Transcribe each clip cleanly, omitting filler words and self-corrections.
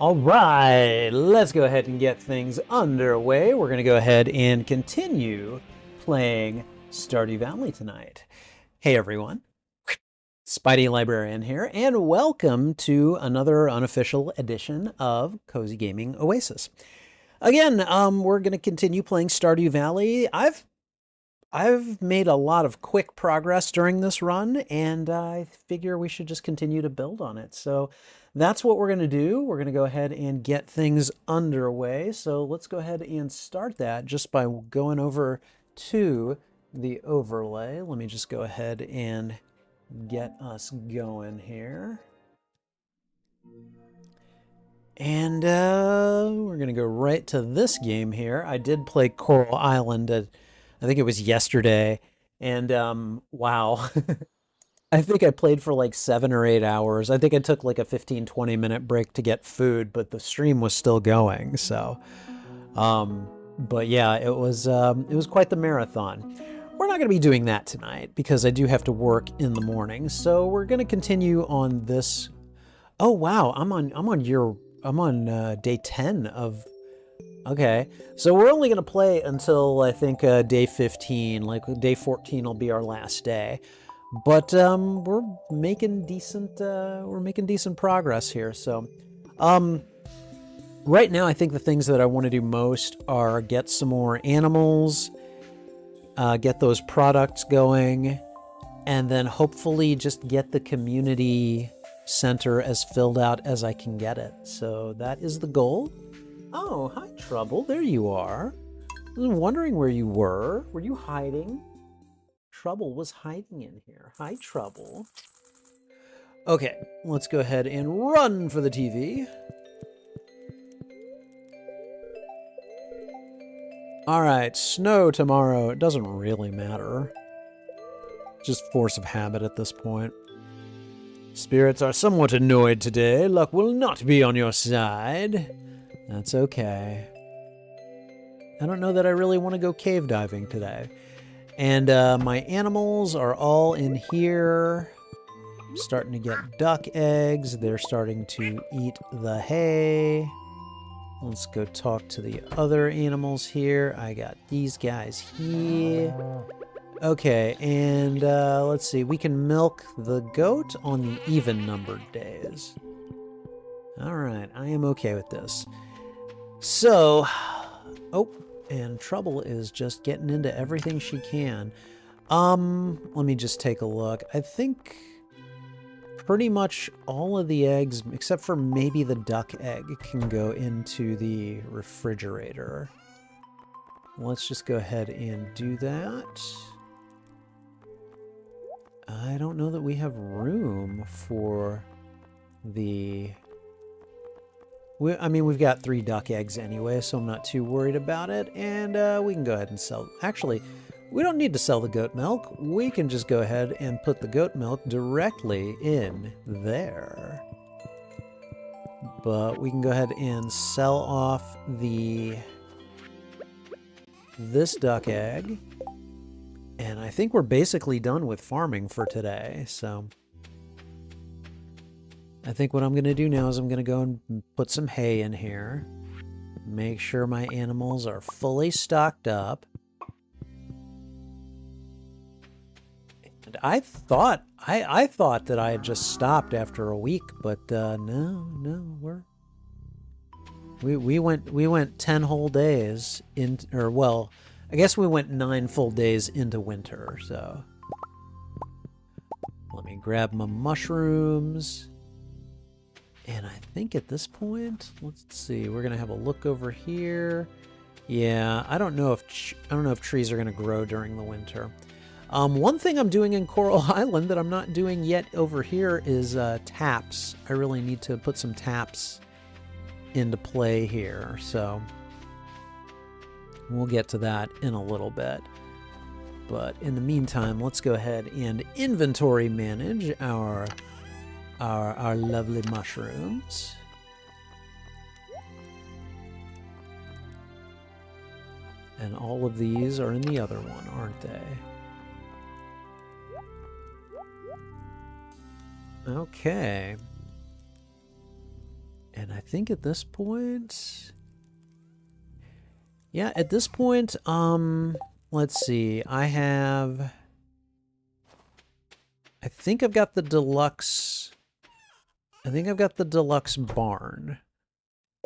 All right, let's go ahead and get things underway. We're going to go ahead and continue playing Stardew Valley tonight. Hey everyone, Spidey Librarian here, and welcome to another unofficial edition of Cozy Gaming Oasis. Again, we're going to continue playing Stardew Valley. I've made a lot of quick progress during this run, and I figure we should just continue to build on it. So that's what we're going to do. We're going to go ahead and get things underway. So let's go ahead and start that just by going over to the overlay. Let me just go ahead and get us going here. And we're going to go right to this game here. I did play Coral Island I think it was yesterday, and wow. I think I played for like 7 or 8 hours. I think I took like a 15-20 minute break to get food, but the stream was still going. So, but yeah, it was quite the marathon. We're not going to be doing that tonight because I do have to work in the morning. So we're going to continue on this. Oh wow, I'm on day 10 of. Okay, so we're only going to play until I think day 15. Like day 14 will be our last day. But we're making decent progress here. So right now I think the things that I want to do most are get some more animals, get those products going, and then hopefully just get the community center as filled out as I can get it. So that is the goal. Oh, hi Trouble, there you are. I was wondering where you were. Were you hiding? Trouble was hiding in here. Hi, Trouble. Okay, let's go ahead and run for the TV. All right, snow tomorrow. It doesn't really matter. Just force of habit at this point. Spirits are somewhat annoyed today. Luck will not be on your side. That's okay. I don't know that I really want to go cave diving today. And my animals are all in here. I'm starting to get duck eggs. They're starting to eat the hay. Let's go talk to the other animals here. I got these guys here. Okay, and let's see. We can milk the goat on the even-numbered days. All right, I am okay with this. So, oh. And Trouble is just getting into everything she can. Let me just take a look. I think pretty much all of the eggs, except for maybe the duck egg, can go into the refrigerator. Let's just go ahead and do that. I don't know that we have room for the... I mean, we've got 3 duck eggs anyway, so I'm not too worried about it. And we can go ahead and sell... Actually, we don't need to sell the goat milk. We can just go ahead and put the goat milk directly in there. But we can go ahead and sell off this duck egg. And I think we're basically done with farming for today, so... I think what I'm going to do now is I'm going to go and put some hay in here. Make sure my animals are fully stocked up. And I thought that I had just stopped after a week, but no, we went 10 whole days in, or well, I guess we went 9 full days into winter, so let me grab my mushrooms. And I think at this point, let's see, we're gonna have a look over here. Yeah, I don't know if trees are gonna grow during the winter. One thing I'm doing in Coral Island that I'm not doing yet over here is taps. I really need to put some taps into play here, so we'll get to that in a little bit. But in the meantime, let's go ahead and inventory manage our lovely mushrooms. And all of these are in the other one, aren't they? Okay. And I think at this point... Yeah, at this point, let's see. I think I've got the deluxe... I think I've got the deluxe barn.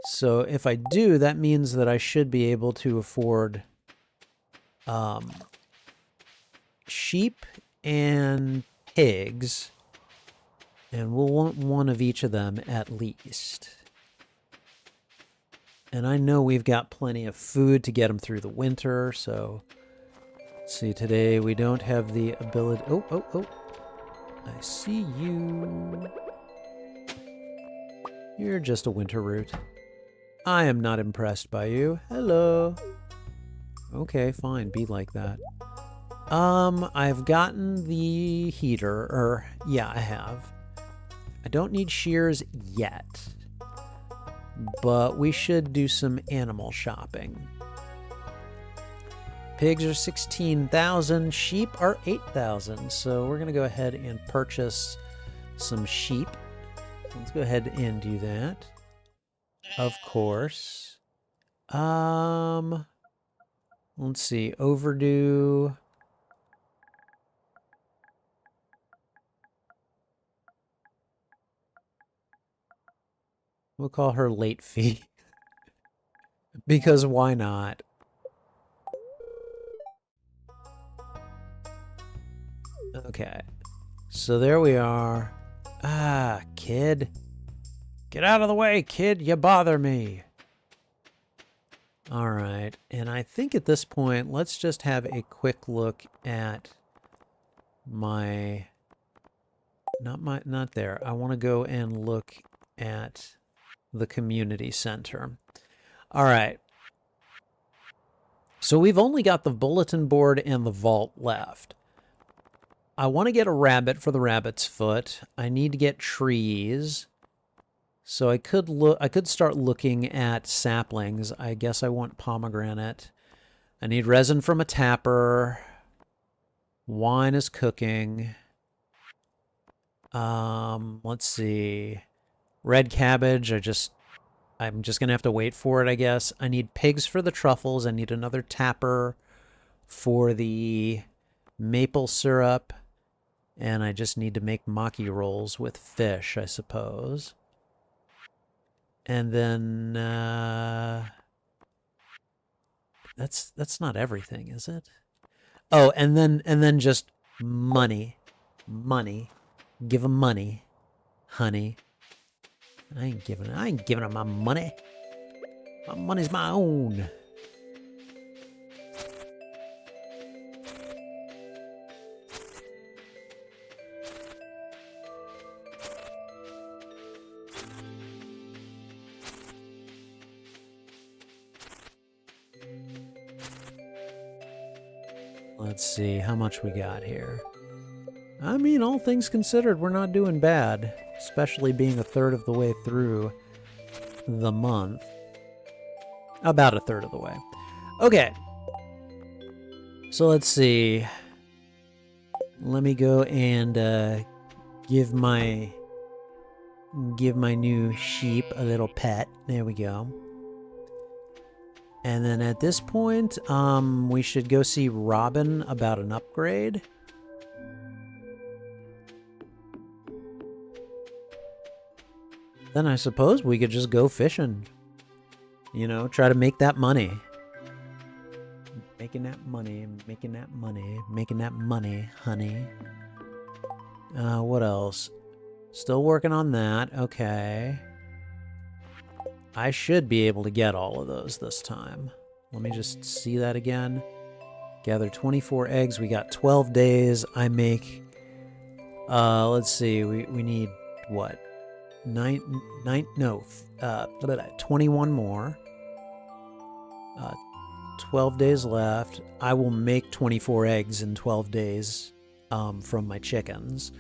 So if I do, that means that I should be able to afford sheep and pigs. And we'll want one of each of them at least. And I know we've got plenty of food to get them through the winter, so... Let's see, today we don't have the ability... Oh. I see you. You're just a winter root. I am not impressed by you. Hello. Okay, fine. Be like that. I've gotten the heater. Yeah, I have. I don't need shears yet. But we should do some animal shopping. Pigs are 16,000. Sheep are 8,000. So we're going to go ahead and purchase some sheep. Let's go ahead and do that. Of course. Let's see. Overdue. We'll call her late fee. Because why not? Okay. So there we are. Ah, kid. Get out of the way, kid. You bother me. All right. And I think at this point, let's just have a quick look at my... Not there. I want to go and look at the community center. All right. So we've only got the bulletin board and the vault left. I want to get a rabbit for the rabbit's foot. I need to get trees. So I could start looking at saplings. I guess I want pomegranate. I need resin from a tapper. Wine is cooking. Let's see. Red cabbage, I'm just gonna have to wait for it, I guess. I need pigs for the truffles. I need another tapper for the maple syrup. And I just need to make maki rolls with fish, I suppose. And then that's not everything, is it? Oh, and then just money. Money. Give 'em money, honey. I ain't giving them my money. My money's my own. Let's see how much we got here. I mean, all things considered, we're not doing bad, especially being a third of the way through the month. About a third of the way. Okay. So let's see. Let me go and give my new sheep a little pet. There we go. And then at this point, we should go see Robin about an upgrade. Then I suppose we could just go fishing. You know, try to make that money. Making that money, making that money, making that money, honey. What else? Still working on that. Okay. I should be able to get all of those this time. Let me just see that again. Gather 24 eggs. We got 12 days. I make... let's see. We need, what? 21 more. 12 days left. I will make 24 eggs in 12 days from my chickens.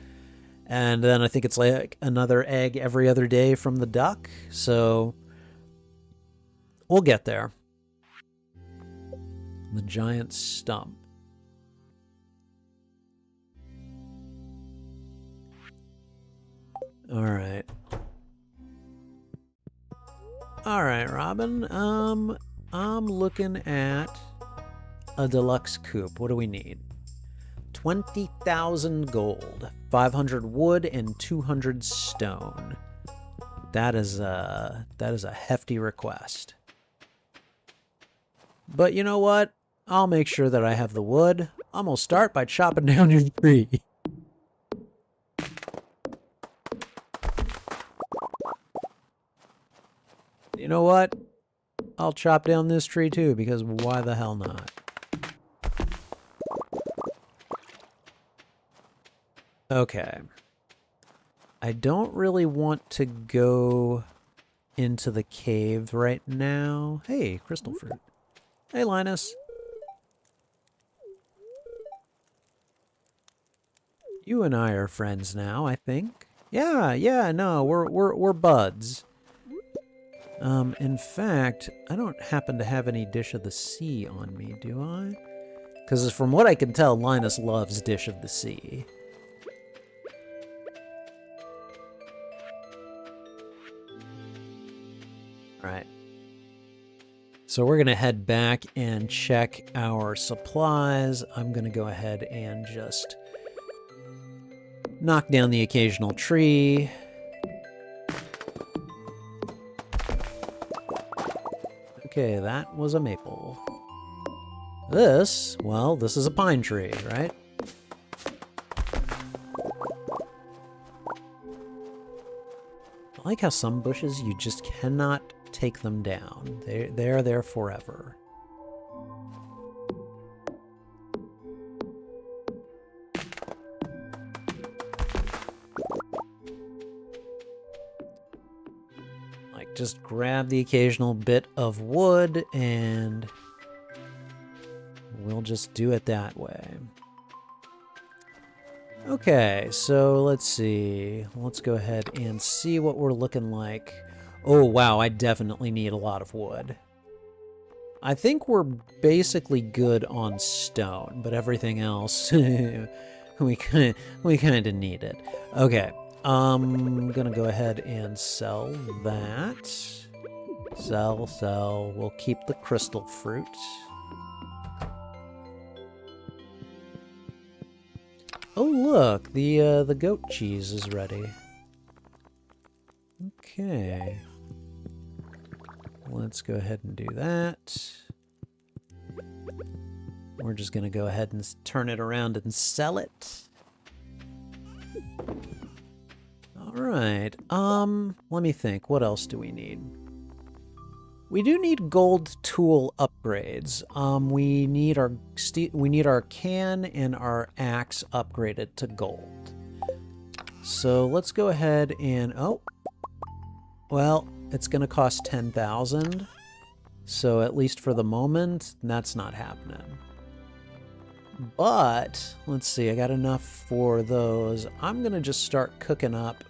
And then I think it's like another egg every other day from the duck. So we'll get there. The giant stump. All right. All right, Robin. I'm looking at a deluxe coupe. What do we need? 20,000 gold, 500 wood, and 200 stone. That is a hefty request. But you know what? I'll make sure that I have the wood. I'm gonna start by chopping down your tree. You know what? I'll chop down this tree too, because why the hell not? Okay. I don't really want to go into the cave right now. Hey, crystal fruit. Hey, Linus. You and I are friends now, I think. Yeah, no, we're buds. In fact, I don't happen to have any Dish of the Sea on me, do I? Because from what I can tell, Linus loves Dish of the Sea. Alright. So we're going to head back and check our supplies. I'm going to go ahead and just knock down the occasional tree. Okay, that was a maple. This, well, this is a pine tree, right? I like how some bushes, you just cannot take them down. They're there forever. Like, just grab the occasional bit of wood and we'll just do it that way. Okay, so let's see. Let's go ahead and see what we're looking like. Oh, wow, I definitely need a lot of wood. I think we're basically good on stone, but everything else, we kind of need it. Okay, I'm gonna go ahead and sell that. Sell. We'll keep the crystal fruit. Oh, look, the goat cheese is ready. Okay. Let's go ahead and do that. We're just going to go ahead and turn it around and sell it. All right. Let me think. What else do we need? We do need gold tool upgrades. We need our can and our axe upgraded to gold. So let's go ahead and well, it's going to cost 10,000. So at least for the moment, that's not happening. But let's see, I got enough for those. I'm going to just start cooking up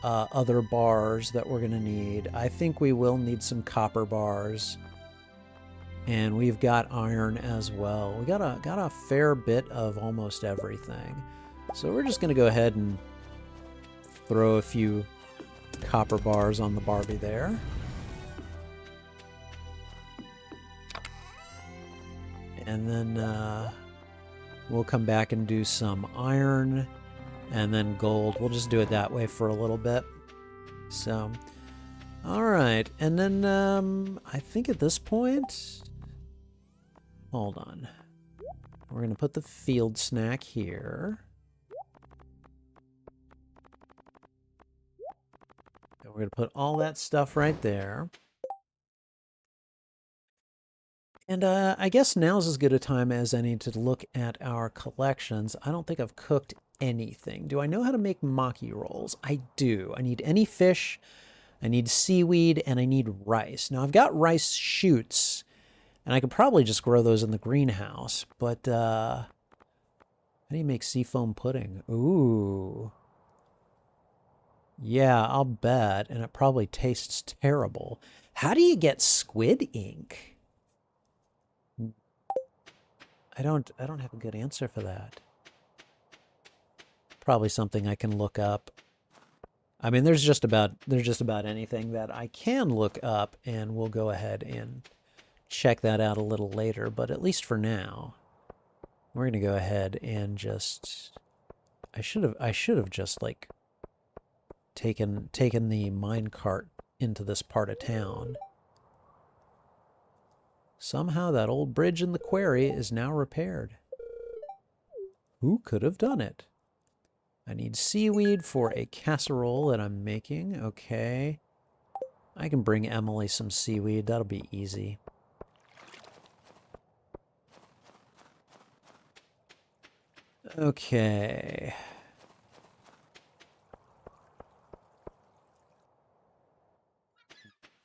other bars that we're going to need. I think we will need some copper bars. And we've got iron as well. We got a fair bit of almost everything. So we're just going to go ahead and throw a few copper bars on the Barbie there. And then we'll come back and do some iron. And then gold. We'll just do it that way for a little bit. So, all right. And then I think at this point, hold on. We're going to put the field snack here. And we're going to put all that stuff right there. And I guess now's as good a time as any to look at our collections. I don't think I've cooked anything. Do I know how to make maki rolls? I do. I need any fish, I need seaweed, and I need rice. Now, I've got rice shoots, and I could probably just grow those in the greenhouse, but how do you make seafoam pudding? Ooh. Yeah, I'll bet, and it probably tastes terrible. How do you get squid ink? I don't have a good answer for that. Probably something I can look up. I mean, there's just about anything that I can look up, and we'll go ahead and check that out a little later. But at least for now, we're gonna go ahead and just. I should have just like taken the minecart into this part of town. Somehow that old bridge in the quarry is now repaired. Who could have done it? I need seaweed for a casserole that I'm making. Okay. I can bring Emily some seaweed. That'll be easy. Okay.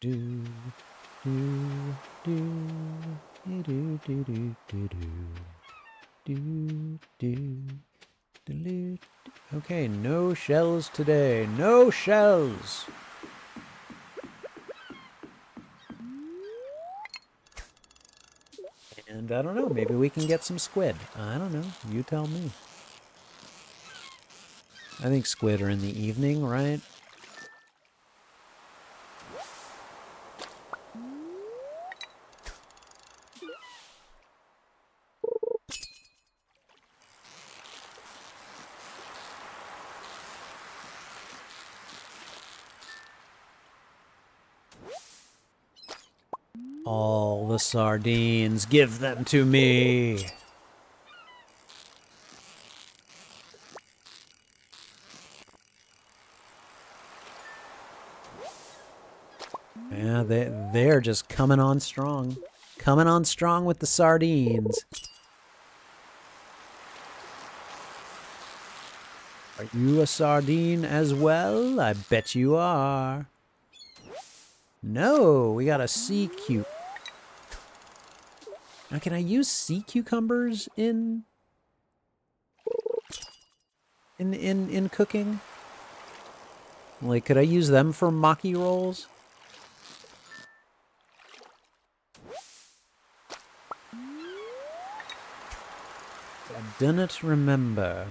Do, do, do, do, do, do, do, do, do, do, do. Okay, no shells today. No shells! And I don't know, maybe we can get some squid. I don't know, you tell me. I think squid are in the evening, right? All the sardines, give them to me! Yeah, they're just coming on strong. Coming on strong with the sardines. Are you a sardine as well? I bet you are. No, we got a sea cucumber. Now, can I use sea cucumbers in cooking? Like, could I use them for maki rolls? I do not remember.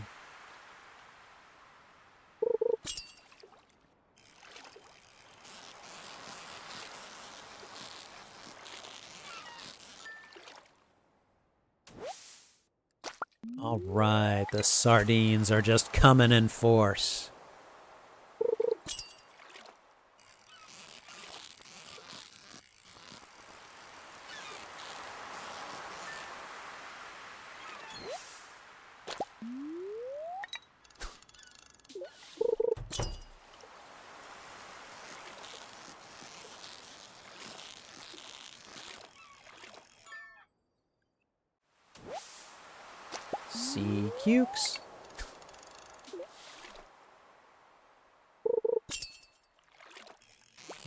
All right, the sardines are just coming in force. Sea cukes.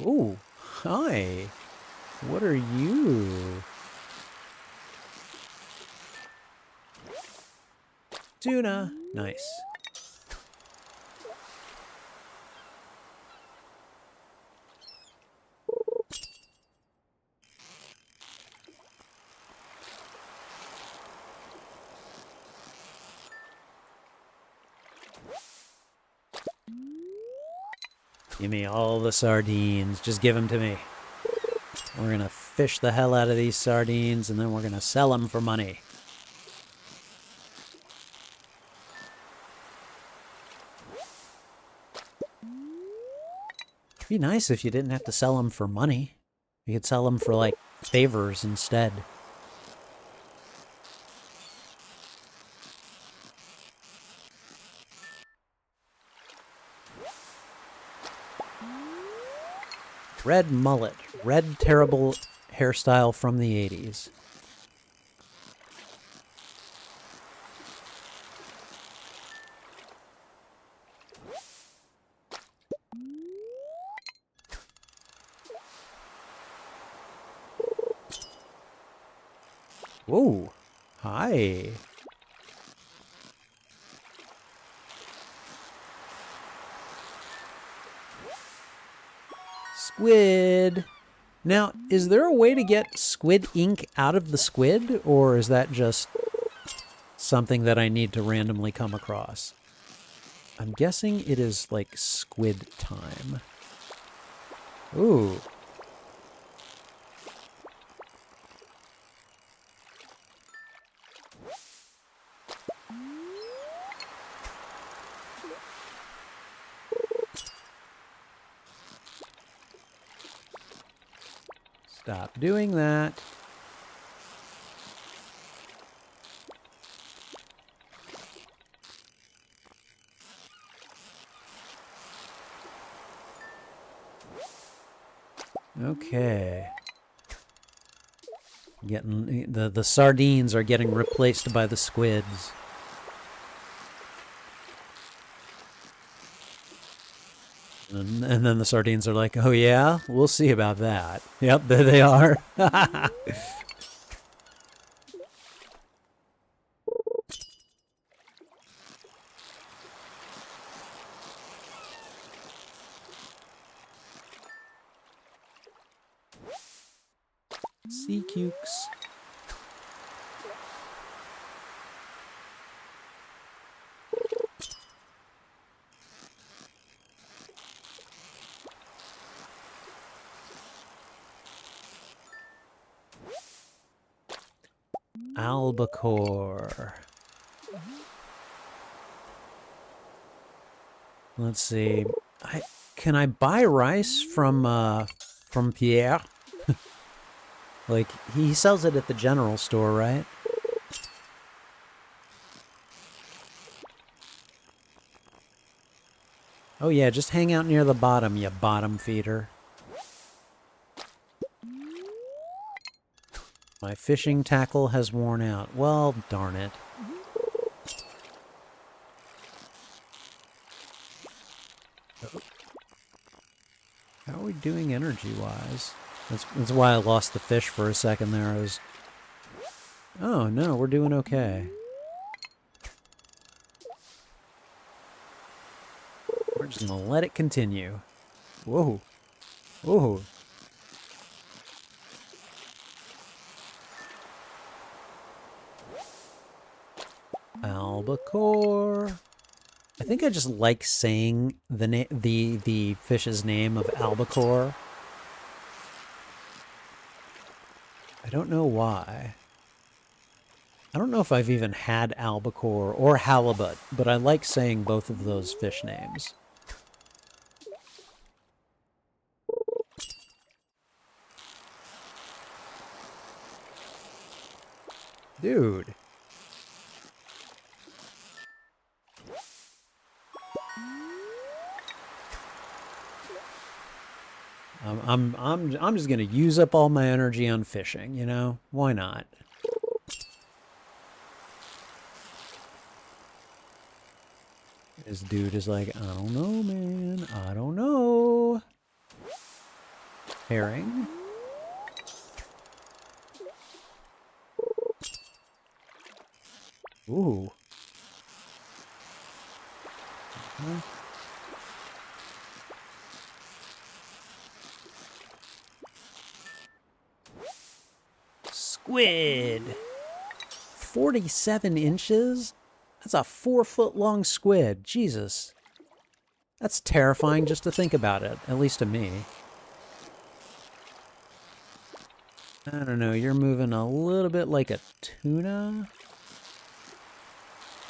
Ooh, hi. What are you? Tuna. Nice. Give me all the sardines. Just give them to me. We're going to fish the hell out of these sardines, and then we're going to sell them for money. It'd be nice if you didn't have to sell them for money. You could sell them for, like, favors instead. Red mullet. Red terrible hairstyle from the 80s. Whoa. Hi. Squid. Now, is there a way to get squid ink out of the squid, or is that just something that I need to randomly come across? I'm guessing it is like squid time. Ooh. Stop doing that. Okay. Getting the sardines are getting replaced by the squids. And then the sardines are like, oh yeah, we'll see about that. Yep, there they are. Sea cukes. Albacore. Let's see. Can I buy rice from Pierre? Like, he sells it at the general store, right? Oh yeah, just hang out near the bottom, you bottom feeder. My fishing tackle has worn out. Well, darn it. How are we doing energy-wise? That's why I lost the fish for a second there. Oh, no, we're doing okay. We're just gonna let it continue. Whoa. Whoa. Albacore. I think I just like saying the fish's name of albacore. I don't know why. I don't know if I've even had albacore or halibut, but I like saying both of those fish names. Dude. I'm just gonna use up all my energy on fishing, you know? Why not? This dude is like, I don't know, man. I don't know. Herring. Ooh. Okay. Squid. 47 inches? That's a 4-foot-long squid. Jesus. That's terrifying just to think about it, at least to me. I don't know, you're moving a little bit like a tuna?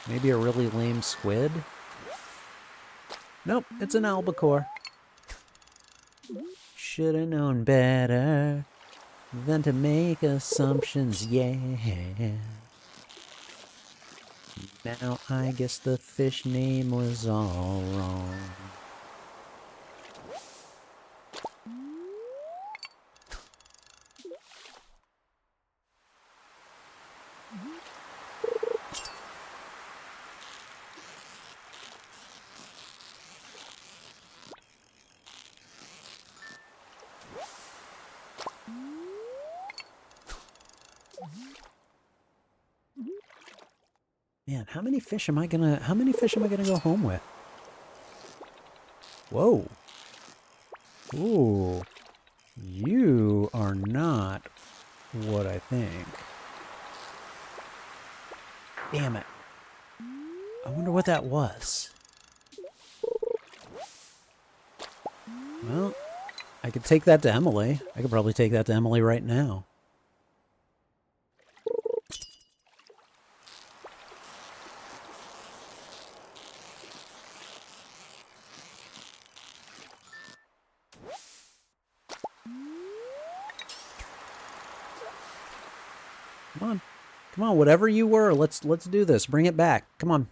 Maybe a really lame squid? Nope, it's an albacore. Should've known better than to make assumptions, yeah. Now I guess the fish name was all wrong. Man, how many fish am I gonna go home with? Whoa. Ooh. You are not what I think. Damn it. I wonder what that was. I could take that to Emily. I could probably take that to Emily right now. Come on. Come on, whatever you were, let's do this. Bring it back. Come on.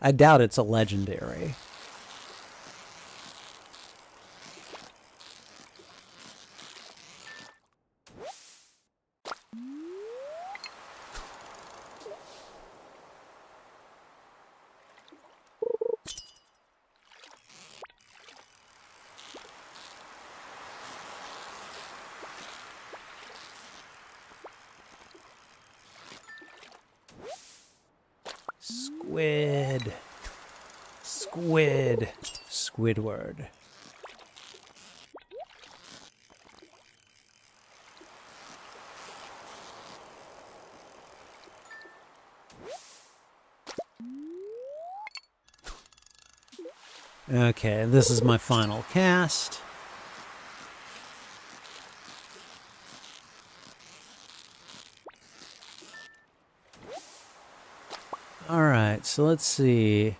I doubt it's a legendary. Squid. Squid. Squidward. Okay, this is my final cast. Alright, so let's see.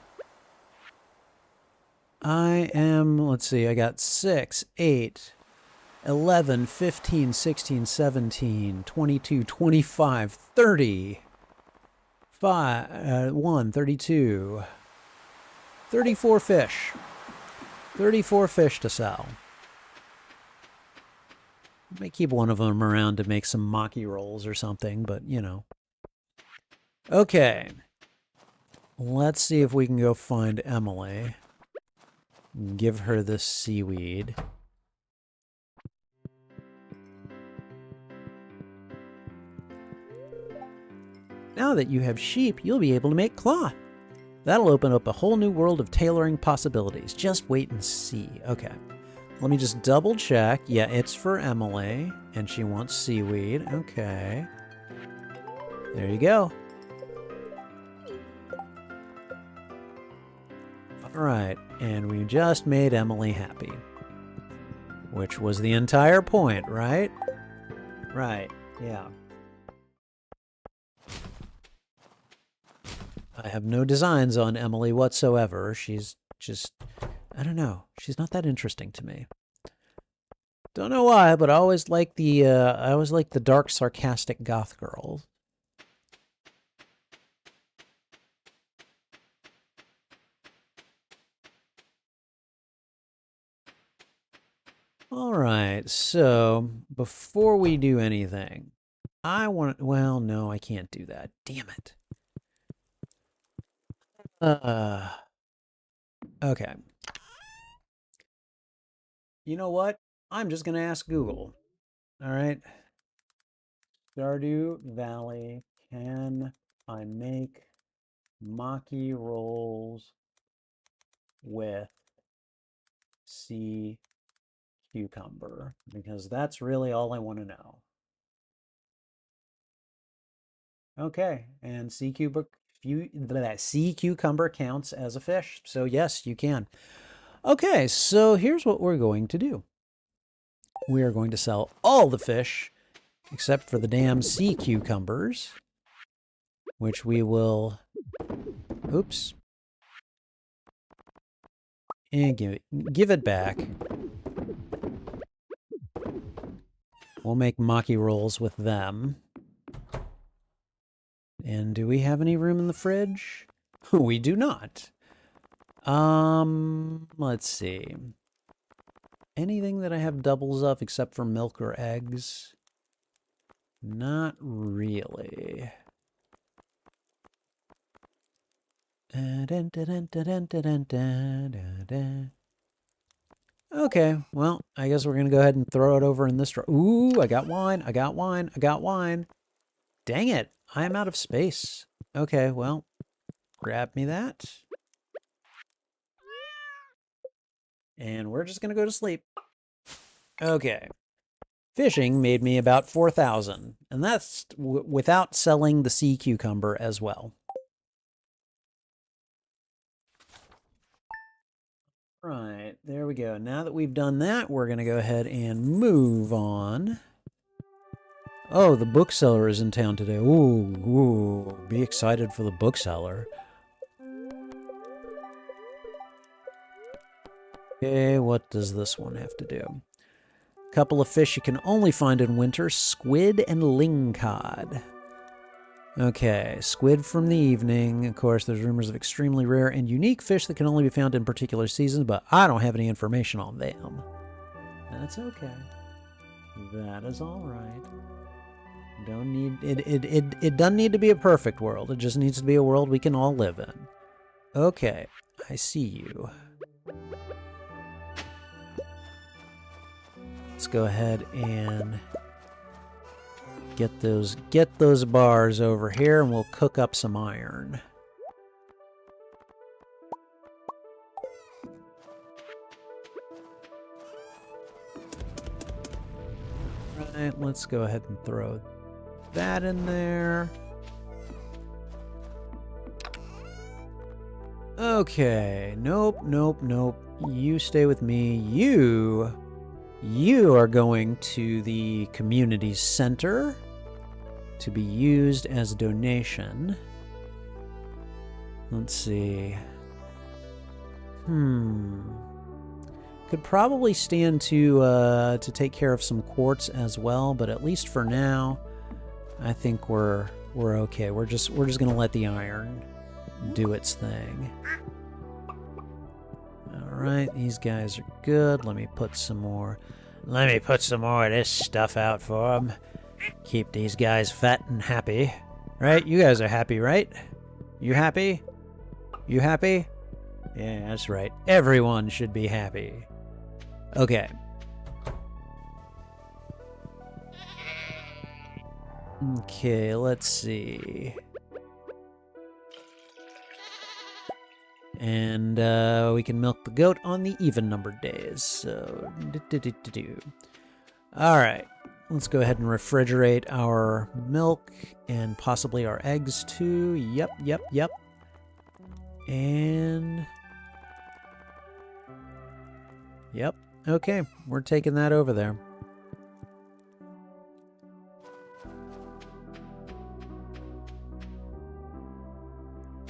Let's see, I got 6, 8, 11, 15, 16, 17, 22, 25, 30, 1, 32, 34 fish. 34 fish to sell. I may keep one of them around to make some maki rolls or something, but you know. Okay. Let's see if we can go find Emily. Give her this seaweed. Now that you have sheep, you'll be able to make cloth. That'll open up a whole new world of tailoring possibilities. Just wait and see. Okay. Let me just double check. Yeah, it's for Emily, and she wants seaweed. Okay. There you go. All right, and we just made Emily happy. Which was the entire point, right? Right, yeah. I have no designs on Emily whatsoever. She's just, I don't know. She's not that interesting to me. Don't know why, but I always like the dark, sarcastic goth girls. All right, so before we do anything, well, no, I can't do that. Damn it. Okay. You know what? I'm just going to ask Google. All right. Stardew Valley, can I make maki rolls with sea cucumber? Because that's really all I want to know. Okay, and sea cucumber counts as a fish, so yes, you can. Okay, so here's what we're going to do. We are going to sell all the fish except for the damn sea cucumbers, which we will, oops, and give it back. We'll make maki rolls with them. And do we have any room in the fridge? We do not. Let's see. Anything that I have doubles of except for milk or eggs? Not really. Okay, well, I guess we're going to go ahead and throw it over in this drawer. Ooh, I got wine, I got wine, I got wine. Dang it, I am out of space. Okay, well, grab me that. And we're just going to go to sleep. Okay. Fishing made me about 4,000, and that's without selling the sea cucumber as well. Right, there we go. Now that we've done that, we're going to go ahead and move on. Oh, the bookseller is in town today. Ooh, be excited for the bookseller. Okay, what does this one have to do? Couple of fish you can only find in winter, squid and lingcod. Okay, squid from the evening. Of course, there's rumors of extremely rare and unique fish that can only be found in particular seasons, but I don't have any information on them. That's okay. That is all right. Don't need it doesn't need to be a perfect world. It just needs to be a world we can all live in. Okay, I see you. Let's go ahead and get those bars over here, and we'll cook up some iron. Right, let's go ahead and throw that in there. Okay, nope. You stay with me. You are going to the community center to be used as a donation. Let's see. Could probably stand to take care of some quartz as well, but at least for now, I think we're okay. We're just gonna let the iron do its thing. All right, these guys are good. Let me put some more of this stuff out for them. Keep these guys fat and happy. Right? You guys are happy, right? You happy? You happy? Yeah, that's right. Everyone should be happy. Okay. Okay, let's see. And we can milk the goat on the even-numbered days. So, all right. Let's go ahead and refrigerate our milk and possibly our eggs too. Yep. And... Yep. Okay, we're taking that over there.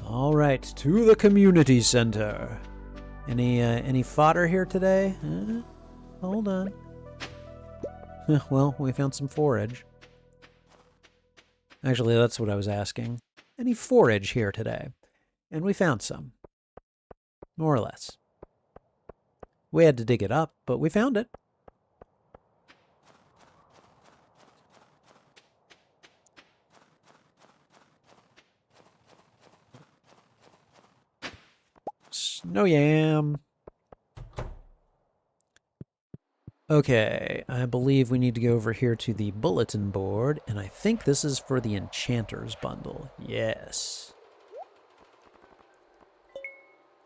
All right, to the community center. Any fodder here today? Hold on. Well, we found some forage. Actually, that's what I was asking. Any forage here today? And we found some. More or less. We had to dig it up, but we found it. Snow yam. Okay, I believe we need to go over here to the bulletin board, and I think this is for the Enchanter's bundle. Yes.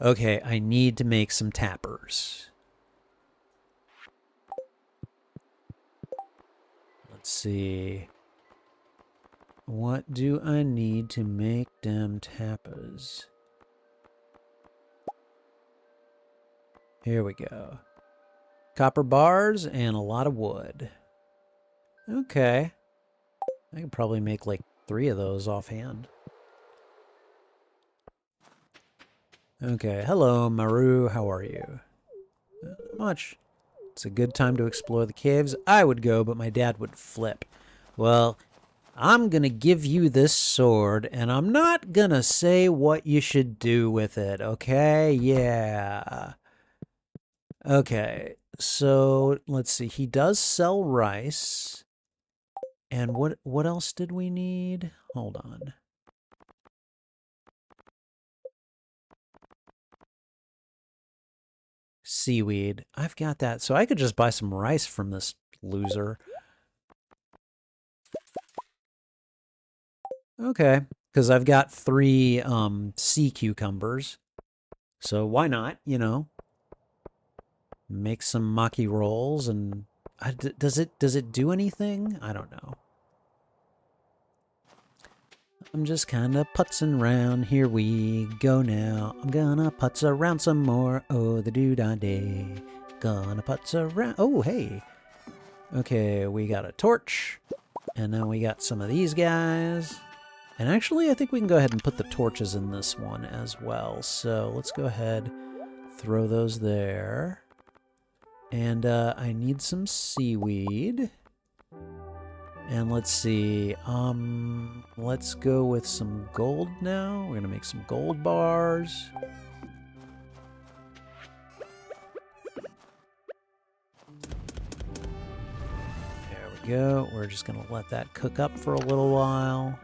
Okay, I need to make some tappers. Let's see. What do I need to make them tappers? Here we go. Copper bars and a lot of wood. Okay. I could probably make like 3 of those offhand. Okay, hello Maru, how are you? Not much. It's a good time to explore the caves. I would go, but my dad would flip. Well, I'm gonna give you this sword, and I'm not gonna say what you should do with it, okay? Yeah. Okay, so let's see. He does sell rice. And what else did we need? Hold on. Seaweed. I've got that. So I could just buy some rice from this loser. Okay, because I've got 3 sea cucumbers. So why not, you know? Make some maki rolls and does it do anything? I don't know. I'm just kind of putzing around. Here we go now. I'm gonna putz around some more. Oh, the doo-dah-day. Gonna putz around. Oh, hey. Okay, we got a torch. And then we got some of these guys. And actually, I think we can go ahead and put the torches in this one as well. So let's go ahead, throw those there. And I need some seaweed. And let's see, let's go with some gold now. We're gonna make some gold bars. There we go. We're just gonna let that cook up for a little while.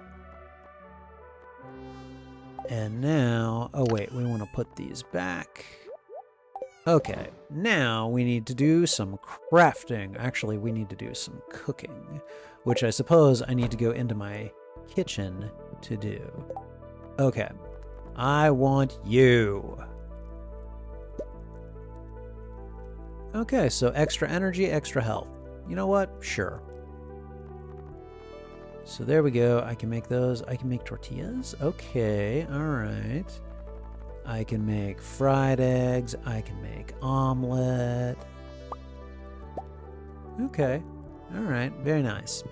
And now, oh wait, we wanna put these back. Okay, now we need to do some crafting. Actually, we need to do some cooking, which I suppose I need to go into my kitchen to do. Okay, I want you. Okay, so extra energy, extra health. You know what? Sure. So there we go. I can make those. I can make tortillas. Okay, all right. I can make fried eggs. I can make omelet. Okay. All right. Very nice.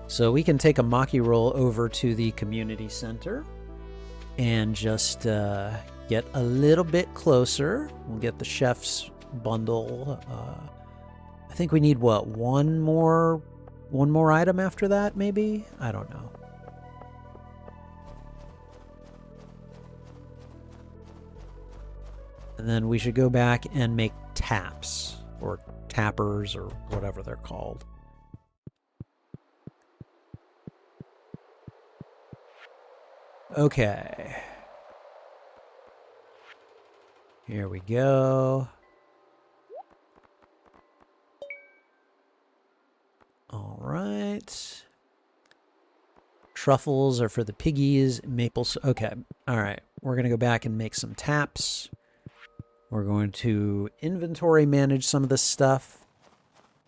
So we can take a Maki roll over to the community center and just get a little bit closer. We'll get the chef's bundle. I think we need, what, one more item after that, maybe? I don't know. And then we should go back and make taps, or tappers, or whatever they're called. Okay. Here we go. All right. Truffles are for the piggies. Maples. Okay. All right. We're going to go back and make some taps. We're going to inventory manage some of this stuff,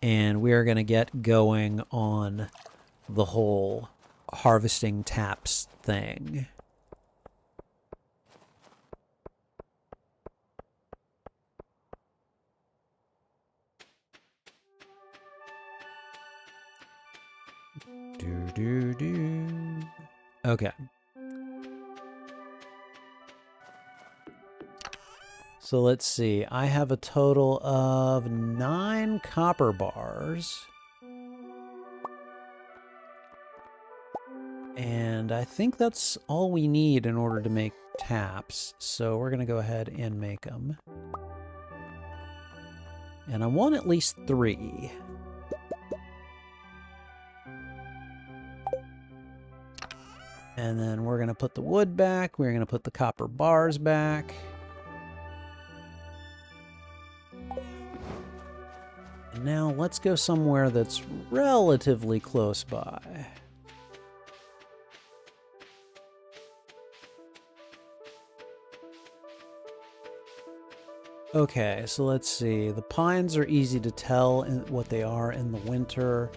and we are going to get going on the whole harvesting taps thing. Okay. So let's see. I have a total of 9 copper bars. And I think that's all we need in order to make taps. So we're going to go ahead and make them. And I want at least 3. And then we're going to put the wood back. We're going to put the copper bars back. And now let's go somewhere that's relatively close by. Okay, so let's see. The pines are easy to tell what they are in the winter.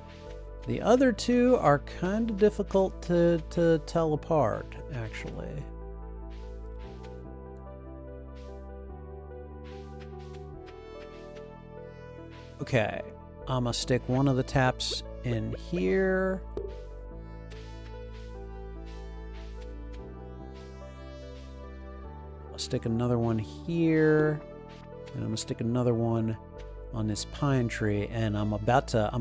The other two are kind of difficult to tell apart, actually. Okay, I'm gonna stick one of the taps in here. I'll stick another one here. And I'm gonna stick another one on this pine tree, and I'm about to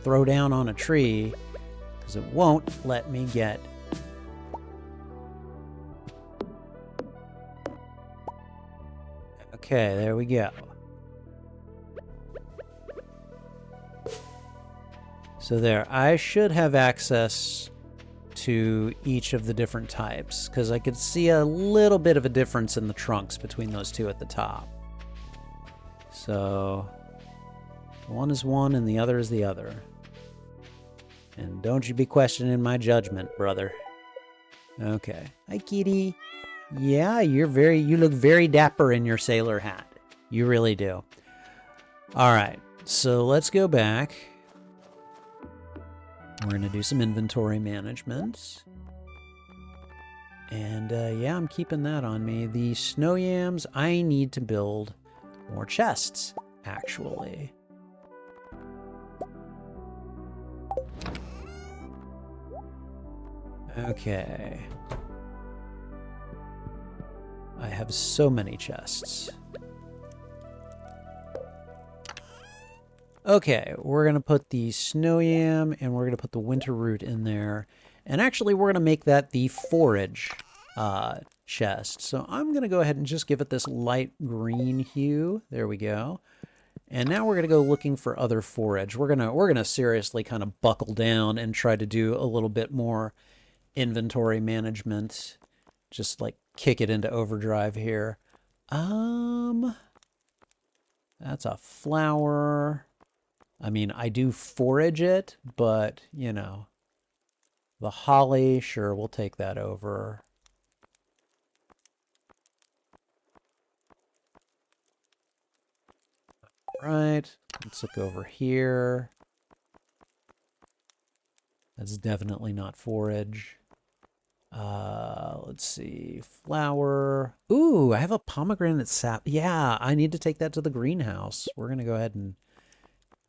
throw down on a tree because it won't let me get. Okay, there we go. So there, I should have access to each of the different types, because I could see a little bit of a difference in the trunks between those two at the top. So one is one and the other is the other. And don't you be questioning my judgment, brother. Okay. Hi, kitty. Yeah, you look very dapper in your sailor hat. You really do. All right. So let's go back. We're going to do some inventory management. And yeah, I'm keeping that on me. The snow yams, I need to build more chests, actually. Okay. I have so many chests. Okay, we're going to put the snow yam and we're going to put the winter root in there. And actually, we're going to make that the forage chest. So I'm going to go ahead and just give it this light green hue. There we go. And now we're going to go looking for other forage. We're going to seriously kind of buckle down and try to do a little bit more inventory management. Just like kick it into overdrive here. That's a flower. I mean, I do forage it, but, you know, the holly, sure, we'll take that over. Right, let's look over here. That's definitely not forage. Let's see, flower. Ooh, I have a pomegranate sap. Yeah, I need to take that to the greenhouse. We're going to go ahead and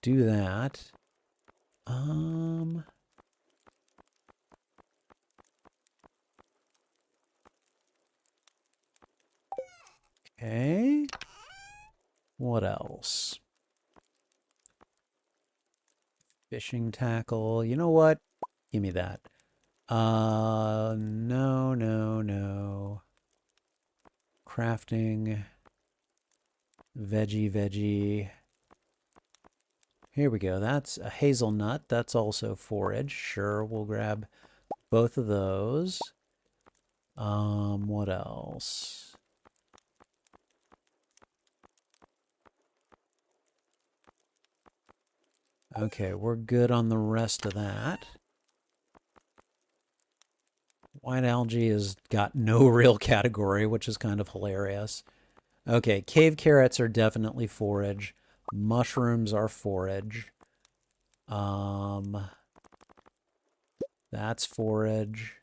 do that. Okay. What else? Fishing tackle. You know what? Give me that. No, no, no. Crafting. Veggie. Here we go. That's a hazelnut. That's also forage. Sure, we'll grab both of those. What else? Okay, we're good on the rest of that. White algae has got no real category, which is kind of hilarious. Okay, cave carrots are definitely forage. Mushrooms are forage. That's forage.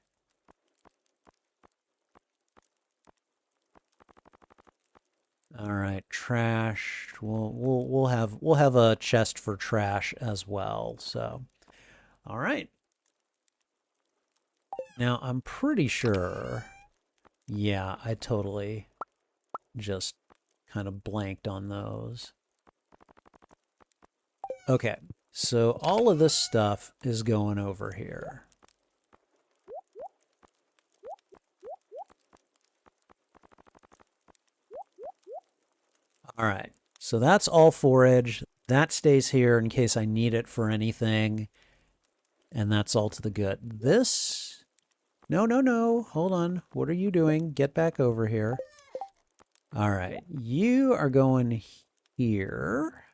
All right, trash. We'll have a chest for trash as well. So, all right. Now I'm pretty sure. Yeah, I totally just kind of blanked on those. Okay, so all of this stuff is going over here. All right, so that's all forage. That stays here in case I need it for anything. And that's all to the good. This... No, no, no. Hold on. What are you doing? Get back over here. All right, you are going here.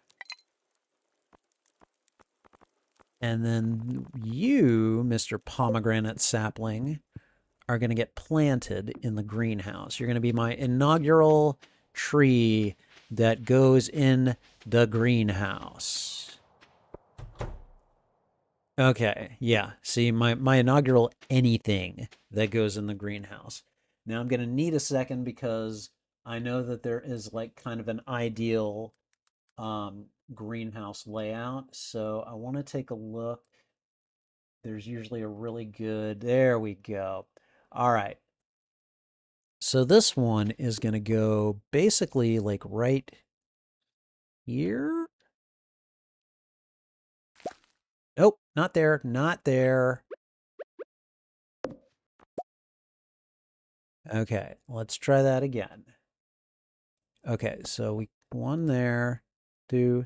And then you, Mr. Pomegranate Sapling, are going to get planted in the greenhouse. You're going to be my inaugural tree that goes in the greenhouse. Okay, yeah. See, my inaugural anything that goes in the greenhouse. Now I'm going to need a second because I know that there is like kind of an ideal greenhouse layout. So I want to take a look. There's usually a really good, there we go. All right. So this one is going to go basically like right here. Nope, not there, not there. Okay, let's try that again. Okay, so we one there, two.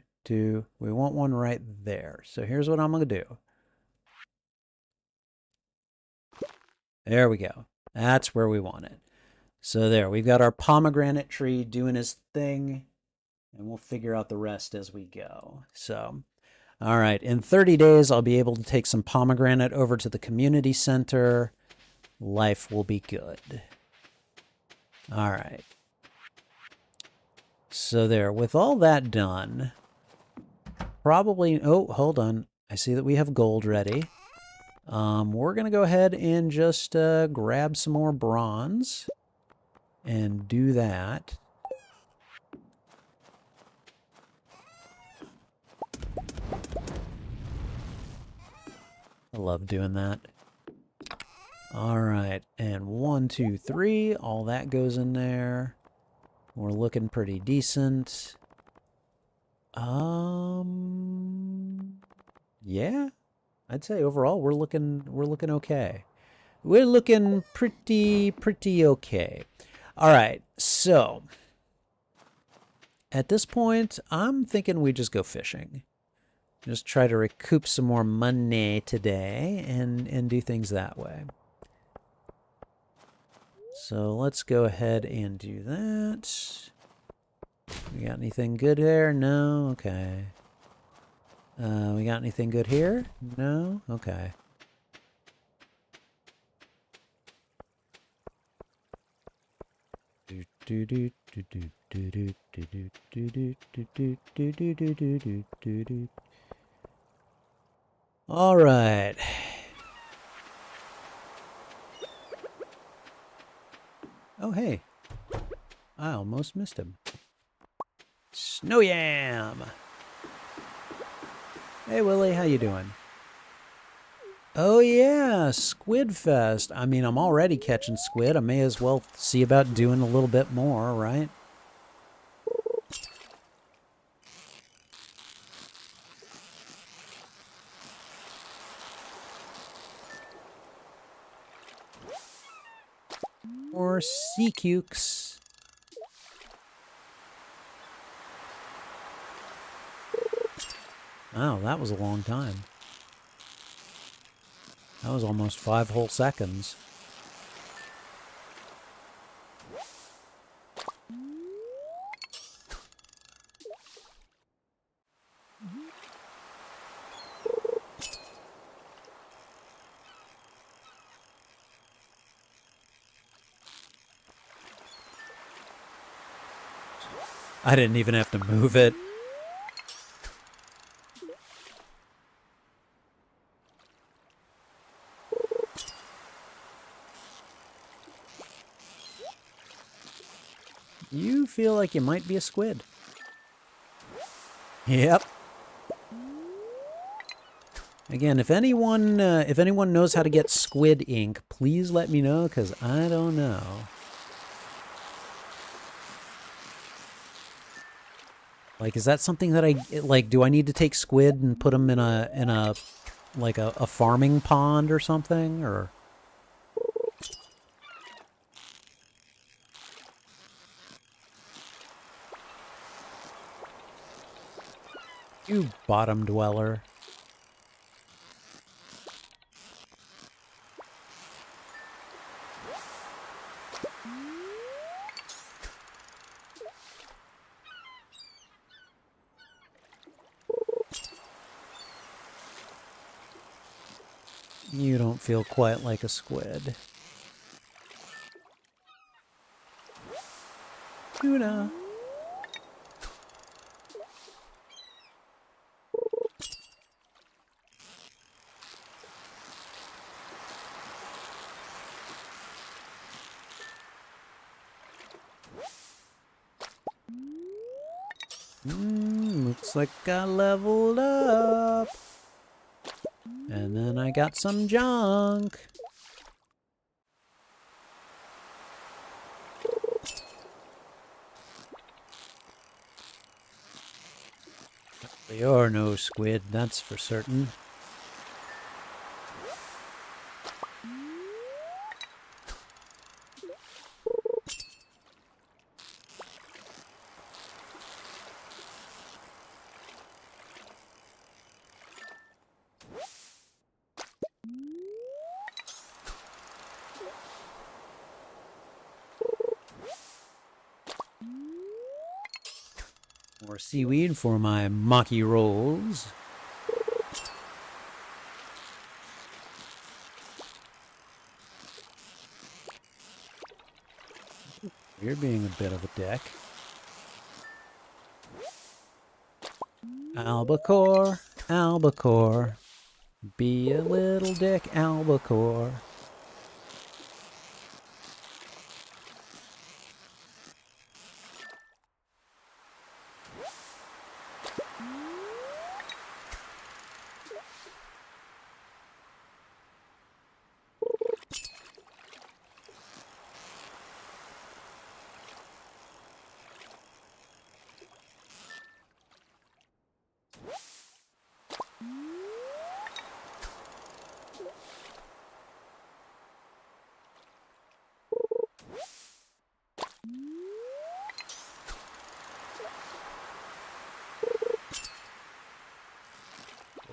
We want one right there. So here's what I'm going to do. There we go. That's where we want it. So there, we've got our pomegranate tree doing his thing, and we'll figure out the rest as we go. So, all right, in 30 days, I'll be able to take some pomegranate over to the community center. Life will be good. All right. So there, with all that done, probably, oh, hold on. I see that we have gold ready. We're going to go ahead and just grab some more bronze and do that. I love doing that. All right, and 1, 2, 3, all that goes in there. We're looking pretty decent. Yeah, I'd say overall we're looking okay. We're looking pretty okay. All right, so at this point, I'm thinking we just go fishing. Just try to recoup some more money today and do things that way. So let's go ahead and do that. We got anything good there? No? Okay. We got anything good here? No? Okay. All right. Oh, hey. I almost missed him. Snow Yam! Hey, Willie, how you doing? Oh, yeah, Squid Fest. I mean, I'm already catching squid. I may as well see about doing a little bit more, right? More sea cukes. Wow, that was a long time. That was almost 5 whole seconds. I didn't even have to move it. You feel like you might be a squid. Yep. Again, if anyone knows how to get squid ink, please let me know, because I don't know. Like, is that something that do I need to take squid and put them in a farming pond or something, or? You bottom dweller. You don't feel quite like a squid. Tuna. Looks like I leveled up. And then I got some junk. You're no squid, that's for certain. More seaweed for my maki rolls. You're being a bit of a dick. Albacore, albacore. Be a little dick albacore.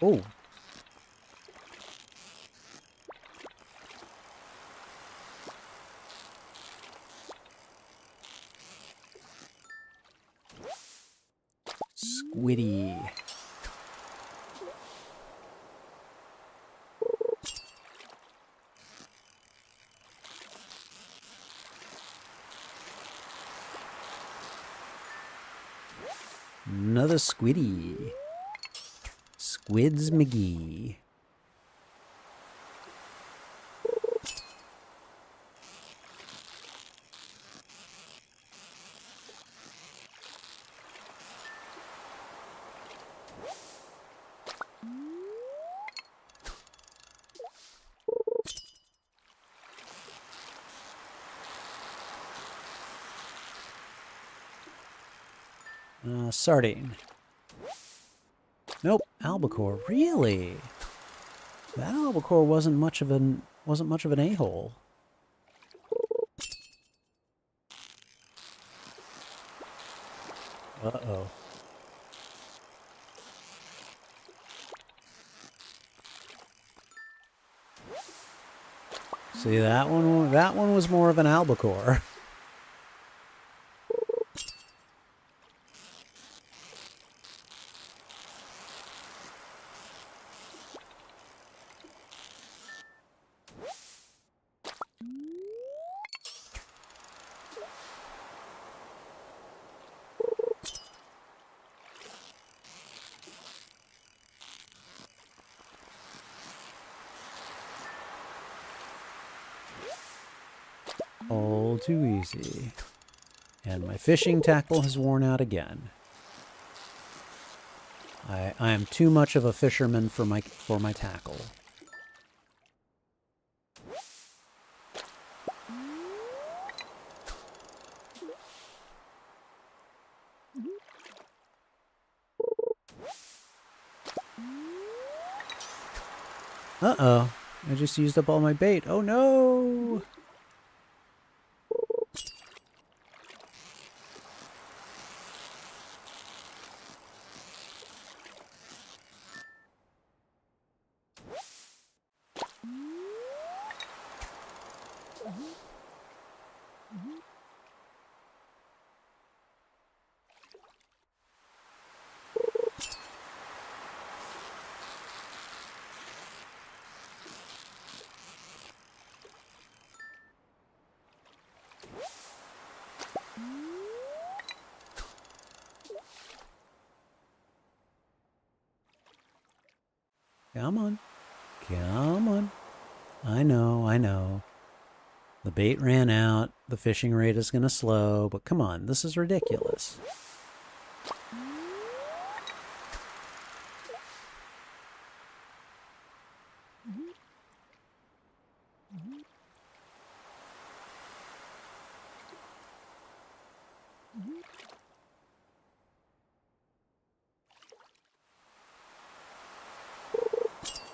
Oh. Squiddy. Another squiddy. Squids McGee. Sardine. Nope, albacore. Really? That albacore wasn't much of an a-hole. Uh-oh. See, that one was more of an albacore. All too easy. And my fishing tackle has worn out again. I am too much of a fisherman for my tackle. Uh-oh. I just used up all my bait. Oh no! Come on. Come on. I know. The bait ran out. The fishing rate is going to slow. But come on, this is ridiculous.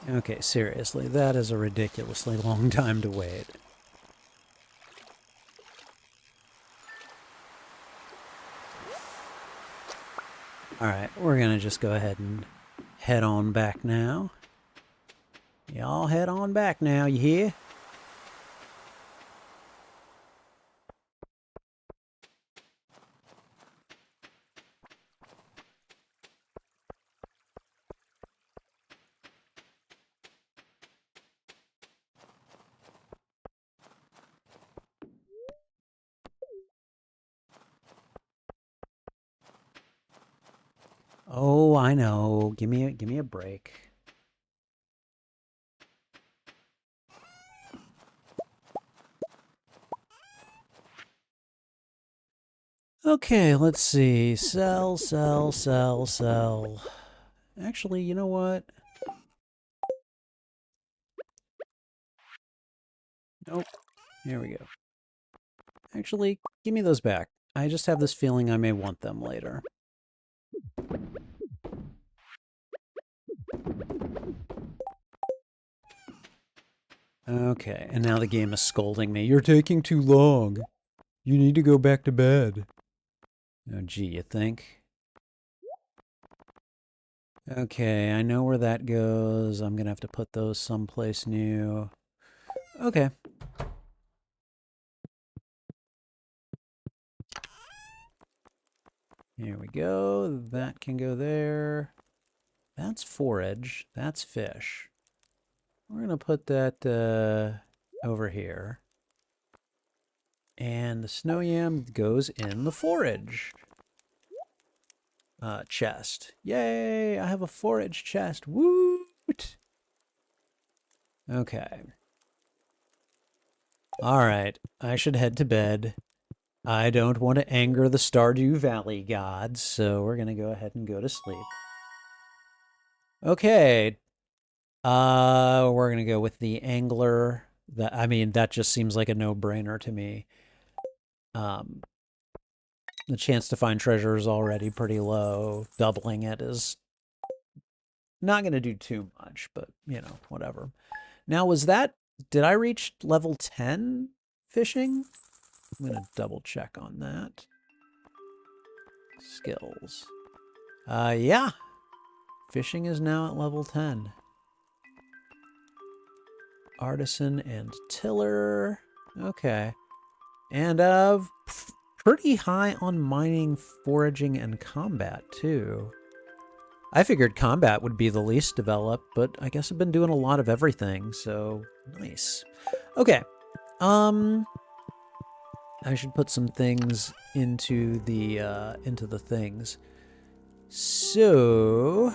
Okay, seriously, that is a ridiculously long time to wait. Alright, we're gonna just go ahead and head on back now. Y'all head on back now, you hear? Oh, I know. Give me a break. Okay, let's see. Sell, sell, sell, sell. Actually, you know what? Nope. Here we go. Actually, give me those back. I just have this feeling I may want them later. Okay, and now the game is scolding me. You're taking too long. You need to go back to bed. Oh, gee, you think? Okay, I know where that goes. I'm gonna have to put those someplace new. Okay. Here we go. That can go there. That's forage. That's fish. We're gonna put that over here. And the snow yam goes in the forage chest. Yay! I have a forage chest. Woot! Okay. All right. I should head to bed. I don't want to anger the Stardew Valley gods, so we're gonna go ahead and go to sleep. Okay. We're gonna go with the angler. That just seems like a no-brainer to me. The chance to find treasure is already pretty low. Doubling it is not going to do too much, but, you know, whatever. Now, did I reach level 10 fishing? I'm going to double check on that. Skills. Yeah. Fishing is now at level 10. Artisan and tiller. Okay. And, pretty high on mining, foraging, and combat, too. I figured combat would be the least developed, but I guess I've been doing a lot of everything, so nice. Okay. I should put some things into the things. So,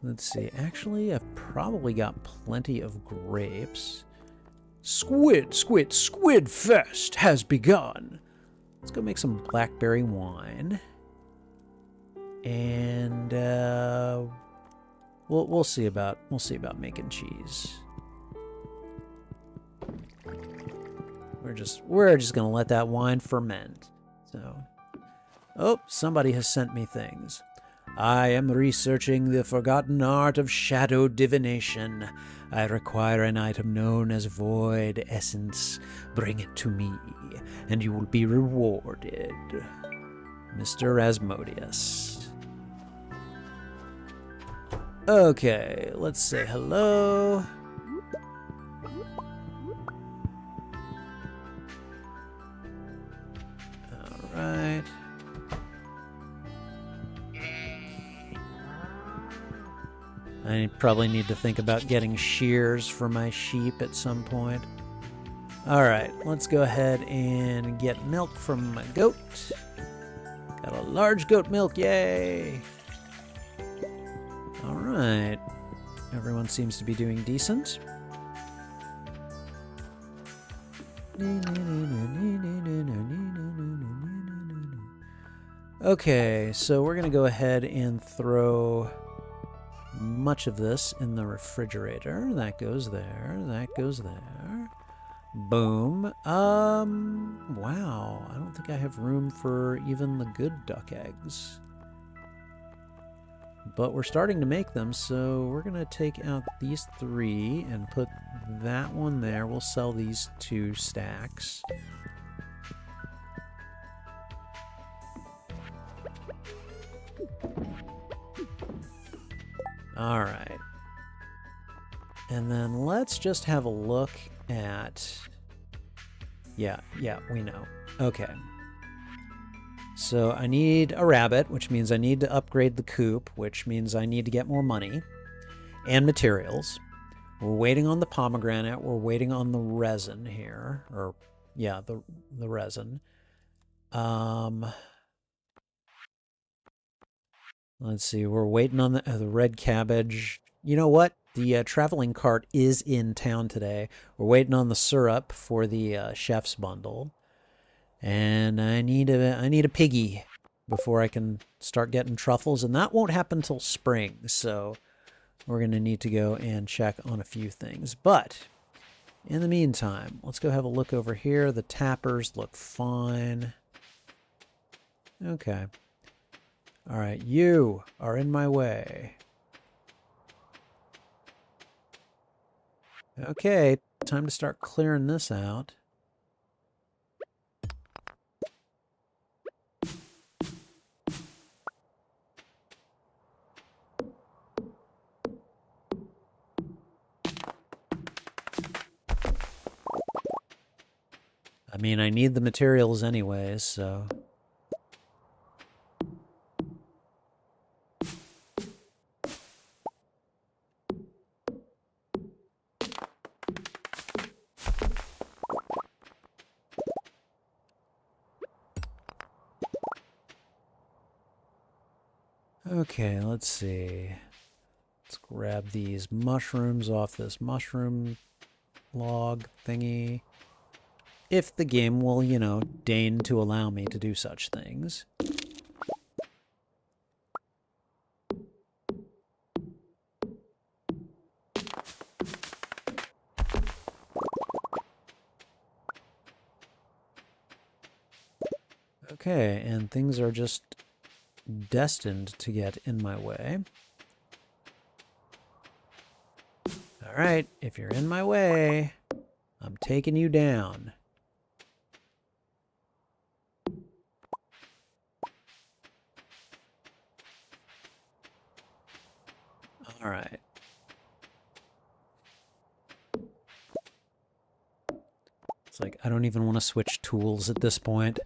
let's see. Actually, I've probably got plenty of grapes. Squid fest has begun. Let's go make some blackberry wine. And we'll see about making cheese. We're just gonna let that wine ferment. So, oh, somebody has sent me things. I am researching the forgotten art of shadow divination. I require an item known as Void Essence. Bring it to me, and you will be rewarded. Mr. Asmodeus. Okay, let's say hello. All right. I probably need to think about getting shears for my sheep at some point. All right, let's go ahead and get milk from my goat. Got a large goat milk, yay! All right, everyone seems to be doing decent. Okay, so we're gonna go ahead and throw much of this in the refrigerator. That goes there, that goes there. Boom. Wow, I don't think I have room for even the good duck eggs. But we're starting to make them, so we're going to take out these 3 and put that one there. We'll sell these 2 stacks. All right. And then let's just have a look at... Yeah, we know. Okay. So I need a rabbit, which means I need to upgrade the coop, which means I need to get more money and materials. We're waiting on the pomegranate. We're waiting on the resin here. Or, yeah, the resin. Let's see. We're waiting on the red cabbage. You know what? The traveling cart is in town today. We're waiting on the syrup for the chef's bundle. And I need a piggy before I can start getting truffles, and that won't happen till spring, so we're going to need to go and check on a few things. But in the meantime, let's go have a look over here. The tappers look fine. Okay. All right, you are in my way. Okay, time to start clearing this out. I mean, I need the materials anyways, so... Okay, let's see. Let's grab these mushrooms off this mushroom log thingy. If the game will, you know, deign to allow me to do such things. Okay, and things are just destined to get in my way. All right, if you're in my way, I'm taking you down. All right. It's like I don't even want to switch tools at this point.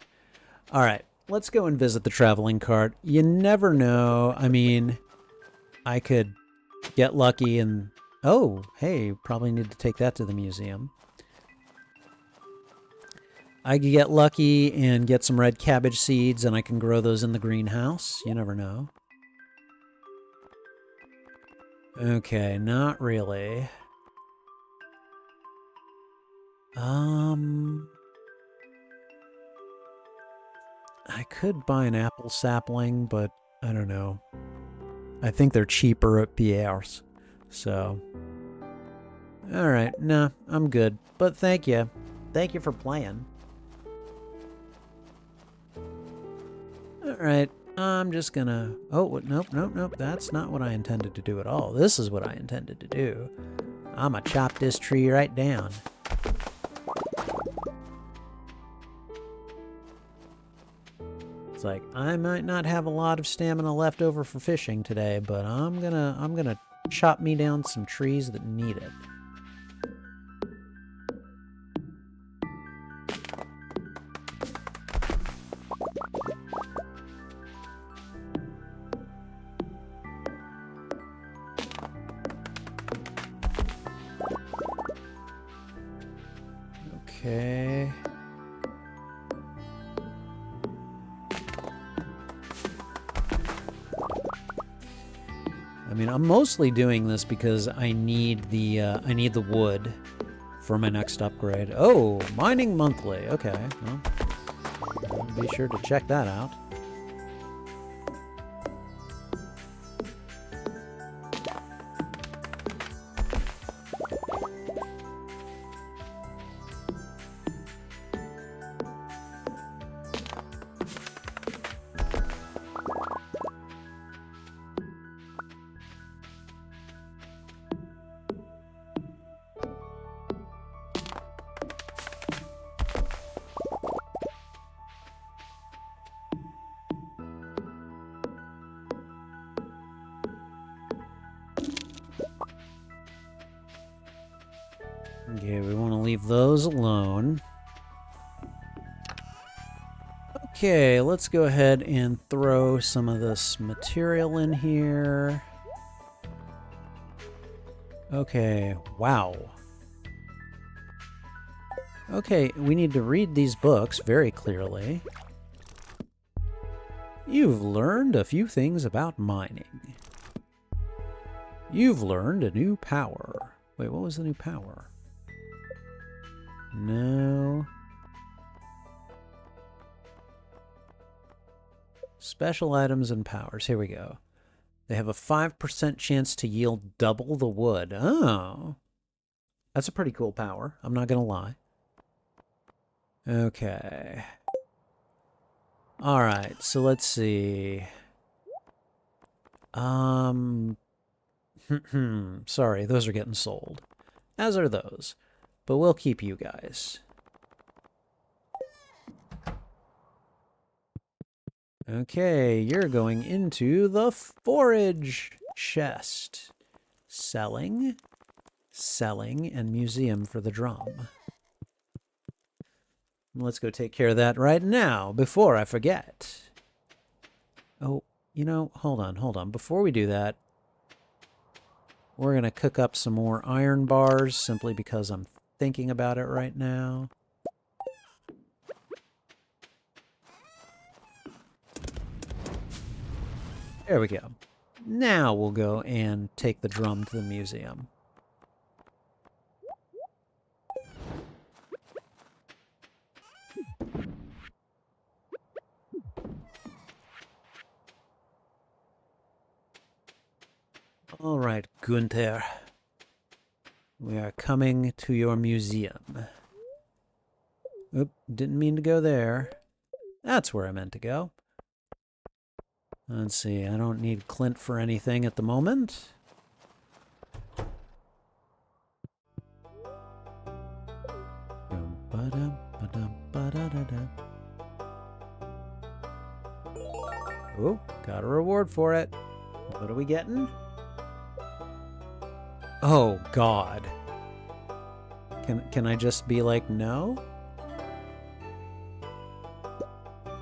All right, let's go and visit the traveling cart. You never know. I mean, I could get lucky and... Oh, hey, probably need to take that to the museum. I could get lucky and get some red cabbage seeds, and I can grow those in the greenhouse. You never know. Okay, not really. I could buy an apple sapling, but I don't know. I think they're cheaper at Pierre's. So, all right, nah, I'm good. But thank you. Thank you for playing. All right, I'm just gonna... Oh, nope, nope, nope. That's not what I intended to do at all. This is what I intended to do. I'm gonna chop this tree right down. It's like, I might not have a lot of stamina left over for fishing today, but I'm gonna chop me down some trees that need it. Okay. I mean, I'm mostly doing this because I need the wood for my next upgrade. Oh, mining monthly. Okay, well, I'll be sure to check that out. Okay, we want to leave those alone. Okay, let's go ahead and throw some of this material in here. Okay, wow. Okay, we need to read these books very clearly. You've learned a few things about mining. You've learned a new power. Wait, what was the new power? No. Special items and powers. Here we go. They have a 5% chance to yield double the wood. Oh. That's a pretty cool power. I'm not going to lie. Okay. All right. So let's see. Sorry, those are getting sold. As are those. But we'll keep you guys. Okay, you're going into the forage chest. Selling, and museum for the drum. Let's go take care of that right now before I forget. Oh, you know, hold on. Before we do that, we're going to cook up some more iron bars simply because I'm thinking about it right now. There we go. Now we'll go and take the drum to the museum. All right, Gunther. We are coming to your museum. Oop, didn't mean to go there. That's where I meant to go. Let's see, I don't need Clint for anything at the moment. Oh, got a reward for it. What are we getting? Oh, God. Can I just be like, no?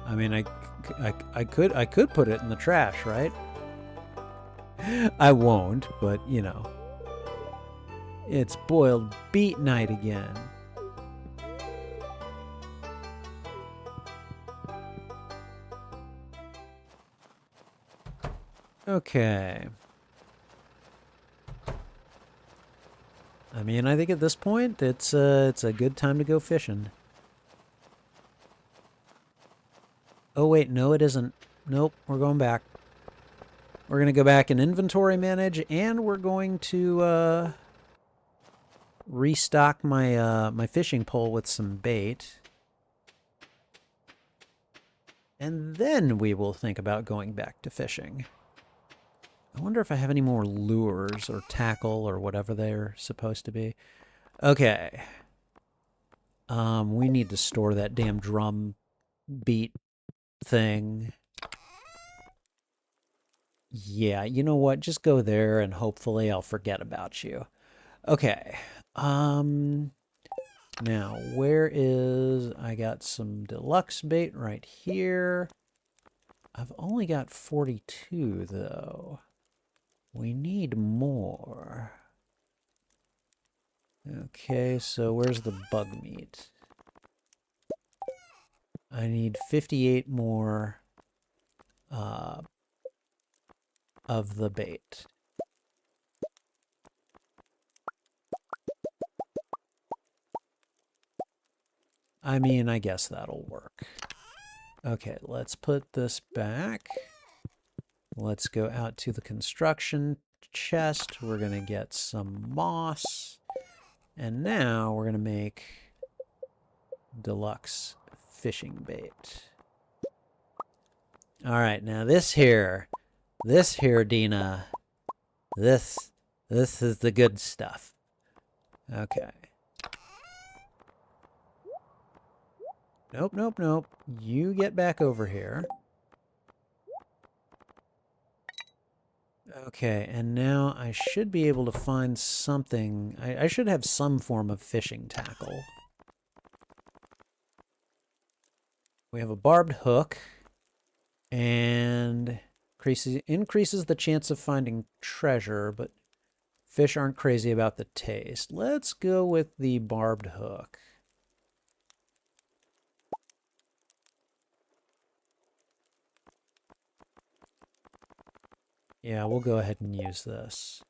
I mean, I could put it in the trash, right? I won't, but, you know. It's boiled beet night again. Okay. I mean, I think at this point, it's a good time to go fishing. Oh, wait, no, it isn't. Nope, we're going back. We're going to go back and inventory manage, and we're going to restock my my fishing pole with some bait. And then we will think about going back to fishing. I wonder if I have any more lures or tackle or whatever they're supposed to be. Okay. We need to store that damn drum beat thing. Yeah, you know what? Just go there and hopefully I'll forget about you. Okay. Now, where is... I got some deluxe bait right here. I've only got 42, though. We need more. Okay, so where's the bug meat? I need 58 more of the bait. I mean, I guess that'll work. Okay, let's put this back. Let's go out to the construction chest. We're going to get some moss. And now we're going to make deluxe fishing bait. All right, now this here, Dina, this is the good stuff. Okay. Nope. You get back over here. Okay, and now I should be able to find something. I should have some form of fishing tackle. We have a barbed hook, and increases the chance of finding treasure, but fish aren't crazy about the taste. Let's go with the barbed hook. Yeah, we'll go ahead and use this.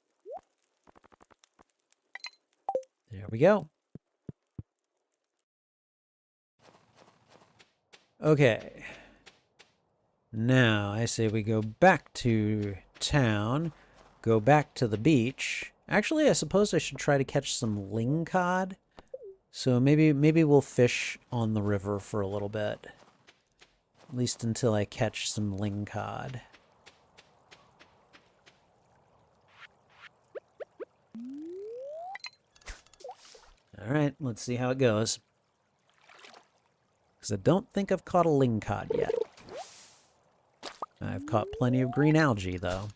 There we go. Okay. Now, I say we go back to town, go back to the beach. Actually, I suppose I should try to catch some lingcod. So maybe we'll fish on the river for a little bit. At least until I catch some lingcod. Alright, let's see how it goes. Because I don't think I've caught a lingcod yet. I've caught plenty of green algae, though.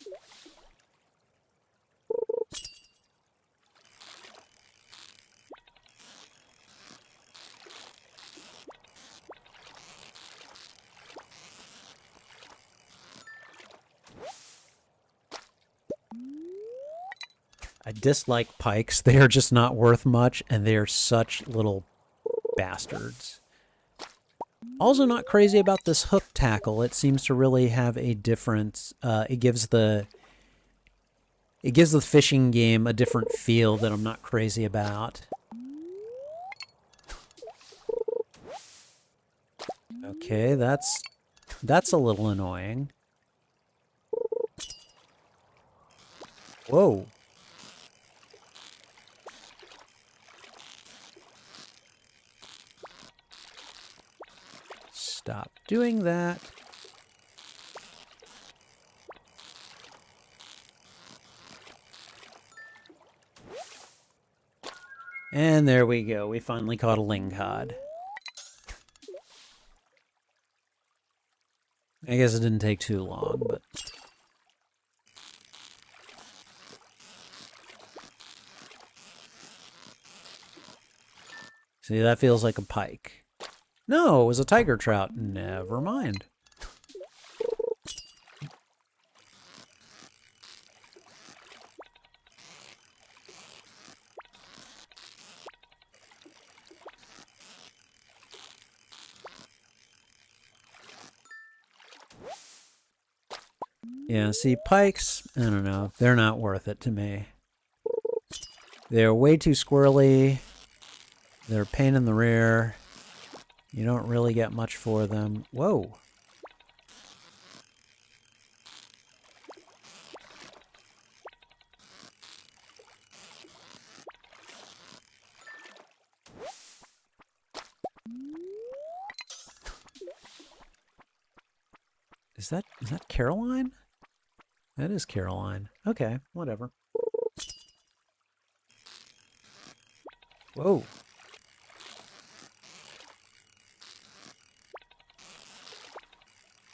I dislike pikes. They are just not worth much, and they are such little bastards. Also not crazy about this hook tackle. It seems to really have a different... It gives the fishing game a different feel that I'm not crazy about. Okay, that's a little annoying. Whoa. Stop doing that. And there we go. We finally caught a lingcod. I guess it didn't take too long, but... See, that feels like a pike. No, it was a tiger trout. Never mind. Yeah, see, pikes, I don't know, they're not worth it to me. They're way too squirrely. They're a pain in the rear. You don't really get much for them. Whoa. Is that Caroline? That is Caroline. Okay, whatever. Whoa.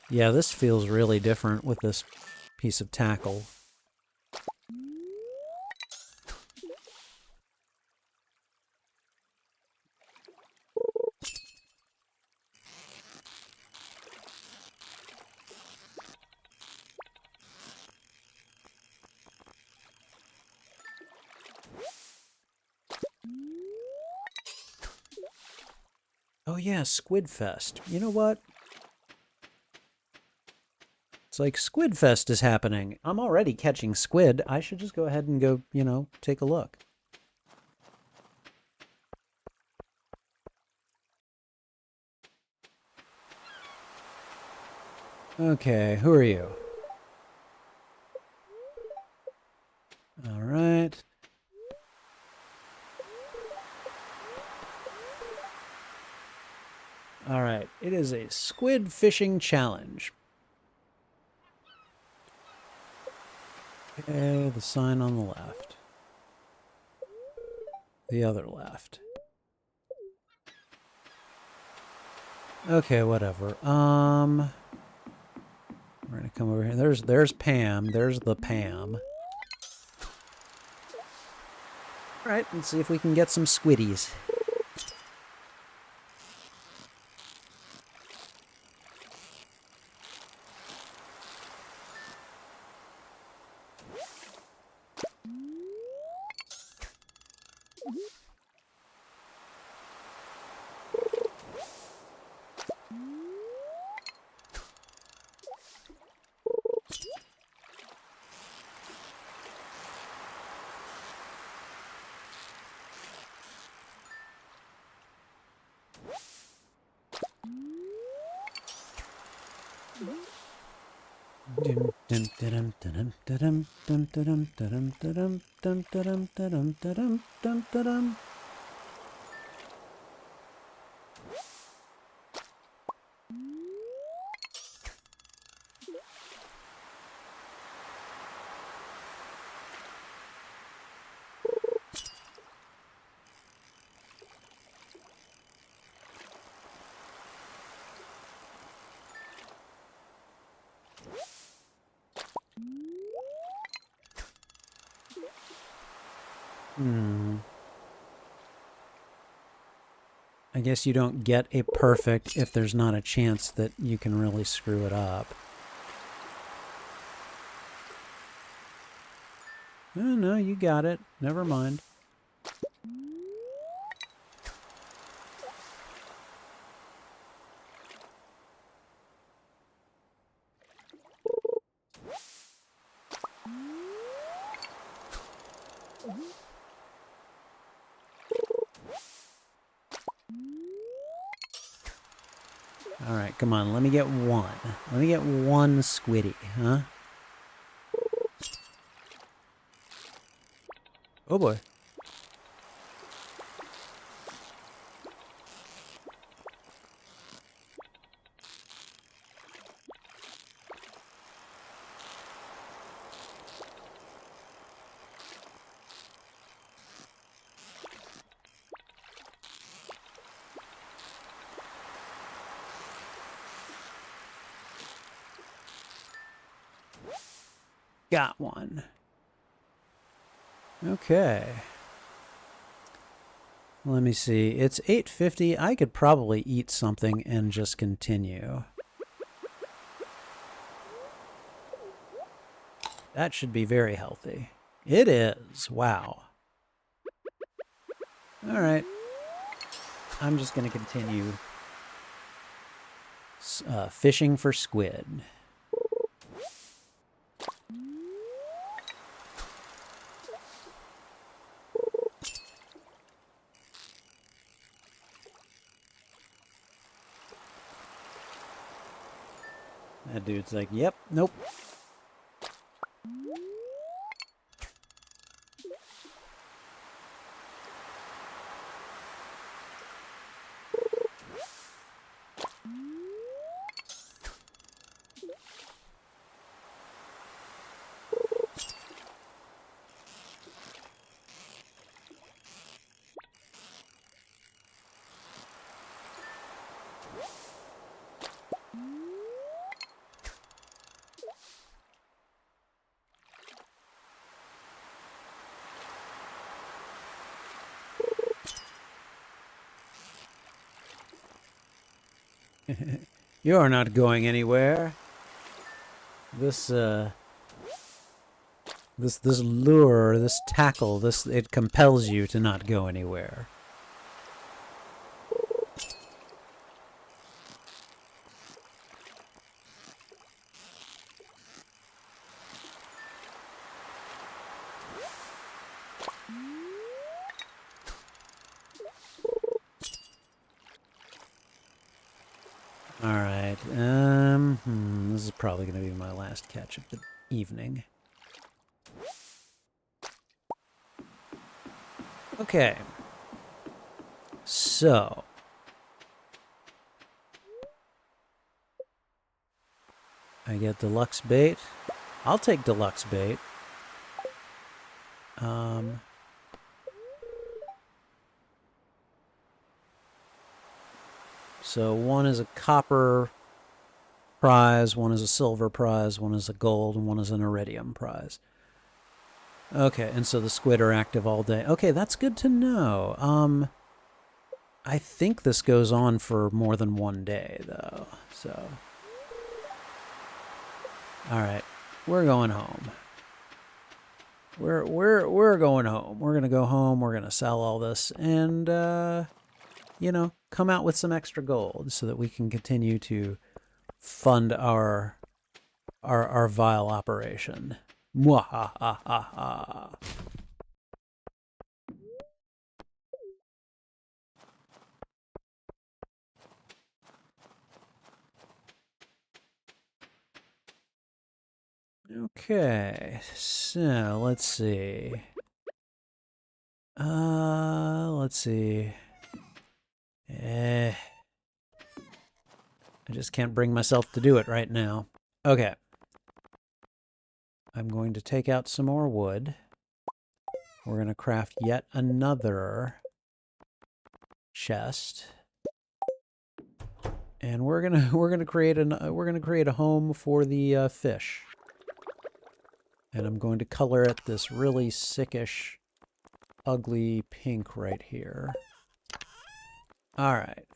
Yeah, this feels really different with this piece of tackle. Oh yeah, Squid Fest. You know what? It's like Squid Fest is happening. I'm already catching squid. I should just go ahead and go, you know, take a look. Okay, who are you? All right. All right, it is a squid fishing challenge. Okay, the sign on the left. The other left. Okay, whatever. We're gonna come over here. There's Pam. There's the Pam. All right, let's see if we can get some squiddies. I guess you don't get a perfect if there's not a chance that you can really screw it up. Oh, no, you got it. Never mind. All right, come on. Let me get one. Let me get one squiddy, huh? Oh, boy. Got one. Okay. Let me see. It's 8:50. I could probably eat something and just continue. That should be very healthy. It is. Wow. All right. I'm just going to continue fishing for squid. That dude's like, yep, nope. You're not going anywhere. This lure, this tackle, it compels you to not go anywhere. All right. This is probably going to be my last catch of the evening. Okay. So. I get deluxe bait. I'll take deluxe bait. So one is a copper prize, one is a silver prize, one is a gold, and one is an iridium prize. Okay, and so the squid are active all day. Okay, that's good to know. I think this goes on for more than one day, though. So, all right, we're going home. We're going home. We're gonna go home. We're gonna sell all this, and you know, come out with some extra gold so that we can continue to fund our vile operation. Mwahahaha. Okay, so let's see. Let's see. I just can't bring myself to do it right now. Okay. I'm going to take out some more wood. We're going to craft yet another chest. And we're gonna create a home for the fish. And I'm going to color it this really sickish, ugly pink right here. All right.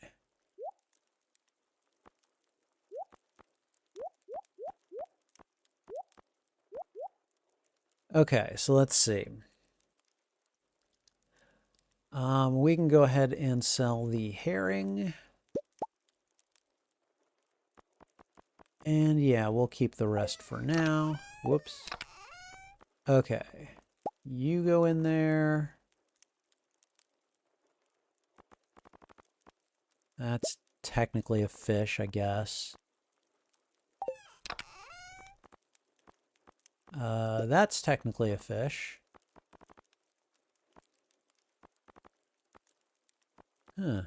Okay, so let's see. We can go ahead and sell the herring. And yeah, we'll keep the rest for now. Whoops. Okay. You go in there. That's technically a fish, I guess. That's technically a fish. Huh.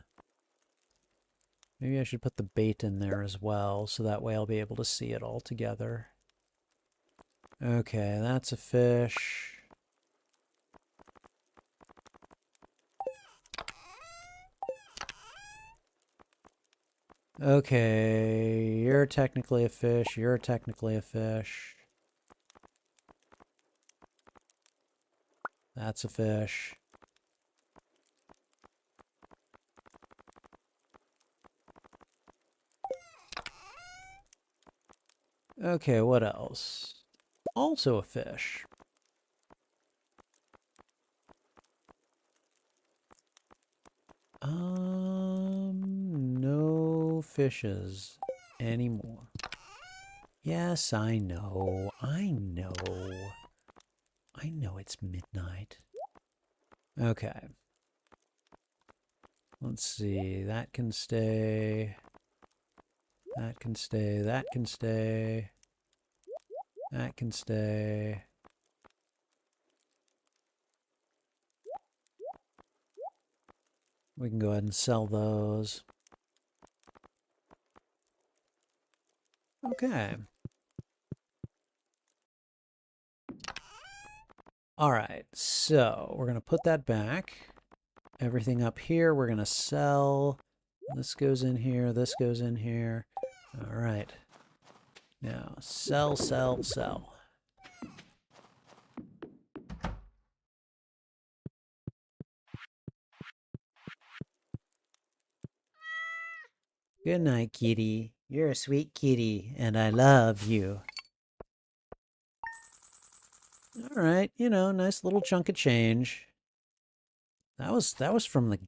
Maybe I should put the bait in there as well, so that way I'll be able to see it all together. Okay, that's a fish. Okay, you're technically a fish, you're technically a fish. That's a fish. Okay, what else? Also a fish. No fishes anymore. Yes, I know. I know. I know it's midnight. Okay. Let's see. That can stay. That can stay. That can stay. That can stay. We can go ahead and sell those. Okay. All right. So we're going to put that back. Everything up here we're going to sell. This goes in here. This goes in here. All right. Now, sell, sell, sell. Good night, kitty. You're a sweet kitty, and I love you. All right, you know, nice little chunk of change. That was from the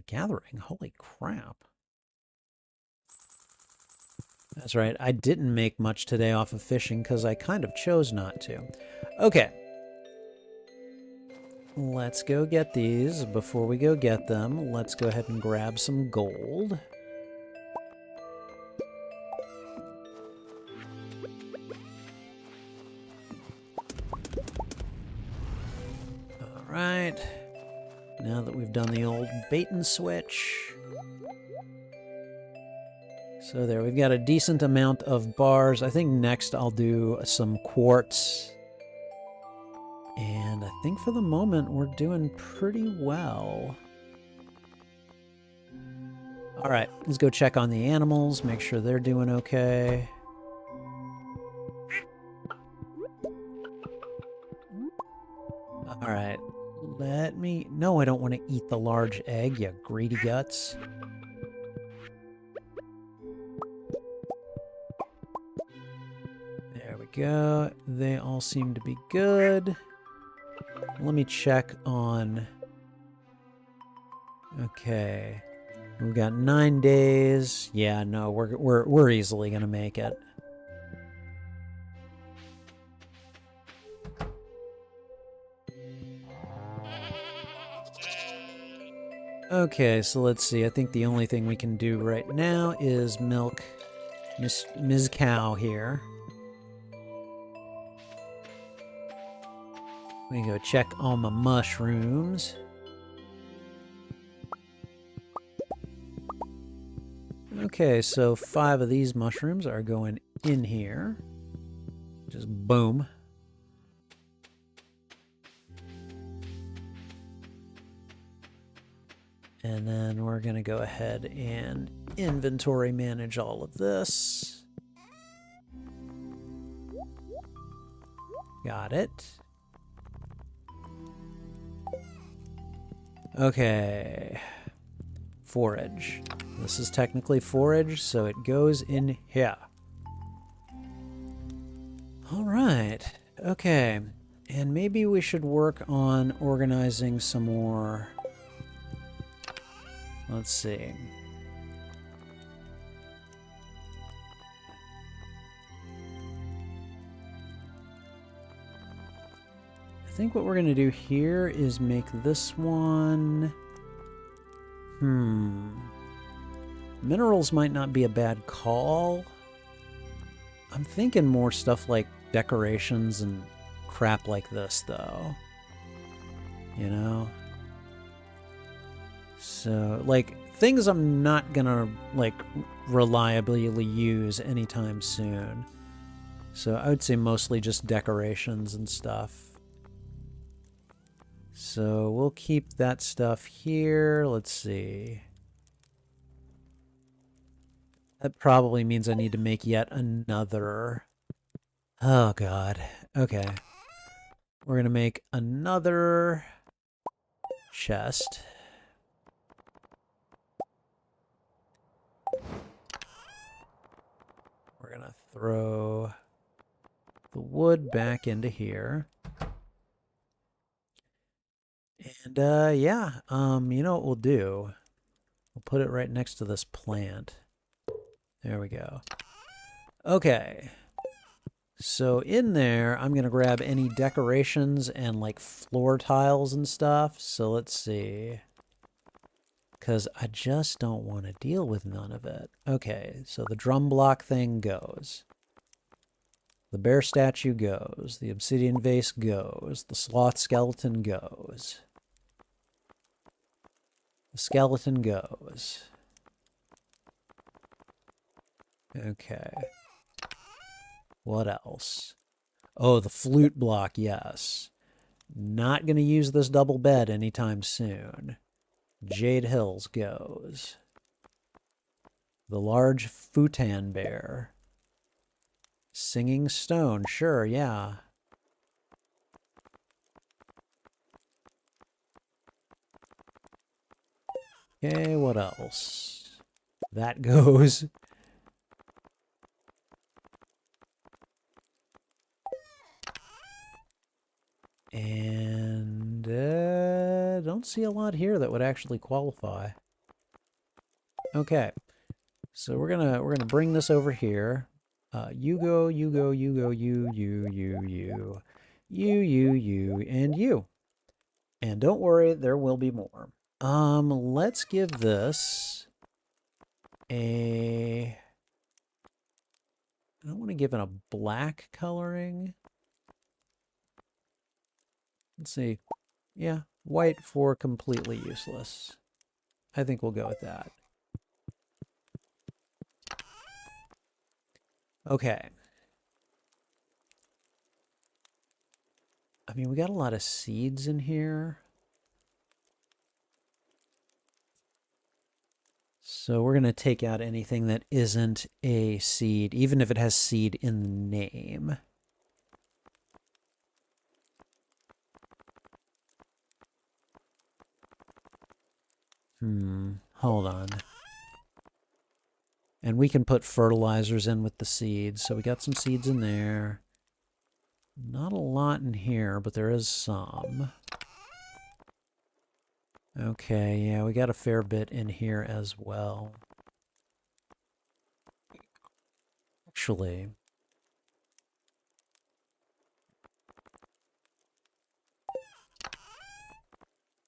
gathering. Holy crap. That's right. I didn't make much today off of fishing because I kind of chose not to. Okay. Let's go get these. Before we go get them, let's go ahead and grab some gold. All right. Now that we've done the old bait and switch. So there, we've got a decent amount of bars. I think next I'll do some quartz. And I think for the moment we're doing pretty well. All right, let's go check on the animals, make sure they're doing okay. All right, let me... No, I don't want to eat the large egg, you greedy guts. There we go. They all seem to be good. Let me check on... Okay. We've got 9 days. Yeah, no, we're easily gonna make it. Okay, so let's see. I think the only thing we can do right now is milk Ms. Cow here. We can go check all my mushrooms. Okay, so 5 of these mushrooms are going in here. Just boom. And then we're going to go ahead and inventory manage all of this. Got it. Okay. Forage. This is technically forage, so it goes in here. All right. Okay. And maybe we should work on organizing some more. Let's see. I think what we're going to do here is make this one... Minerals might not be a bad call. I'm thinking more stuff like decorations and crap like this, though. You know? So, like, things I'm not gonna, like, reliably use anytime soon. So I would say mostly just decorations and stuff. So we'll keep that stuff here. Let's see. That probably means I need to make yet another. Oh, God. Okay. We're going to make another chest. We're going to throw the wood back into here. And, yeah, you know what we'll do? We'll put it right next to this plant. There we go. Okay. So in there, I'm going to grab any decorations and, like, floor tiles and stuff. So let's see. Because I just don't want to deal with none of it. Okay, so the drum block thing goes. The bear statue goes. The obsidian vase goes. The sloth skeleton goes. The skeleton goes. Okay. What else? Oh, the flute block, yes. Not going to use this double bed anytime soon. Jade Hills goes. The large futon bear. Singing stone, sure, yeah. Okay, what else? That goes. And don't see a lot here that would actually qualify. Okay, so we're gonna bring this over here. You go, you go, you go, you, and you. And don't worry, there will be more. Let's give this a... I don't want to give it a black coloring. Let's see. Yeah, white for completely useless. I think we'll go with that. Okay. I mean, we got a lot of seeds in here. So we're going to take out anything that isn't a seed, even if it has seed in the name. Hold on. And we can put fertilizers in with the seeds. So we got some seeds in there. Not a lot in here, but there is some. Okay, yeah, we got a fair bit in here as well. Actually,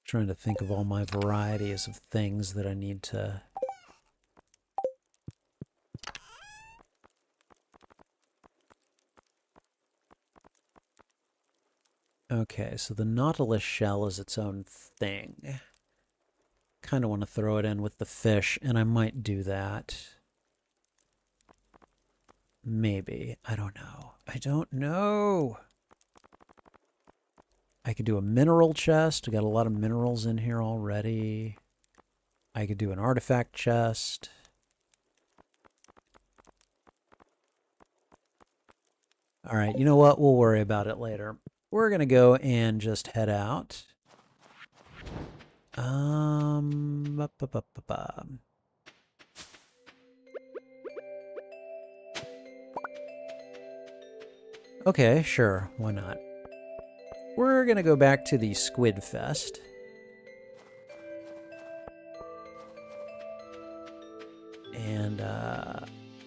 trying to think of all my varieties of things that I need to... Okay, so the Nautilus shell is its own thing. Kind of want to throw it in with the fish, and I might do that. Maybe. I don't know. I don't know. I could do a mineral chest. I got a lot of minerals in here already. I could do an artifact chest. All right, you know what? We'll worry about it later. We're going to go and just head out. Okay, sure. Why not? We're going to go back to the Squid Fest. And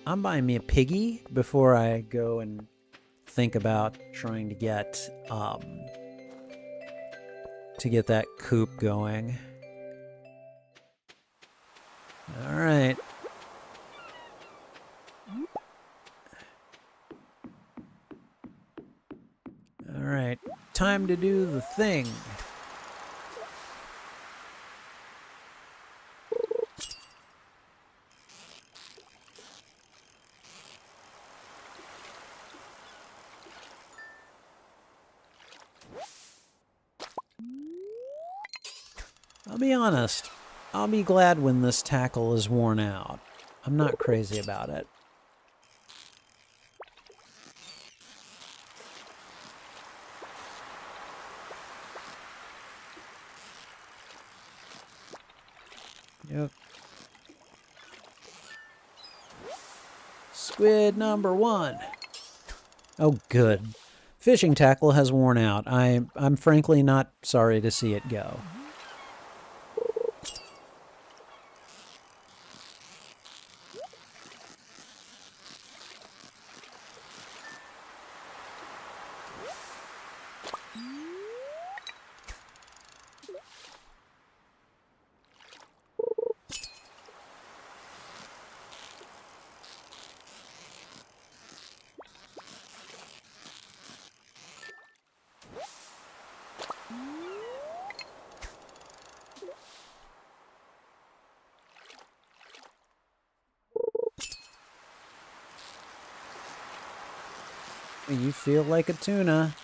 I'm buying me a piggy before I go and think about trying to get that coop going. All right. All right. Time to do the thing. I'll be honest. I'll be glad when this tackle is worn out. I'm not crazy about it. Yep. Squid number 1. Oh, good. Fishing tackle has worn out. I'm frankly not sorry to see it go. You feel like a tuna.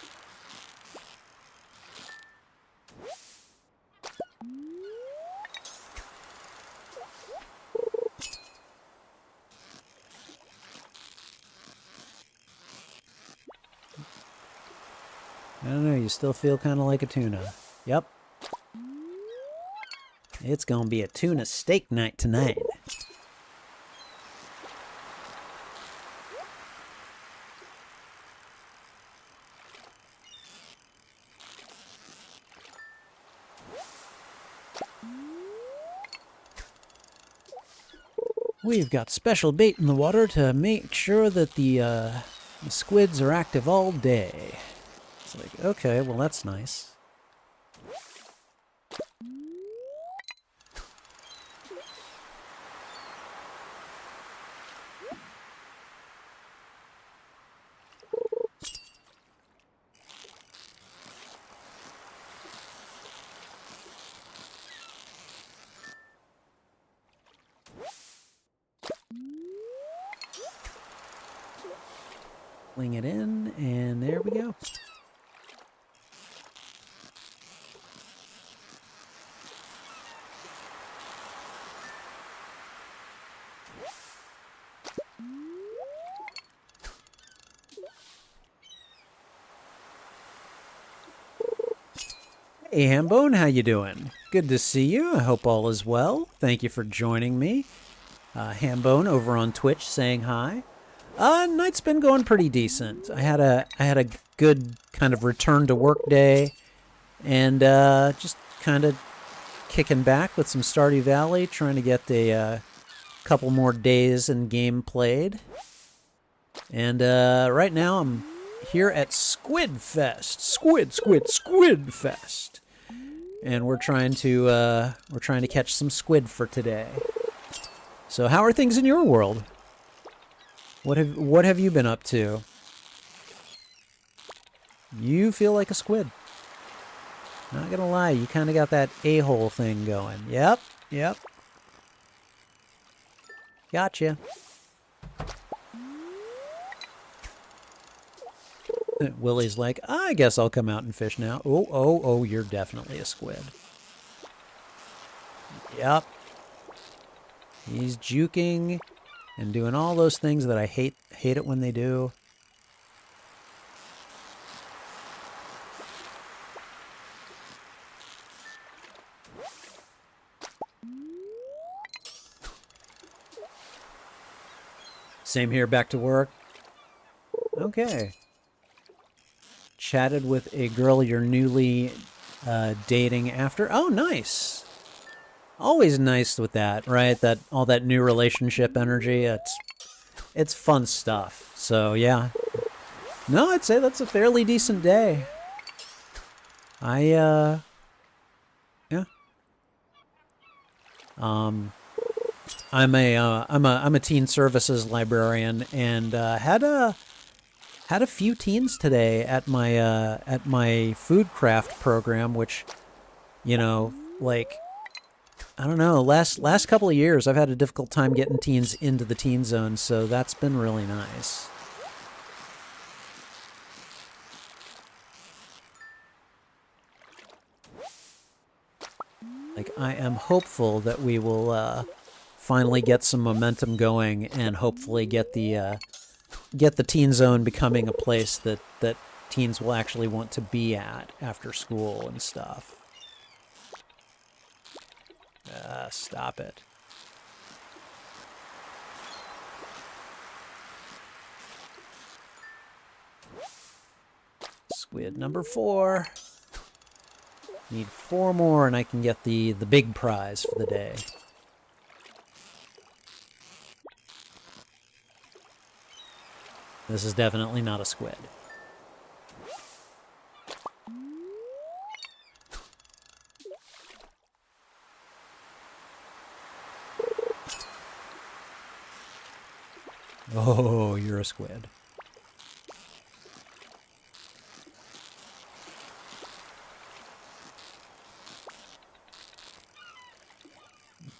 I don't know, you still feel kind of like a tuna. Yep. It's gonna be a tuna steak night tonight. We've got special bait in the water to make sure that the squids are active all day. It's like, okay, well that's nice. Fling it in, and there we go. Hey Hambone, how you doing? Good to see you. I hope all is well. Thank you for joining me. Hambone over on Twitch saying hi. Night's been going pretty decent. I had a good kind of return to work day, and just kind of kicking back with some Stardew Valley, trying to get a couple more days in game played. And right now I'm here at Squid Fest. Squid Fest. And we're trying to catch some squid for today. So how are things in your world? What have you been up to? You feel like a squid. Not gonna lie, you kind of got that a-hole thing going. Yep, yep. Gotcha. Willie's like, I guess I'll come out and fish now. Oh, oh, oh, you're definitely a squid. Yep. He's juking and doing all those things that I hate it when they do. Same here, back to work. Okay. Chatted with a girl you're newly dating after. Oh, nice. Always nice with that, right? That all that new relationship energy. It's fun stuff. So yeah. No, I'd say that's a fairly decent day. Yeah. I'm a teen services librarian, and had a few teens today at my food craft program, which, you know, like, I don't know, last couple of years I've had a difficult time getting teens into the teen zone, so that's been really nice. Like, I am hopeful that we will finally get some momentum going, and hopefully get the teen zone becoming a place that teens will actually want to be at after school and stuff. Stop it. Squid number 4. Need 4 more and I can get the big prize for the day. This is definitely not a squid. Oh, you're a squid.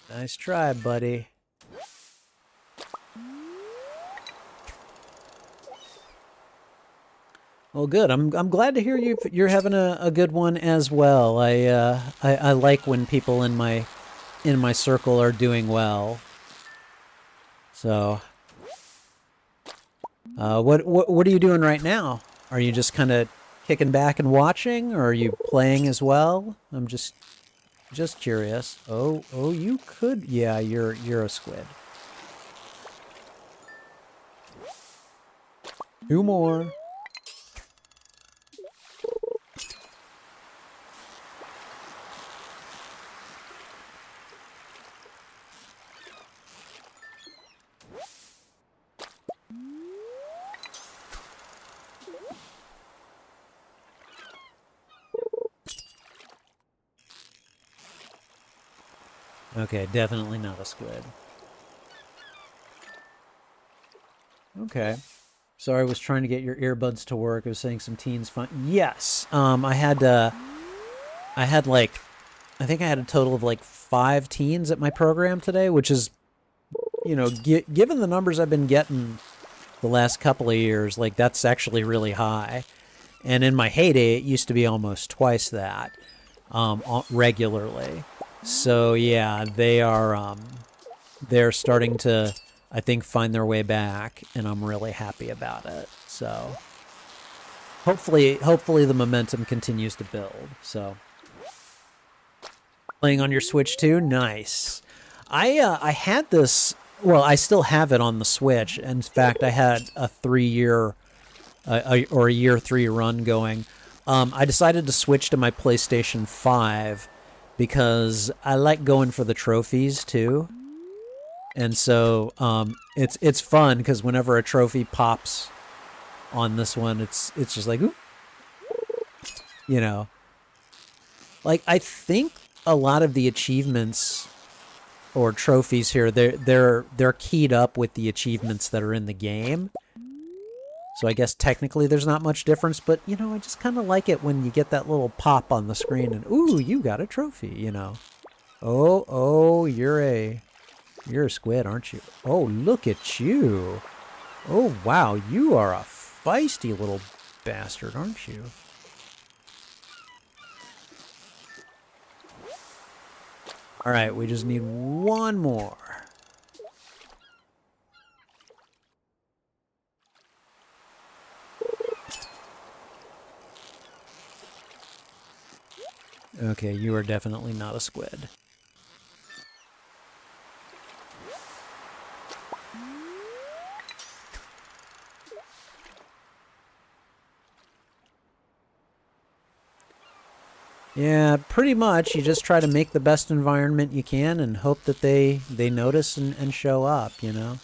Nice try, buddy. Well, good. I'm glad to hear you're having a good one as well. I like when people in my circle are doing well. So, what are you doing right now? Are you just kind of kicking back and watching, or are you playing as well? I'm just curious. Oh, you could. Yeah, you're a squid. 2 more. Okay, definitely not a squid. Okay. Sorry, I was trying to get your earbuds to work. I was saying some teens fun. Yes. I had like, I think I had a total of like 5 teens at my program today, which is, you know, given the numbers I've been getting the last couple of years, like, that's actually really high. And in my heyday, it used to be almost twice that, regularly. So yeah, they're starting to, I think, find their way back, and I'm really happy about it. So hopefully the momentum continues to build. So playing on your Switch too, nice. I had this. Well, I still have it on the Switch. In fact, I had a 3-year or a year 3 run going. I decided to switch to my PlayStation 5 because I like going for the trophies too. And so it's fun because whenever a trophy pops on this one, it's just like, ooh, you know. Like, I think a lot of the achievements or trophies here, they're keyed up with the achievements that are in the game. So I guess technically there's not much difference, but, you know, I just kind of like it when you get that little pop on the screen and, ooh, you got a trophy, you know. Oh, you're a squid, aren't you? Oh, look at you. Oh, wow, you are a feisty little bastard, aren't you? All right, we just need one more. Okay, you are definitely not a squid. Yeah, pretty much. You just try to make the best environment you can and hope that they notice and show up, you know?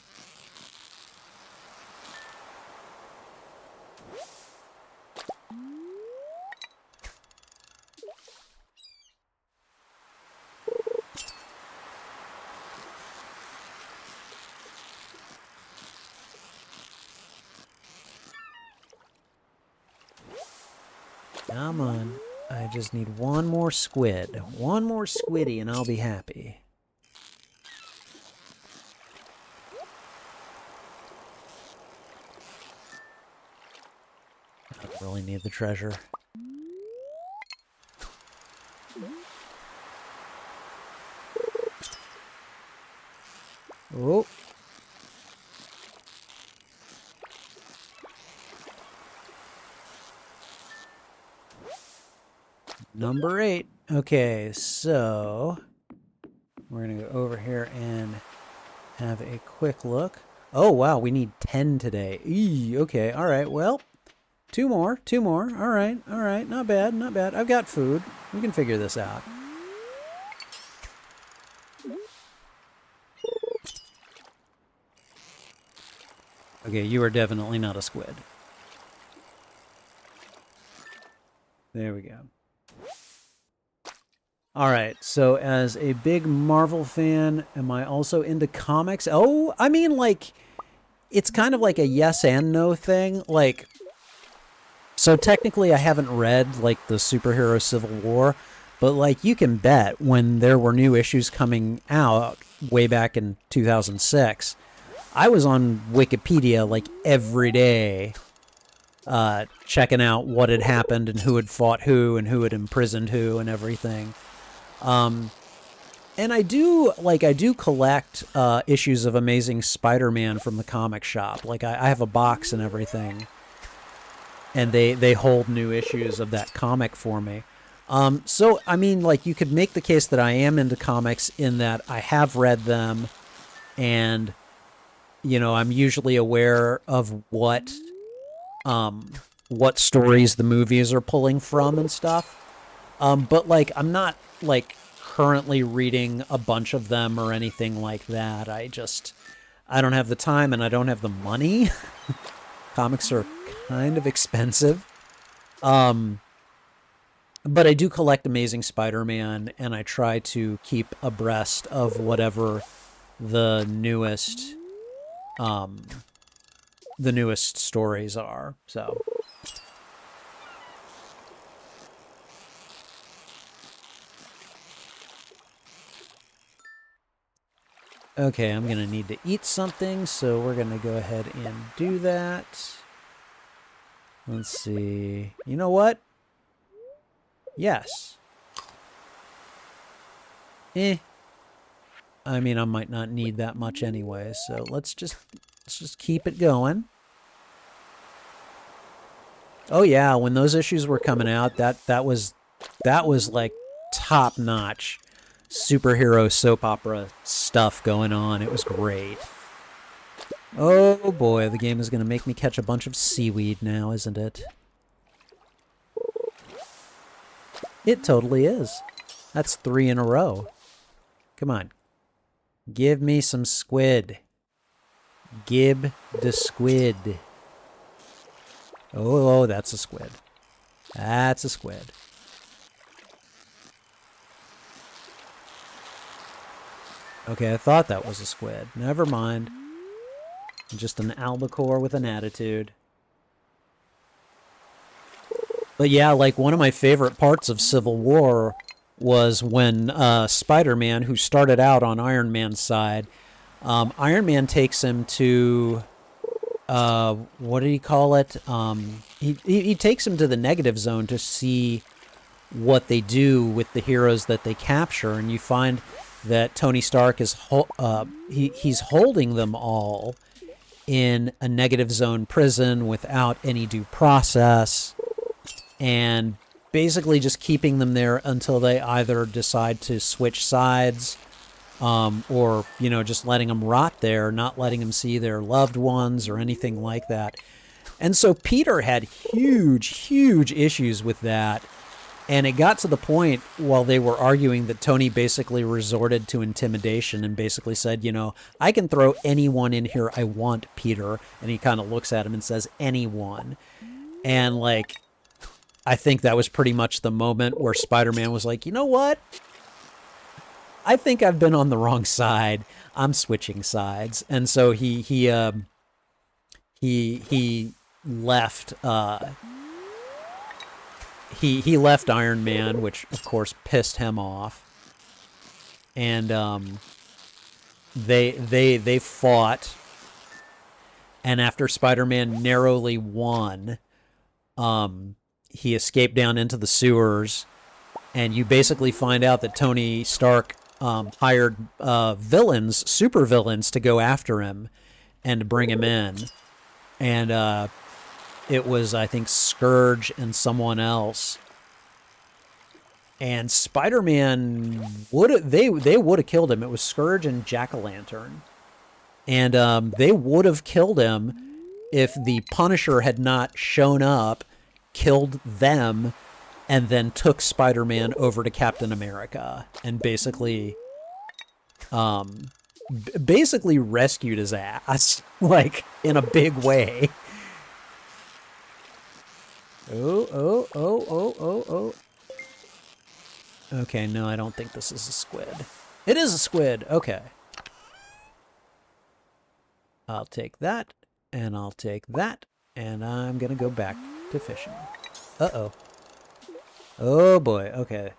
Come on. I just need one more squid. One more squiddy and I'll be happy. I don't really need the treasure. Oh. Number 8. Okay, so we're going to go over here and have a quick look. Oh, wow, we need 10 today. Eee, okay, all right, well, two more. All right, not bad, not bad. I've got food. We can figure this out. Okay, you are definitely not a squid. There we go. All right, so as a big Marvel fan, am I also into comics? Oh, I mean, like, it's kind of like a yes and no thing. Like, so technically I haven't read, like, the superhero Civil War, but, like, you can bet when there were new issues coming out way back in 2006, I was on Wikipedia, like, every day, checking out what had happened and who had fought who and who had imprisoned who and everything. And I do collect issues of Amazing Spider-Man from the comic shop. Like, I have a box and everything. And they hold new issues of that comic for me. So, I mean, like, you could make the case that I am into comics in that I have read them. And, you know, I'm usually aware of what stories the movies are pulling from and stuff. But, like, I'm not, like, currently reading a bunch of them or anything like that. I don't have the time and I don't have the money. Comics are kind of expensive. But I do collect Amazing Spider-Man and I try to keep abreast of whatever the newest stories are. So okay, I'm going to need to eat something, so we're going to go ahead and do that. Let's see. You know what? Yes. I mean, I might not need that much anyway, so let's just keep it going. Oh yeah, when those issues were coming out, that was like top-notch superhero soap opera stuff going on. It was great. Oh boy, the game is going to make me catch a bunch of seaweed now, isn't it? It totally is. That's 3 in a row. Come on. Give me some squid. Gib the squid. Oh, that's a squid. That's a squid. Okay, I thought that was a squid. Never mind. Just an albacore with an attitude. But yeah, like one of my favorite parts of Civil War was when Spider-Man, who started out on Iron Man's side, Iron Man takes him to what did he call it? He takes him to the negative zone to see what they do with the heroes that they capture, and you find that Tony Stark is he's holding them all in a negative zone prison without any due process, and basically just keeping them there until they either decide to switch sides, or, you know, just letting them rot there, not letting them see their loved ones or anything like that. And so Peter had huge issues with that. And it got to the point while they were arguing that Tony basically resorted to intimidation and basically said, you know, I can throw anyone in here I want, Peter. And he kind of looks at him and says, anyone. And, like, I think that was pretty much the moment where Spider-Man was like, you know what? I think I've been on the wrong side. I'm switching sides. And so he left, he left Iron Man, which of course pissed him off. And they fought, and after Spider-Man narrowly won, he escaped down into the sewers, and you basically find out that Tony Stark hired villains, super villains, to go after him and to bring him in. And it was, I think, Scourge and someone else. And Spider-Man they would have killed him. It was Scourge and Jack-o'-lantern. And they would have killed him if the Punisher had not shown up, killed them, and then took Spider-Man over to Captain America and basically rescued his ass, like, in a big way. Oh. Okay, no, I don't think this is a squid. It is a squid. Okay. I'll take that, and I'll take that, and I'm gonna go back to fishing. Uh-oh. Oh boy, okay.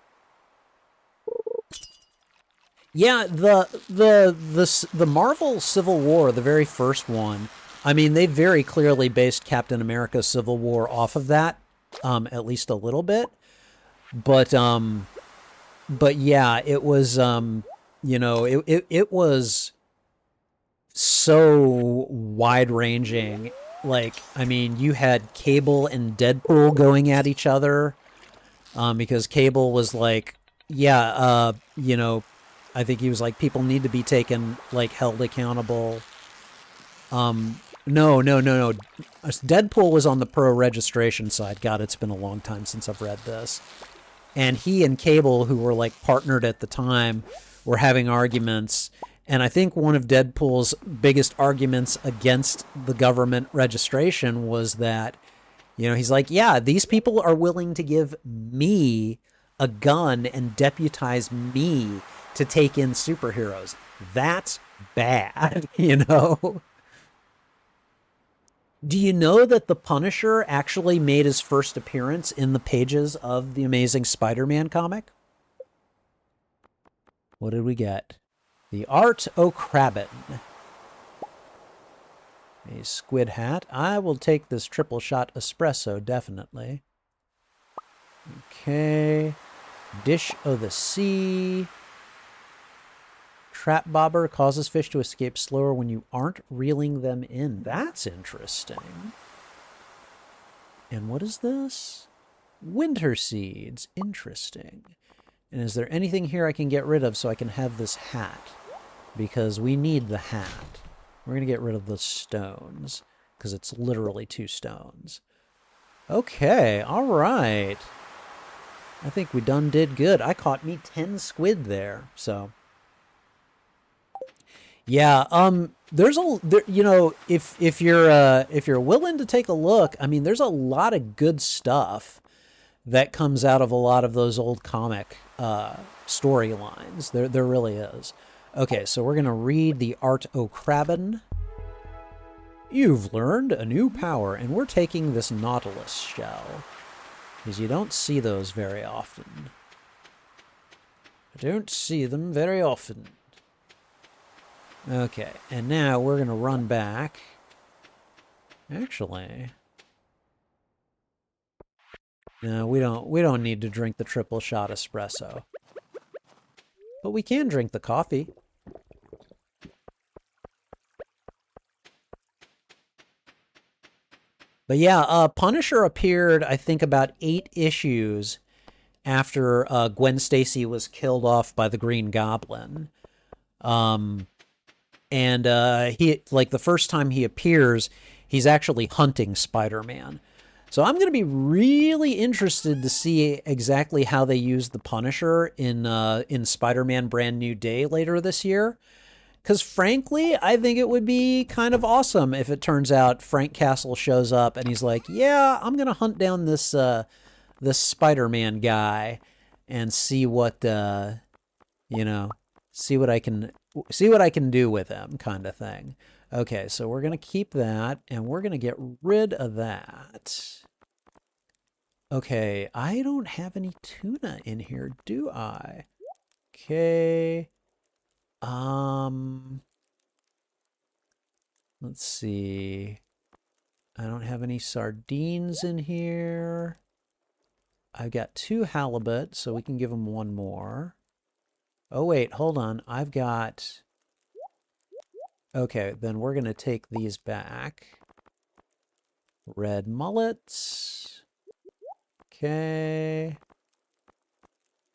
Yeah, the Marvel Civil War, the very first one, I mean, they very clearly based Captain America Civil War off of that, at least a little bit. But yeah, it was, you know, it was so wide-ranging. Like, I mean, you had Cable and Deadpool going at each other, because Cable was like, yeah, you know, I think he was like, people need to be taken, like, held accountable. No. Deadpool was on the pro-registration side. God, it's been a long time since I've read this. And he and Cable, who were, like, partnered at the time, were having arguments. And I think one of Deadpool's biggest arguments against the government registration was that, you know, he's like, yeah, these people are willing to give me a gun and deputize me to take in superheroes. That's bad, you know? Do you know that the Punisher actually made his first appearance in the pages of the Amazing Spider-Man comic? What did we get? The Art O'Crabbin. A squid hat. I will take this triple shot espresso, definitely. Okay. Dish o' the Sea. Trap bobber causes fish to escape slower when you aren't reeling them in. That's interesting. And what is this? Winter seeds. Interesting. And is there anything here I can get rid of so I can have this hat? Because we need the hat. We're going to get rid of the stones, because it's literally 2 stones. Okay, all right. I think we done did good. I caught me 10 squid there, so... Yeah, there's you know, if you're willing to take a look, I mean, there's a lot of good stuff that comes out of a lot of those old comic storylines. There really is. Okay, so we're gonna read the Art O'Crabbin. You've learned a new power, and we're taking this Nautilus shell. Because you don't see those very often. I don't see them very often. Okay, and now we're going to run back. Actually, no, we don't need to drink the triple shot espresso. But we can drink the coffee. But yeah, Punisher appeared, I think, about 8 issues after Gwen Stacy was killed off by the Green Goblin. And he, like, the first time he appears, he's actually hunting Spider-Man. So I'm going to be really interested to see exactly how they use the Punisher in Spider-Man Brand New Day later this year. Because frankly, I think it would be kind of awesome if it turns out Frank Castle shows up and he's like, yeah, I'm going to hunt down this Spider-Man guy and see what, see what I can do with him, kind of thing. Okay, so we're going to keep that, and we're going to get rid of that. Okay, I don't have any tuna in here, do I? Okay. Let's see. I don't have any sardines in here. I've got 2 halibut, so we can give them 1 more. Oh, wait, hold on. I've got... Okay, then we're going to take these back. Red mullets. Okay.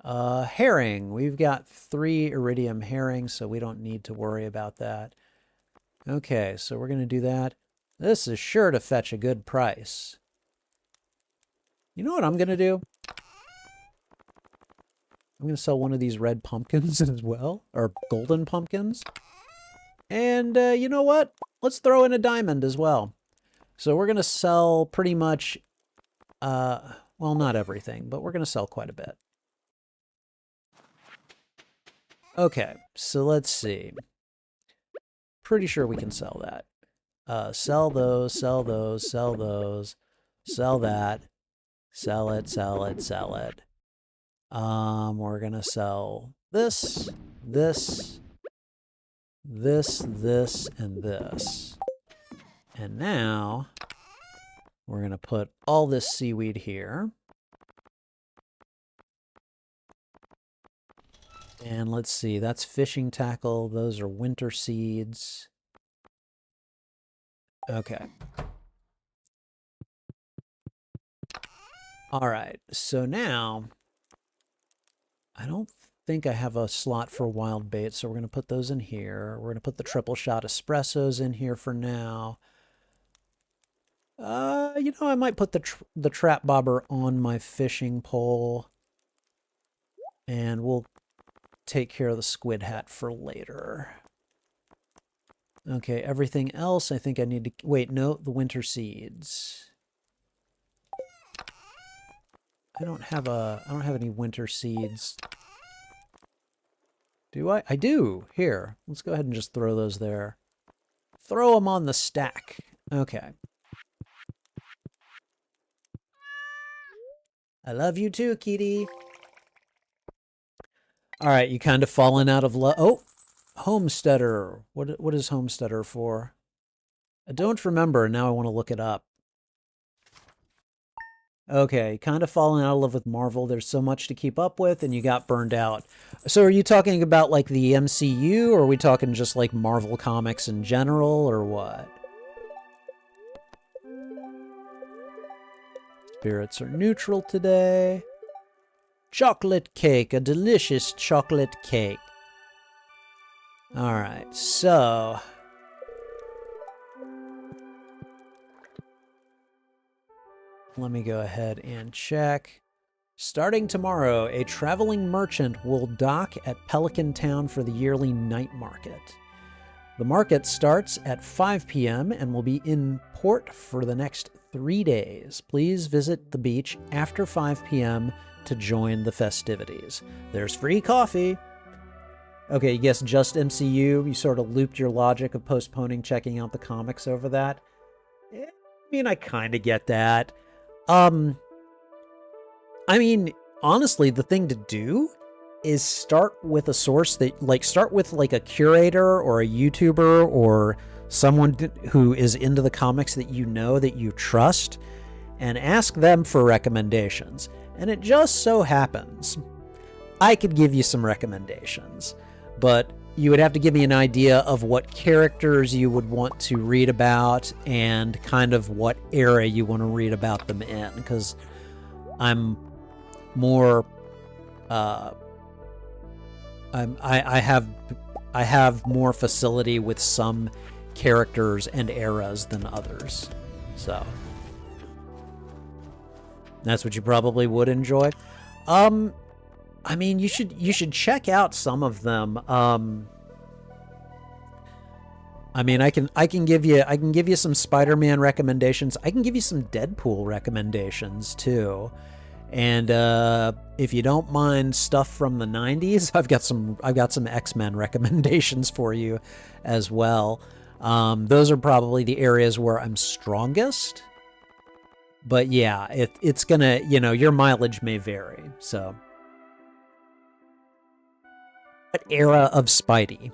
Herring. We've got 3 iridium herrings, so we don't need to worry about that. Okay, so we're going to do that. This is sure to fetch a good price. You know what I'm going to do? I'm going to sell one of these red pumpkins as well, or golden pumpkins. And you know what? Let's throw in a diamond as well. So we're going to sell pretty much, well, not everything, but we're going to sell quite a bit. Okay, so let's see. Pretty sure we can sell that. Sell those, sell those, sell those, sell that, sell it, sell it, sell it. We're gonna sell this, this, this, and this. And now we're gonna put all this seaweed here. And let's see, that's fishing tackle. Those are winter seeds. Okay. All right, so now I don't think I have a slot for wild bait, so we're going to put those in here. We're going to put the triple shot espressos in here for now. I might put the trap bobber on my fishing pole. And we'll take care of the squid hat for later. Okay, everything else I think I need to... Wait, no, the winter seeds. I don't have any winter seeds. Do I? I do. Here, let's go ahead and just throw those there. Throw them on the stack. Okay. I love you too, kitty. All right, you kind of fallen out of love. Oh, Homesteader. What is Homesteader for? I don't remember. Now I want to look it up. Okay, kind of falling out of love with Marvel. There's so much to keep up with, and you got burned out. So are you talking about, like, the MCU, or are we talking just, like, Marvel Comics in general, or what? Spirits are neutral today. Chocolate cake, a delicious chocolate cake. All right, so... let me go ahead and check. Starting tomorrow, a traveling merchant will dock at Pelican Town for the yearly night market. The market starts at 5 p.m. and will be in port for the next 3 days. Please visit the beach after 5 p.m. to join the festivities. There's free coffee. Okay, yes, just MCU. You sort of looped your logic of postponing checking out the comics over that. I mean, I kind of get that. I mean, honestly, the thing to do is start with a source that, like, start with like a curator or a YouTuber or someone who is into the comics that you trust, and ask them for recommendations. And it just so happens I could give you some recommendations, but you would have to give me an idea of what characters you would want to read about and kind of what era you want to read about them in, because I'm more I have more facility with some characters and eras than others, so that's what you probably would enjoy. I mean, you should check out some of them. I mean, I can give you some Spider-Man recommendations. I can give you some Deadpool recommendations too. And if you don't mind stuff from the 90s, I've got some X-Men recommendations for you as well. Those are probably the areas where I'm strongest. But yeah, it's gonna, your mileage may vary. So, what era of Spidey?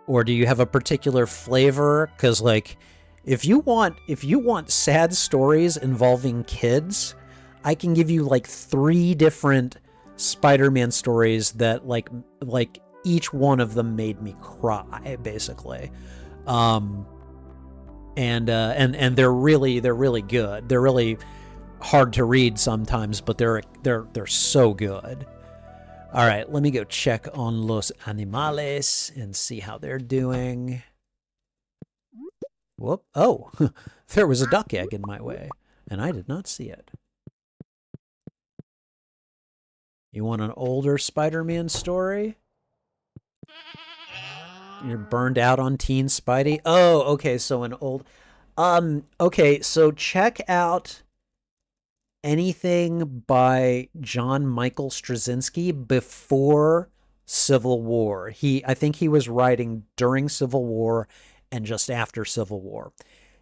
Or do you have a particular flavor? Because, like, if you want sad stories involving kids, I can give you like 3 different Spider-Man stories that like each one of them made me cry, basically. And they're really good. They're really hard to read sometimes, but they're so good. All right, let me go check on Los Animales and see how they're doing. Whoop! Oh, there was a duck egg in my way, and I did not see it. You want an older Spider-Man story? You're burned out on Teen Spidey? Oh, okay, so an old... okay, so check out anything by John Michael Straczynski before Civil War. I think he was writing during Civil War and just after Civil War.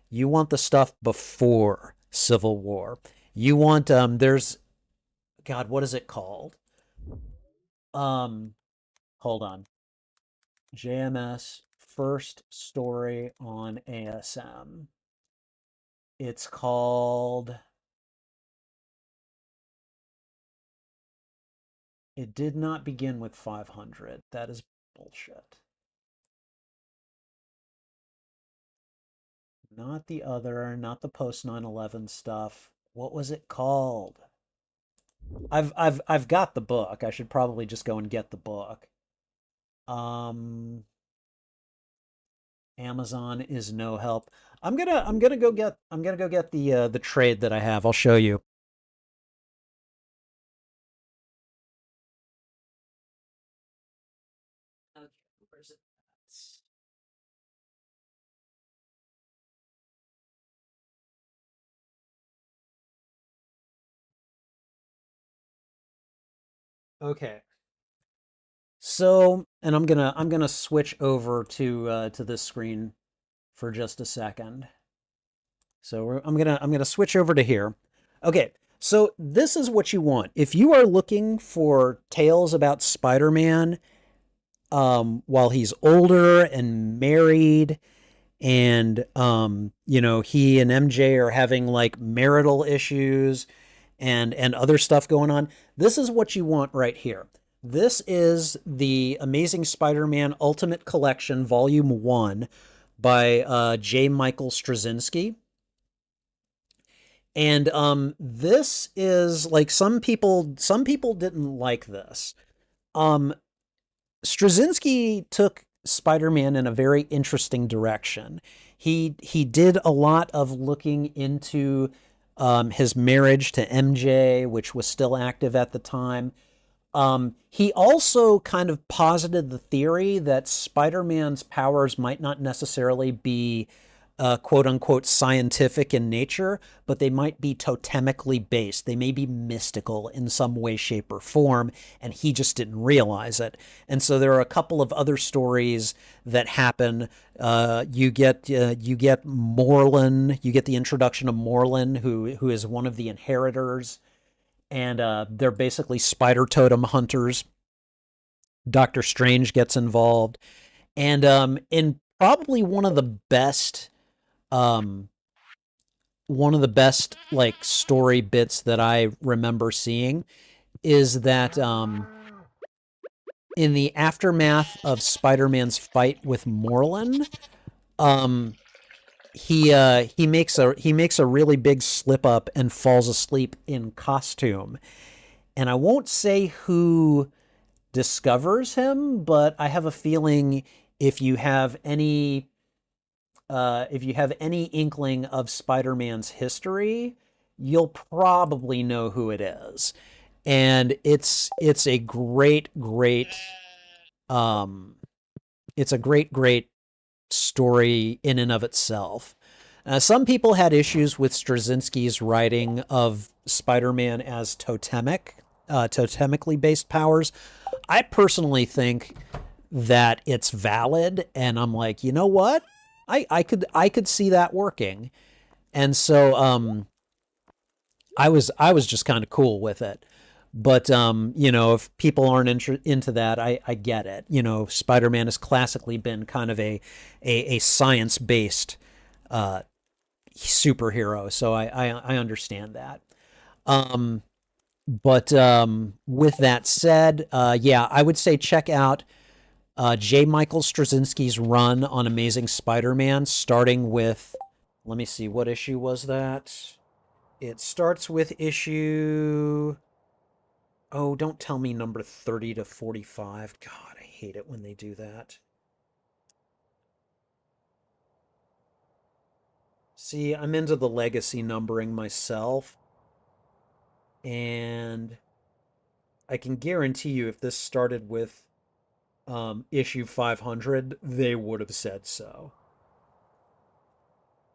You want the stuff before Civil War. You want, there's... God, what is it called? Hold on. JMS first story on ASM. It's called... It did not begin with 500. That is bullshit. Not the other, not the post 9/11 stuff. What was it called? I've got the book. I should probably just go and get the book. Amazon is no help. I'm gonna go get the trade that I have. I'll show you. Okay, where's it? Okay. So, and I'm gonna switch over to this screen for just a second. So I'm gonna switch over to here. Okay, so this is what you want. If you are looking for tales about Spider-Man, while he's older and married, and he and MJ are having like marital issues and other stuff going on, this is what you want right here. This is the Amazing Spider-Man Ultimate Collection, Volume 1 by J. Michael Straczynski. And this is like, some people didn't like this. Straczynski took Spider-Man in a very interesting direction. He did a lot of looking into his marriage to MJ, which was still active at the time. He also kind of posited the theory that Spider-Man's powers might not necessarily be quote-unquote scientific in nature, but they might be totemically based. They may be mystical in some way, shape, or form, and he just didn't realize it. And so there are a couple of other stories that happen. You get Morlun. You get the introduction of Morlun, who is one of the inheritors. and they're basically spider totem hunters. Doctor Strange gets involved, and in probably one of the best like story bits that I remember seeing is that in the aftermath of Spider-Man's fight with Morlun, he makes a really big slip up and falls asleep in costume. And I won't say who discovers him, but I have a feeling if you have any inkling of Spider-Man's history, you'll probably know who it is. And it's a great story in and of itself. Some people had issues with Straczynski's writing of Spider-Man as totemically based powers. I personally think that it's valid, and I'm like, you know what? I could see that working. And so I was just kind of cool with it. But if people aren't into that, I get it. Spider-Man has classically been kind of a science-based superhero, so I understand that. But with that said, yeah, I would say check out J. Michael Straczynski's run on Amazing Spider-Man, starting with, let me see, what issue was that? It starts with issue... Oh, don't tell me number 30 to 45. God, I hate it when they do that. See, I'm into the legacy numbering myself. And I can guarantee you if this started with issue 500, they would have said so.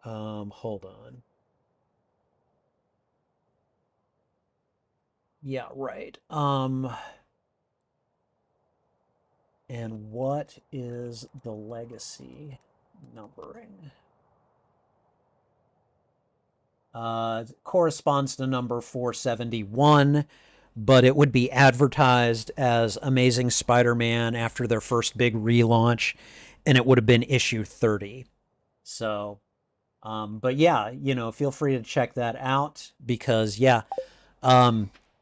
Hold on. Yeah, right. And what is the legacy numbering? Corresponds to number 471, but it would be advertised as Amazing Spider-Man after their first big relaunch, and it would have been issue 30. So, but yeah, feel free to check that out because, yeah,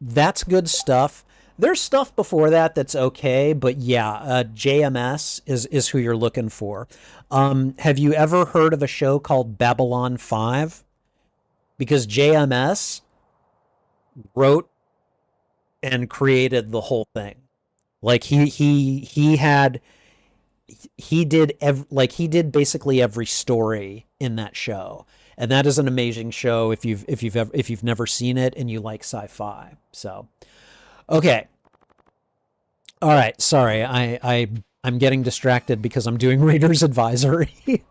that's good stuff. There's stuff before that that's okay, but yeah, JMS is who you're looking for. Have you ever heard of a show called Babylon 5? Because JMS wrote and created the whole thing. Like he did basically every story in that show. And that is an amazing show if you've never seen it and you like sci-fi. So, okay. All right, sorry. I'm getting distracted because I'm doing Reader's Advisory.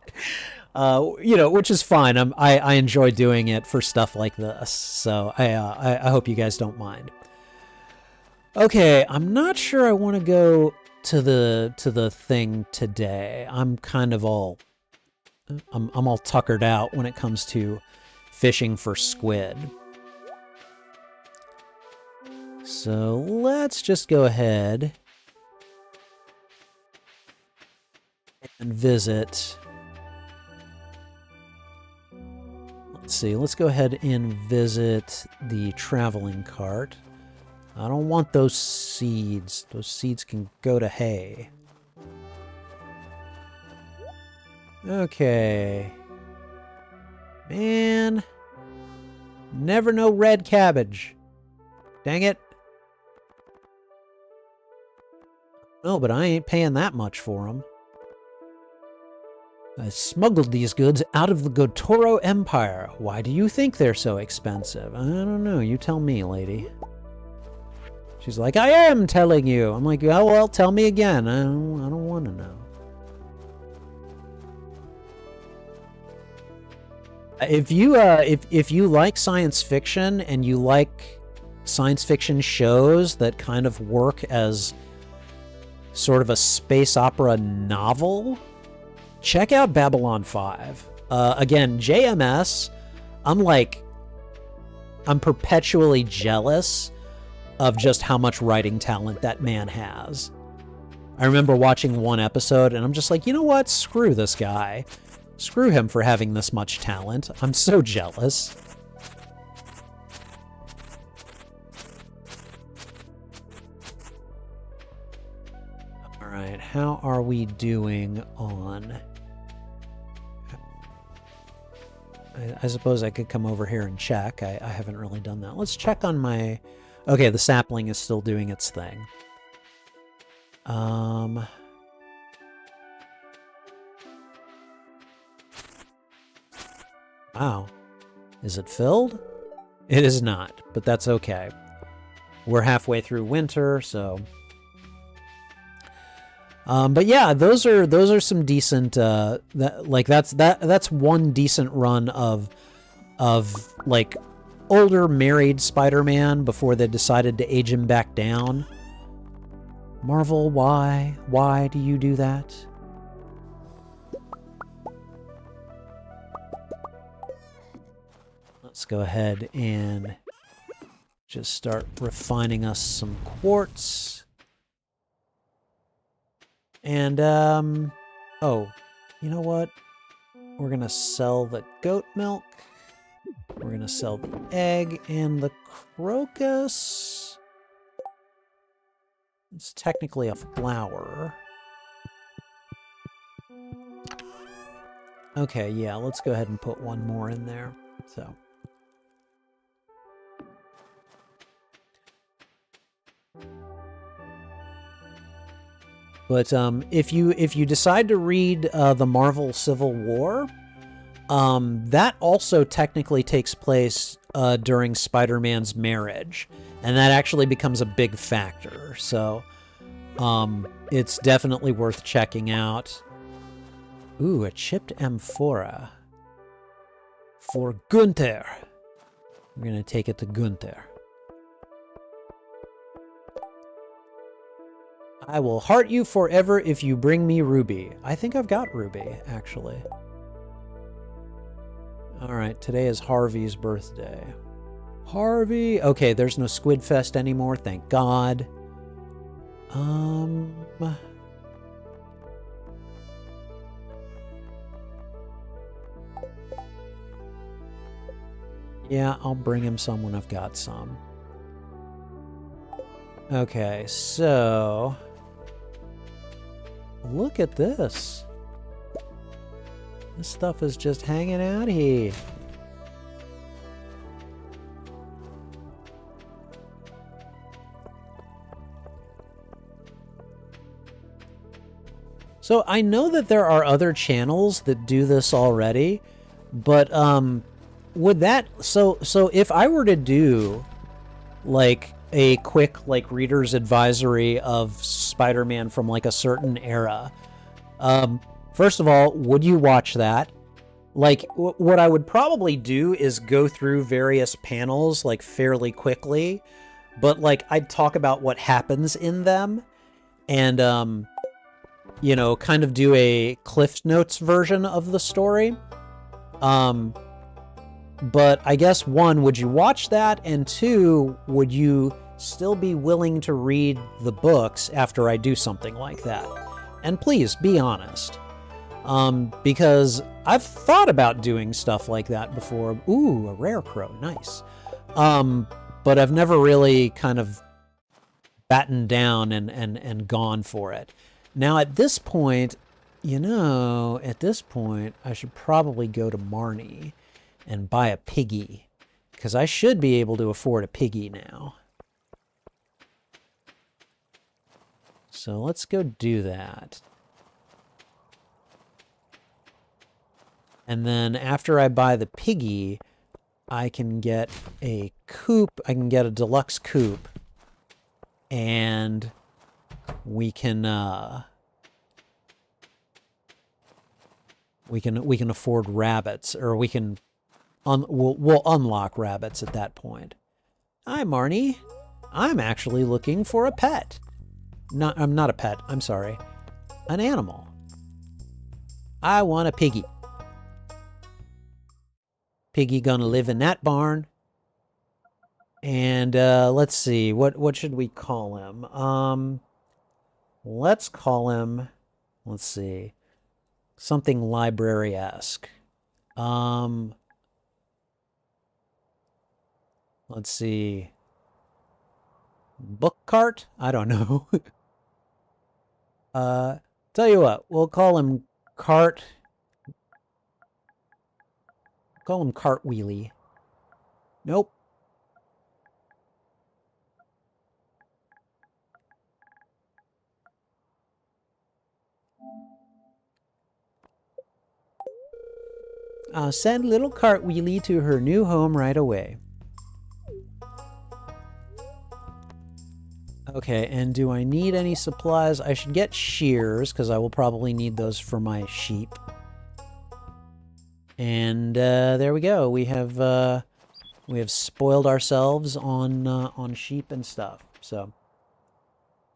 Which is fine. I enjoy doing it for stuff like this. So I hope you guys don't mind. Okay, I'm not sure I want to go to the thing today. I'm kind of all I'm all tuckered out when it comes to fishing for squid. So let's just go ahead and visit. Let's see, let's go ahead and visit the traveling cart. I don't want those seeds. Those seeds can go to hay. Okay. Man. Never know red cabbage. Dang it. No, but I ain't paying that much for them. I smuggled these goods out of the Gotoro Empire. Why do you think they're so expensive? I don't know. You tell me, lady. She's like, I am telling you. I'm like, oh, well, tell me again. I don't want to know. If you like science fiction and you like science fiction shows that kind of work as sort of a space opera novel, check out Babylon 5. Again, JMS, I'm like I'm perpetually jealous of just how much writing talent that man has. I remember watching one episode and I'm just like, you know what? Screw this guy. Screw him for having this much talent. I'm so jealous. All right, how are we doing on... I suppose I could come over here and check. I haven't really done that. Let's check on my... Okay, the sapling is still doing its thing. Wow. Is it filled? It is not, but that's okay. We're halfway through winter, so... but yeah, those are some decent that's one decent run of like older married Spider-Man before they decided to age him back down. Marvel, why do you do that? Let's go ahead and just start refining us some quartz. And, oh, you know what? We're gonna sell the goat milk. We're gonna sell the egg and the crocus. It's technically a flower. Okay, yeah, let's go ahead and put one more in there. So. But if you decide to read the Marvel Civil War, that also technically takes place during Spider-Man's marriage, and that actually becomes a big factor. So it's definitely worth checking out. Ooh, a chipped amphora for Gunther. We're gonna take it to Gunther. I will heart you forever if you bring me Ruby. I think I've got Ruby, actually. Alright, today is Harvey's birthday. Harvey! Okay, there's no Squid Fest anymore, thank God. Yeah, I'll bring him some when I've got some. Okay, so... Look at this. This stuff is just hanging out here. So I know that there are other channels that do this already, but would that so if I were to do like a quick like reader's advisory of Spider-Man from like a certain era, first of all, would you watch that? Like what I would probably do is go through various panels like fairly quickly, but like I'd talk about what happens in them and you know, kind of do a Cliff Notes version of the story. But I guess one, would you watch that? And two, would you still be willing to read the books after I do something like that? And please be honest. Because I've thought about doing stuff like that before. Ooh, a rare crow, nice. But I've never really kind of battened down and gone for it. Now at this point, you know, at this point, I should probably go to Marnie and buy a piggy, because I should be able to afford a piggy now. So let's go do that. And then after I buy the piggy, I can get a coop. I can get a deluxe coop. And we can afford rabbits, or we can we'll unlock rabbits at that point. Hi, Marnie. I'm actually looking for a pet. I'm not a pet. I'm sorry. An animal. I want a piggy. Piggy gonna live in that barn. And let's see, what should we call him? Let's call him, let's see, something library-esque. Um, let's see, book cart? I don't know. Tell you what, we'll call him Cart. Call him Cartwheelie. Nope. Send little Cartwheelie to her new home right away. Okay, and do I need any supplies? I should get shears, because I will probably need those for my sheep. And there we go. We have spoiled ourselves on sheep and stuff. So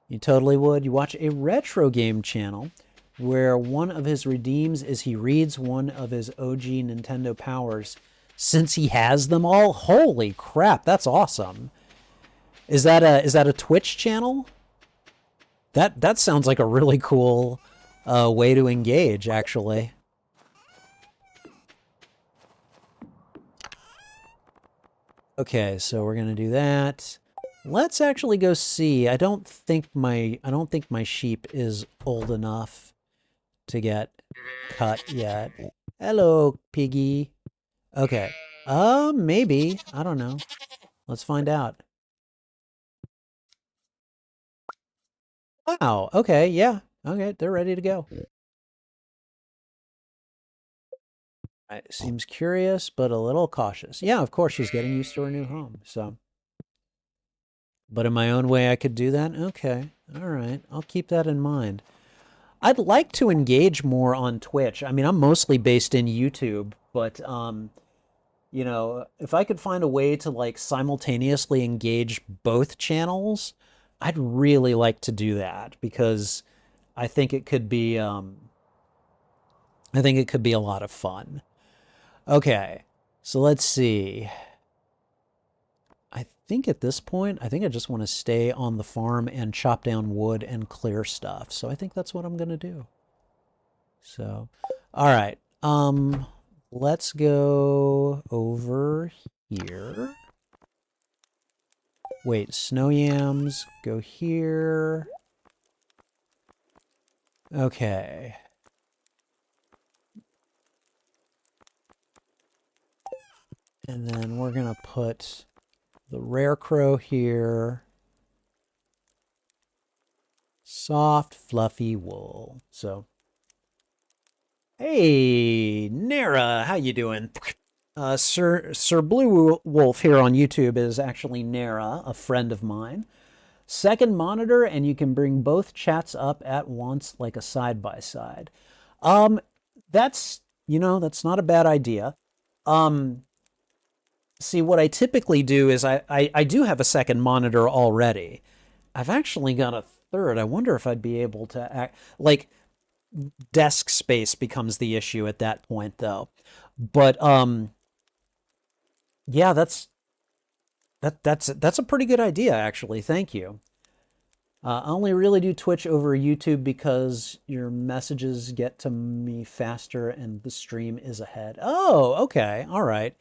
you totally would. You watch a retro game channel where one of his redeems is he reads one of his OG Nintendo powers since he has them all. Holy crap, that's awesome. Is that a Twitch channel? That sounds like a really cool way to engage, actually. Okay, so we're gonna do that. Let's actually go see. I don't think my sheep is old enough to get cut yet. Hello, piggy. Okay. Maybe. I don't know. Let's find out. Wow. Okay, yeah. Okay, they're ready to go. It seems curious, but a little cautious. Yeah, of course, she's getting used to her new home, so. But in my own way, I could do that? Okay. All right. I'll keep that in mind. I'd like to engage more on Twitch. I mean, I'm mostly based in YouTube, but, you know, if I could find a way to, like, simultaneously engage both channels, I'd really like to do that because I think it could be, I think it could be a lot of fun. Okay, so let's see. I think at this point, I think I just want to stay on the farm and chop down wood and clear stuff. So I think that's what I'm going to do. So, all right. Let's go over here. Wait, snow yams go here. Okay. And then we're going to put the rare crow here. Soft, fluffy wool. So, hey, Nara, how you doing? Sir Blue Wolf here on YouTube is actually Nara, a friend of mine. Second monitor, and you can bring both chats up at once like a side-by-side. That's, you know, that's not a bad idea. See, what I typically do is I do have a second monitor already. I've actually got a third. I wonder if I'd be able to act like desk space becomes the issue at that point though. But yeah, that's a pretty good idea actually. Thank you. I only really do Twitch over YouTube because your messages get to me faster and the stream is ahead. Oh, okay. All right.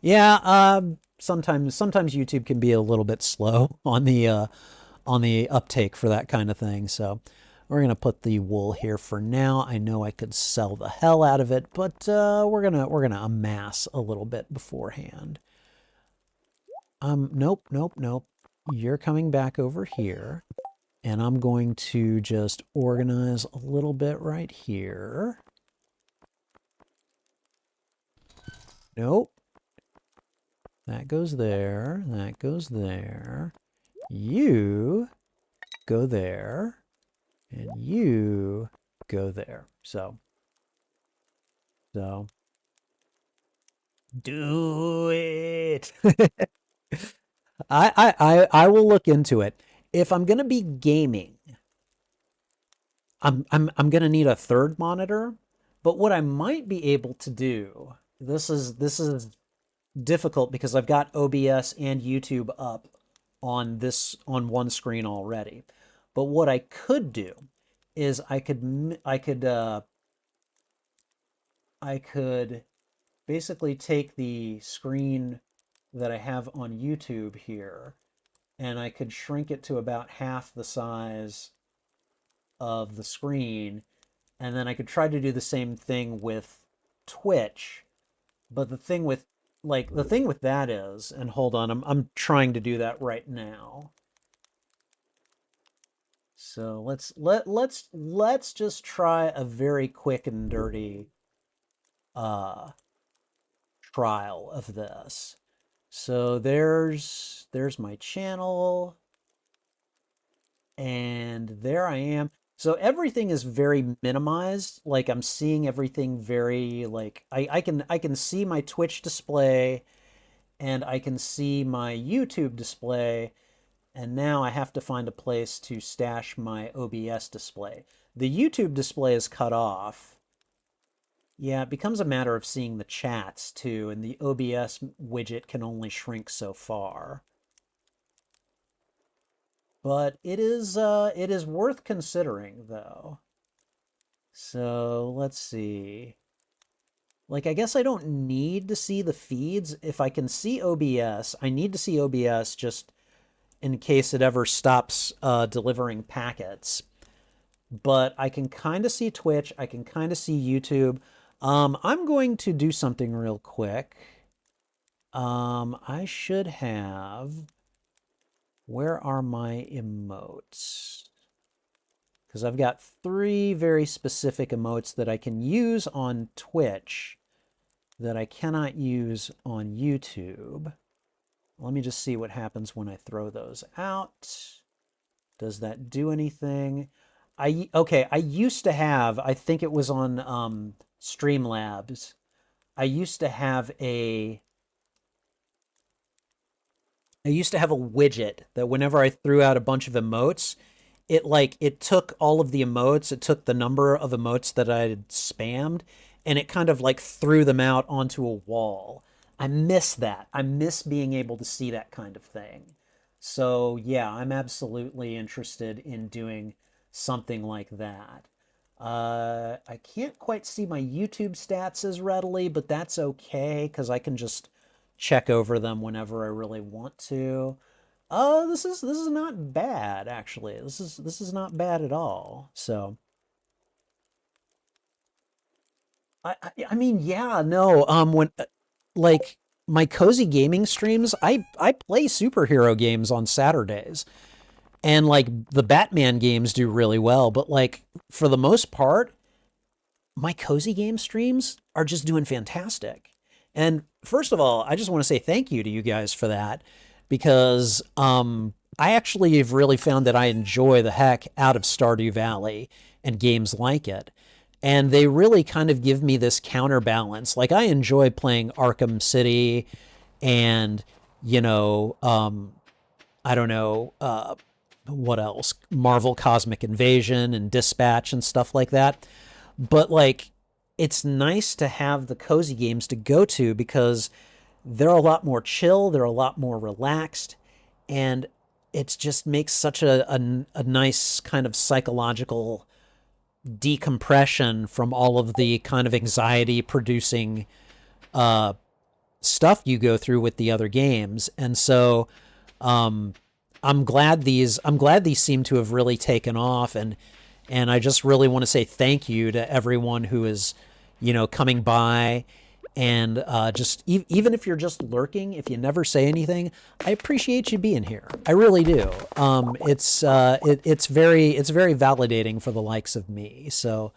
Yeah, sometimes YouTube can be a little bit slow on the uptake for that kind of thing. So we're gonna put the wool here for now. I know I could sell the hell out of it, but we're gonna amass a little bit beforehand. Nope. You're coming back over here. And I'm going to just organize a little bit right here. Nope. That goes there. That goes there. You go there. And you go there. So. Do it. I will look into it. If I'm gonna be gaming, I'm gonna need a third monitor, but what I might be able to do, this is difficult because I've got OBS and YouTube up on one screen already. But what I could do is I could basically take the screen that I have on YouTube here, and I could shrink it to about half the size of the screen, and then I could try to do the same thing with Twitch. But the thing with that is, and hold on, I'm trying to do that right now. So let's just try a very quick and dirty uh trial of this. So there's my channel, and there I am. So everything is very minimized. Like I'm seeing everything very like I can see my Twitch display and I can see my YouTube display, and now I have to find a place to stash my OBS display. The YouTube display is cut off. Yeah, it becomes a matter of seeing the chats too, and the OBS widget can only shrink so far. But it is worth considering though. So let's see. Like I guess I don't need to see the feeds. If I can see OBS, I need to see OBS just in case it ever stops delivering packets. But I can kind of see Twitch. I can kind of see YouTube. I'm going to do something real quick. I should have... Where are my emotes? Because I've got 3 very specific emotes that I can use on Twitch that I cannot use on YouTube. Let me just see what happens when I throw those out. Does that do anything? Okay, I used to have, I think it was on Streamlabs, I used to have a widget that whenever I threw out a bunch of emotes, it took all of the emotes, it took the number of emotes that I had spammed, and it kind of like threw them out onto a wall. I miss that. I miss being able to see that kind of thing. So yeah, I'm absolutely interested in doing something like that. I can't quite see my YouTube stats as readily, but that's okay because I can just check over them whenever I really want to. This is not bad actually. This is not bad at all. So I mean yeah, no, when like my cozy gaming streams, I play superhero games on Saturdays. And like the Batman games do really well, but like for the most part, my cozy game streams are just doing fantastic. And first of all, I just want to say thank you to you guys for that, because I actually have really found that I enjoy the heck out of Stardew Valley and games like it. And they really kind of give me this counterbalance. Like I enjoy playing Arkham City and, you know, I don't know, what else? Marvel Cosmic Invasion and Dispatch and stuff like that. But like, it's nice to have the cozy games to go to because they're a lot more chill, they're a lot more relaxed, and it just makes such a nice kind of psychological decompression from all of the kind of anxiety producing stuff you go through with the other games. And so um, I'm glad these seem to have really taken off, and I just really want to say thank you to everyone who is, you know, coming by, and just even if you're just lurking, if you never say anything, I appreciate you being here. I really do. It's very validating for the likes of me. So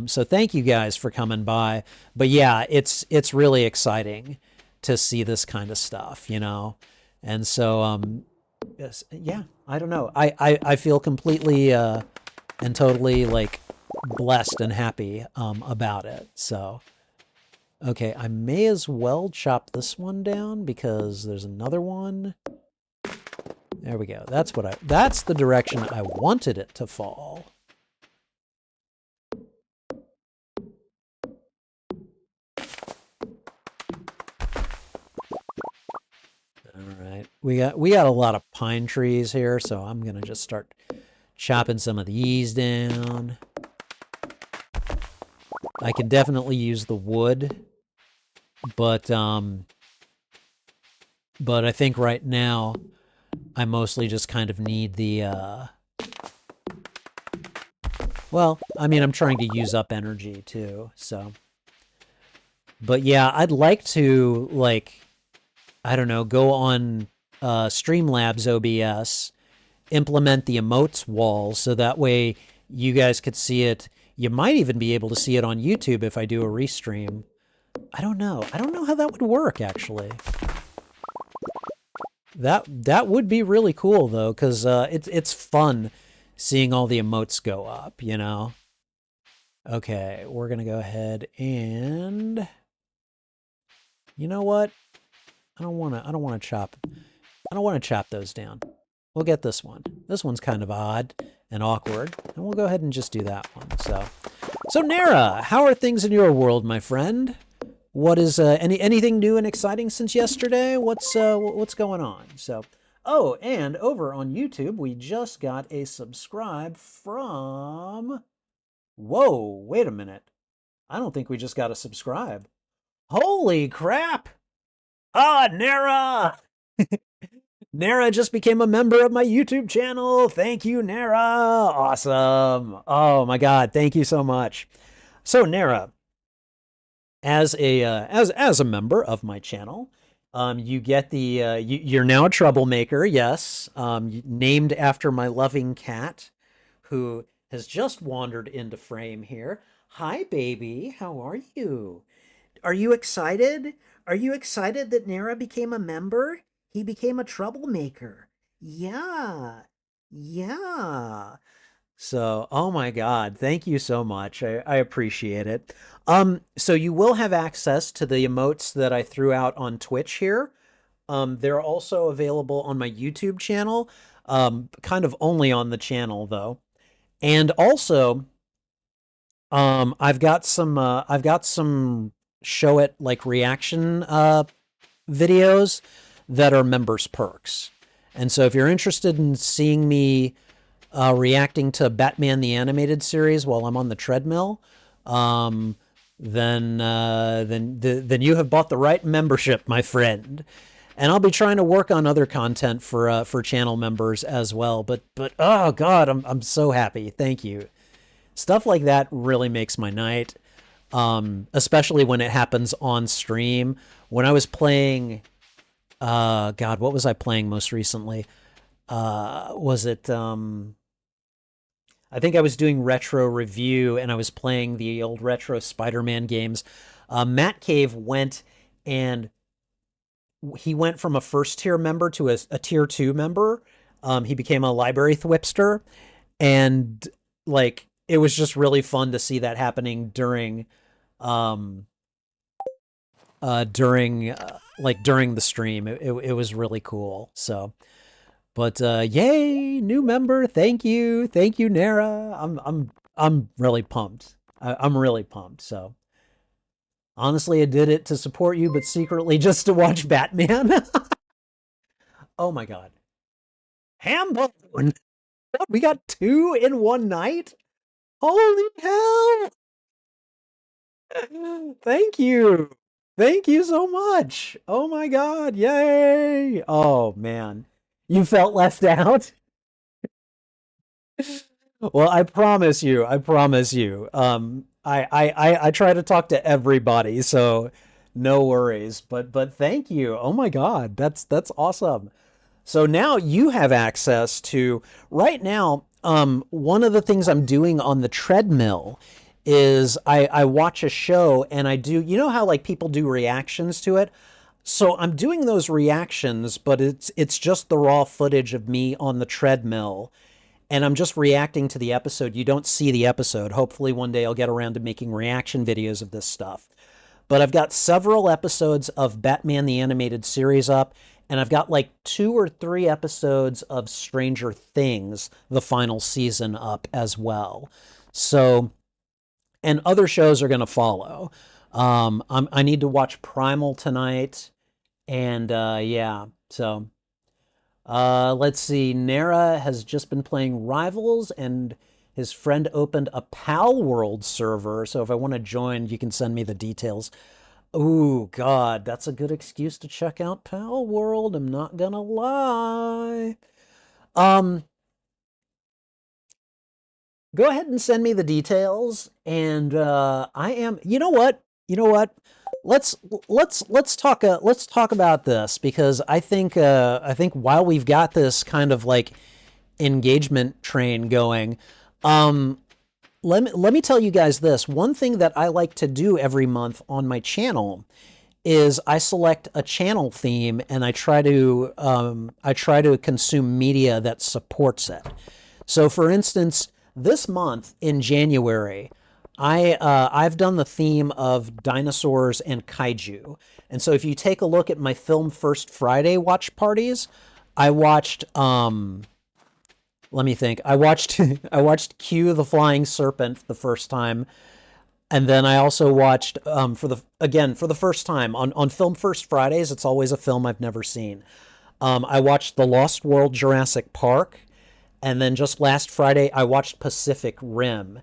so thank you guys for coming by. But yeah, it's really exciting to see this kind of stuff, you know. And so yes, yeah, I don't know. I feel completely and totally like blessed and happy about it. So okay, I may as well chop this one down because there's another one. There we go. That's the direction I wanted it to fall. right. We got a lot of pine trees here, so I'm gonna just start chopping some of these down. I can definitely use the wood, but I think right now I mostly just kind of need the well, I mean, I'm trying to use up energy too, so. But yeah, I'd like to, like, I don't know, go on Streamlabs OBS, implement the emotes wall so that way you guys could see it. You might even be able to see it on YouTube if I do a restream. I don't know. I don't know how that would work, actually. That would be really cool, though, because it's fun seeing all the emotes go up, you know? Okay, we're going to go ahead and... You know what? I don't want to chop those down. We'll get this one. This one's kind of odd and awkward, and we'll go ahead and just do that one. So Nara, how are things in your world, my friend? What is anything new and exciting since yesterday? What's going on? So, oh, and over on YouTube, we just got a subscribe from. Whoa, wait a minute. I don't think we just got a subscribe. Holy crap! Ah, Nara! Nara just became a member of my YouTube channel. Thank you, Nara. Awesome. Oh my God. Thank you so much. So Nara, as a member of my channel, you get the you're now a troublemaker. Yes, named after my loving cat, who has just wandered into frame here. Hi, baby. How are you? Are you excited? Are you excited that Nara became a member? He became a troublemaker. Yeah. Yeah. So, oh my God, thank you so much. I appreciate it. So you will have access to the emotes that I threw out on Twitch here. They're also available on my YouTube channel, kind of only on the channel though. And also, I've got some show it like reaction videos that are members perks. And so if you're interested in seeing me reacting to Batman the Animated Series while I'm on the treadmill, then you have bought the right membership, my friend. And I'll be trying to work on other content for channel members as well. But oh God, I'm so happy. Thank you. Stuff like that really makes my night, especially when it happens on stream. When I was playing, God, what was I playing most recently? Was it? I think I was doing retro review and I was playing the old retro Spider-Man games. Matt Cave went and he went from a first tier member to a tier 2 member. He became a library thwipster, and like it was just really fun to see that happening during during the stream. It was really cool. So, but yay, new member! Thank you, Nara. I'm really pumped. I'm really pumped. So, honestly, I did it to support you, but secretly just to watch Batman. Oh my God, Hambone! We got 2 in one night. Holy hell! Thank you. Thank you so much. Oh my God. Yay. Oh man. You felt left out? Well, I promise you. I promise you. I try to talk to everybody, so no worries. But thank you. Oh my God. That's awesome. So now you have access to right now. One of the things I'm doing on the treadmill is I watch a show and I do, you know how like people do reactions to it? So I'm doing those reactions, but it's just the raw footage of me on the treadmill and I'm just reacting to the episode. You don't see the episode. Hopefully one day I'll get around to making reaction videos of this stuff. But I've got several episodes of Batman the Animated Series up, and I've got like 2 or 3 episodes of Stranger Things, the final season, up as well. So, and other shows are going to follow. I need to watch Primal tonight, and yeah, so Let's see. Nara has just been playing Rivals, and his friend opened a Pal World server. So if I want to join, you can send me the details. Ooh, God, that's a good excuse to check out Pal World. I'm not gonna lie. Um, Go ahead and send me the details, and I am. You know what? You know what? Let's let's talk about this because I think while we've got this kind of like engagement train going, um, let me tell you guys this. One thing that I like to do every month on my channel is I select a channel theme and I try to consume media that supports it. So, for instance, this month in January, I've done the theme of dinosaurs and kaiju, and so if you take a look at my Film First Friday watch parties, I watched let me think. I watched I watched Q the Flying Serpent the first time, and then I also watched for the first time on Film First Fridays. It's always a film I've never seen. I watched The Lost World Jurassic Park, and then just last Friday I watched Pacific Rim.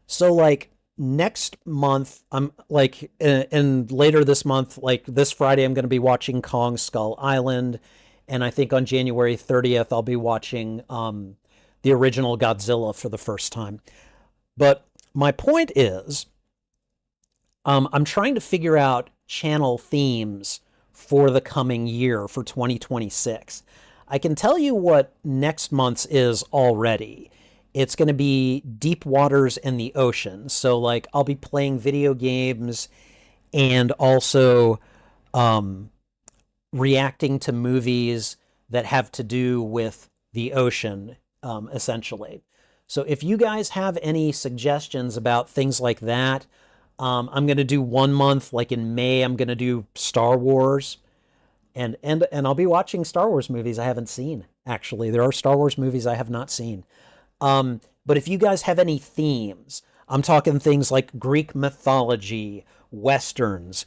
So like next month I'm like and later this month, like this Friday, I'm going to be watching Kong Skull Island, and I think on January 30th I'll be watching the original Godzilla for the first time. But my point is, I'm trying to figure out channel themes for the coming year for 2026. I can tell you what next month's is already. It's going to be deep waters and the ocean. So, like, I'll be playing video games and also um, reacting to movies that have to do with the ocean, essentially. So, if you guys have any suggestions about things like that, I'm going to do 1 month, like in May, I'm going to do Star Wars. And I'll be watching Star Wars movies I haven't seen, actually. There are Star Wars movies I have not seen. But if you guys have any themes, I'm talking things like Greek mythology, westerns,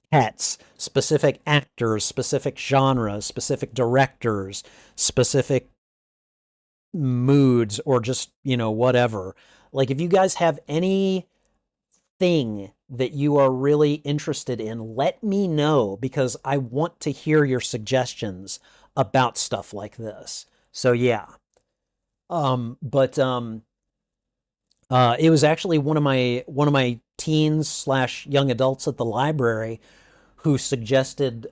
pets, specific actors, specific genres, specific directors, specific moods, or just, whatever. Like, if you guys have any thing that you are really interested in, let me know because I want to hear your suggestions about stuff like this. So yeah. But It was actually one of my teens slash young adults at the library who suggested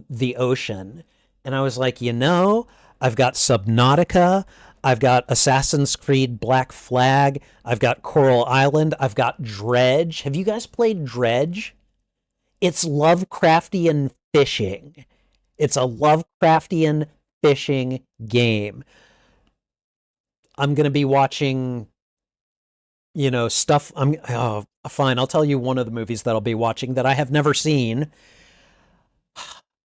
the ocean, and I was like, I've got Subnautica, I've got Assassin's Creed Black Flag, I've got Coral Island, I've got Dredge. Have you guys played Dredge? It's Lovecraftian fishing. It's a Lovecraftian fishing game. I'm gonna be watching stuff. Fine. I'll tell you one of the movies that I'll be watching that I have never seen.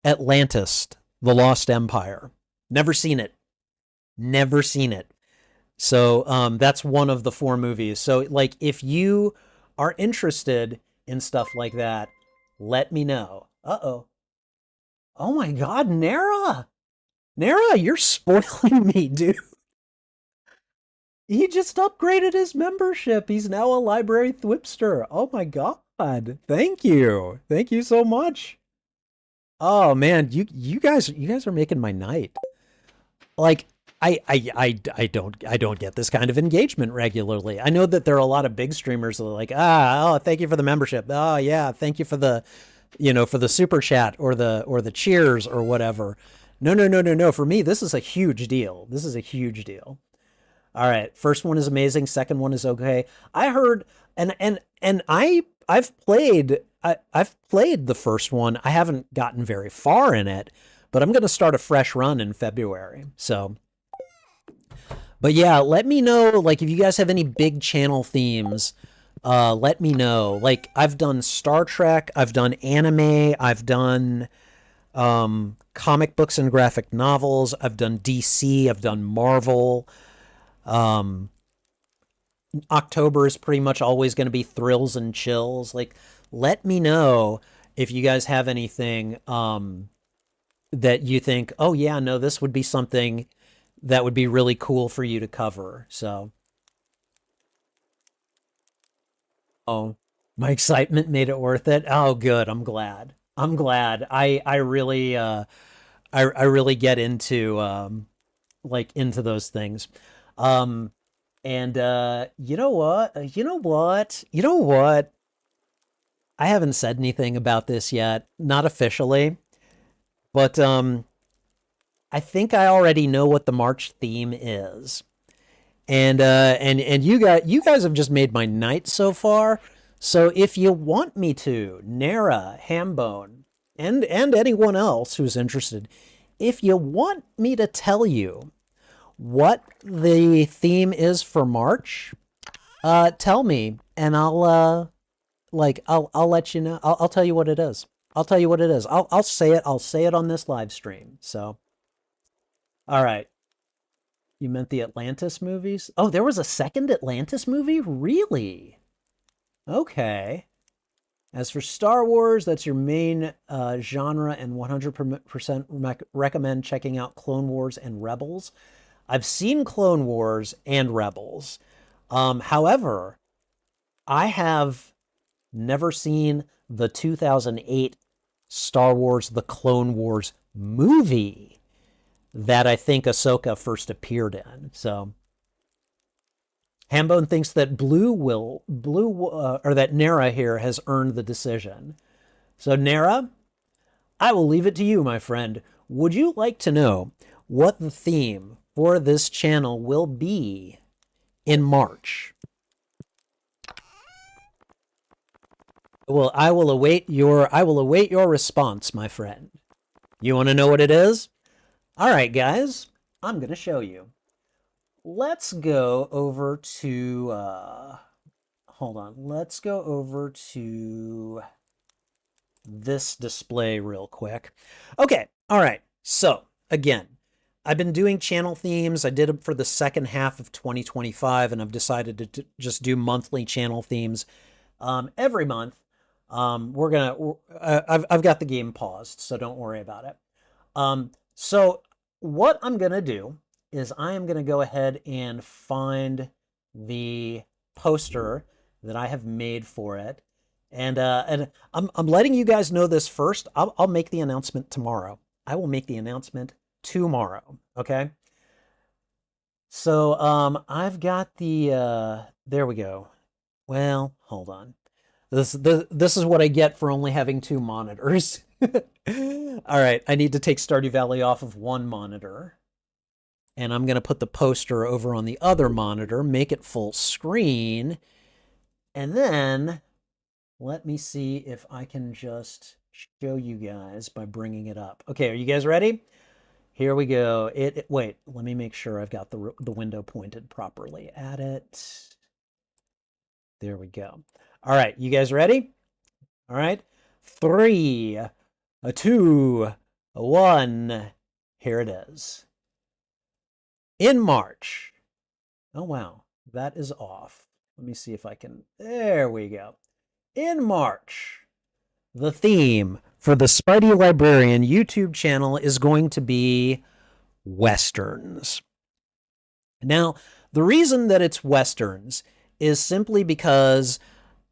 Atlantis, The Lost Empire. Never seen it. Never seen it. So that's one of the four movies. So like, if you are interested in stuff like that, let me know. Uh-oh. Oh my God, Nara. Nara, you're spoiling me, dude. He just upgraded his membership. He's now a library thwipster. Oh my God. Thank you. Thank you so much. Oh man, you guys are making my night. Like, I don't get this kind of engagement regularly. I know that there are a lot of big streamers that are like, oh, thank you for the membership. Oh yeah, thank you for the for the super chat or the cheers or whatever. No, no, no, no, no. For me, this is a huge deal. This is a huge deal. All right, first one is amazing. Second one is okay. I heard, and I've played the first one. I haven't gotten very far in it, but I'm going to start a fresh run in February. So, but yeah, let me know, like, if you guys have any big channel themes, let me know. Like, I've done Star Trek, I've done anime, I've done comic books and graphic novels, I've done DC, I've done Marvel. October is pretty much always going to be thrills and chills. Like, let me know if you guys have anything that you think, oh yeah, no, this would be something that would be really cool for you to cover. So, oh, my excitement made it worth it. Oh, good. I'm glad. I'm glad. I really I really get into like into those things. Um and you know what? You know what? You know what? I haven't said anything about this yet, not officially, but I think I already know what the March theme is. And you guys have just made my night so far. So if you want me to, Nara, Hambone, and anyone else who's interested, if you want me to tell you what the theme is for March, tell me, and I'll let you know. I'll tell you what it is. I'll tell you what it is. I'll say it. I'll say it on this live stream. So, all right. You meant the Atlantis movies? Oh, there was a second Atlantis movie? Really? Okay. As for Star Wars, that's your main genre, and 100% recommend checking out Clone Wars and Rebels. I've seen Clone Wars and Rebels. However, I have never seen the 2008 Star Wars The Clone Wars movie that I think Ahsoka first appeared in. So Hambone thinks that or that Nara here has earned the decision. So Nara, I will leave it to you, my friend. Would you like to know what the theme for this channel will be in March? Well, I will await your response, my friend. You want to know what it is? All right, guys, I'm going to show you. Let's go over to hold on. Let's go over to this display real quick. Okay. All right. So, again, I've been doing channel themes. I did them for the second half of 2025, and I've decided to just do monthly channel themes every month. I've got the game paused, so don't worry about it. So what I'm going to do is I am going to go ahead and find the poster that I have made for it. And I'm letting you guys know this first. I'll make the announcement tomorrow. I will make the announcement tomorrow. Okay. So I've got the there we go. Well, hold on. This is what I get for only having two monitors. All right, I need to take Stardew Valley off of one monitor. And I'm going to put the poster over on the other monitor, make it full screen. And then let me see if I can just show you guys by bringing it up. Okay, are you guys ready? Here we go. Wait, let me make sure I've got the window pointed properly at it. There we go. All right, you guys ready? All right. 3, 2, 1. Here it is. In March. Oh, wow. That is off. Let me see if I can. There we go. In March, the theme for the Spidey Librarian YouTube channel is going to be Westerns. Now, the reason that it's Westerns is simply because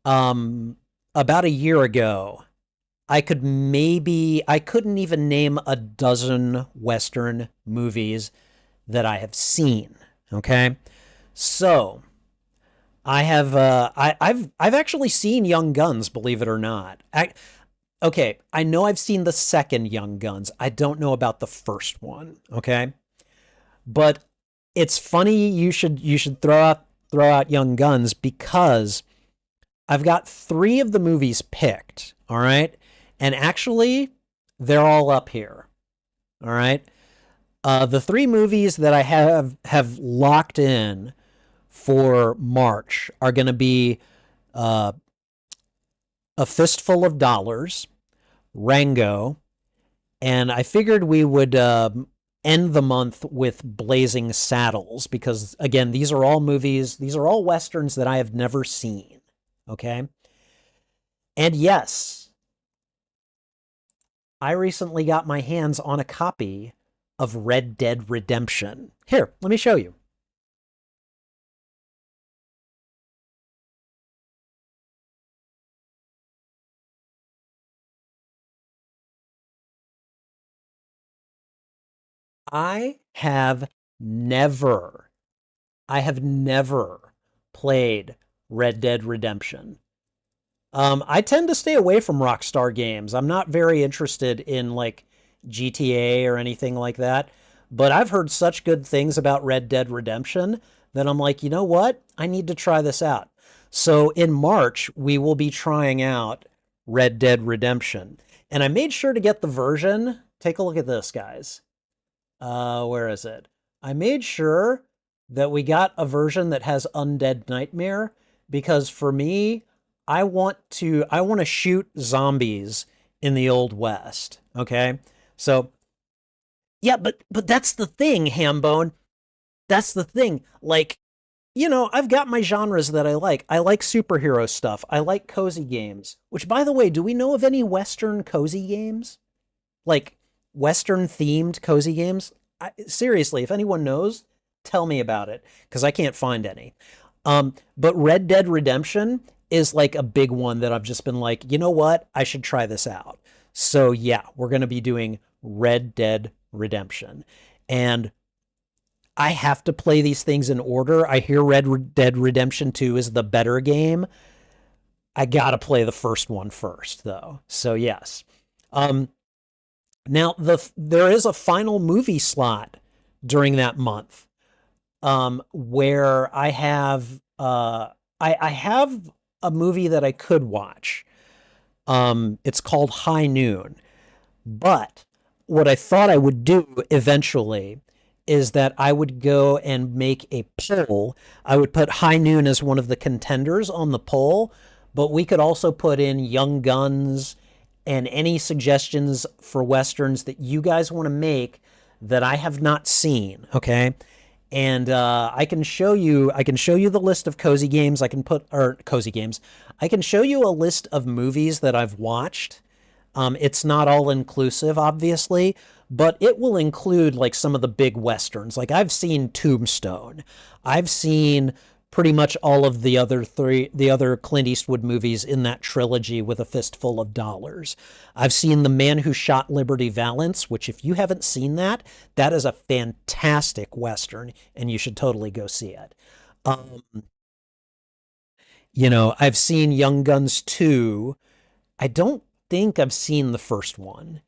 about a year ago, I couldn't even name a dozen Western movies that I have seen. Okay, so I have I've actually seen Young Guns, believe it or not. Okay, I know I've seen the second Young Guns. I don't know about the first one. Okay, but it's funny you should throw out Young Guns, because I've got 3 of the movies picked, all right? And actually, they're all up here, all right? The 3 movies that I have locked in for March are going to be A Fistful of Dollars, Rango, and I figured we would end the month with Blazing Saddles, because, again, these are all Westerns that I have never seen. Okay. And yes, I recently got my hands on a copy of Red Dead Redemption. Here, let me show you. I have never, I have never played Red Dead Redemption. I tend to stay away from Rockstar games. I'm not very interested in like GTA or anything like that. But I've heard such good things about Red Dead Redemption that I'm like, you know what? I need to try this out. So in March, we will be trying out Red Dead Redemption. And I made sure to get the version. Take a look at this, guys. Where is it? I made sure that we got a version that has Undead Nightmare because for me, I want to shoot zombies in the Old West. Okay? So, yeah, but that's the thing, Hambone. That's the thing. Like, I've got my genres that I like. I like superhero stuff. I like cozy games. Which, by the way, do we know of any Western cozy games? Like Western themed cozy games? Seriously, if anyone knows, tell me about it because I can't find any. But Red Dead Redemption is like a big one that I've just been like, you know what? I should try this out. So yeah, we're going to be doing Red Dead Redemption. And I have to play these things in order. I hear Red Dead Redemption 2 is the better game. I got to play the first one first, though. So yes. Um, Now there is a final movie slot during that month where I have a movie that I could watch. It's called High Noon. But what I thought I would do eventually is that I would go and make a poll. I would put High Noon as one of the contenders on the poll, but we could also put in Young Guns and any suggestions for westerns that you guys want to make that I have not seen. Okay. And I can show you the list of cozy games. I can put or cozy games. I can show you a list of movies that I've watched. It's not all inclusive, obviously, but it will include like some of the big westerns. Like I've seen Tombstone. I've seen pretty much all of the other Clint Eastwood movies in that trilogy with a fistful of dollars. I've seen The Man Who Shot Liberty Valance, which if you haven't seen that, that is a fantastic western and you should totally go see it. Um, I've seen Young Guns 2. I don't think I've seen the first one.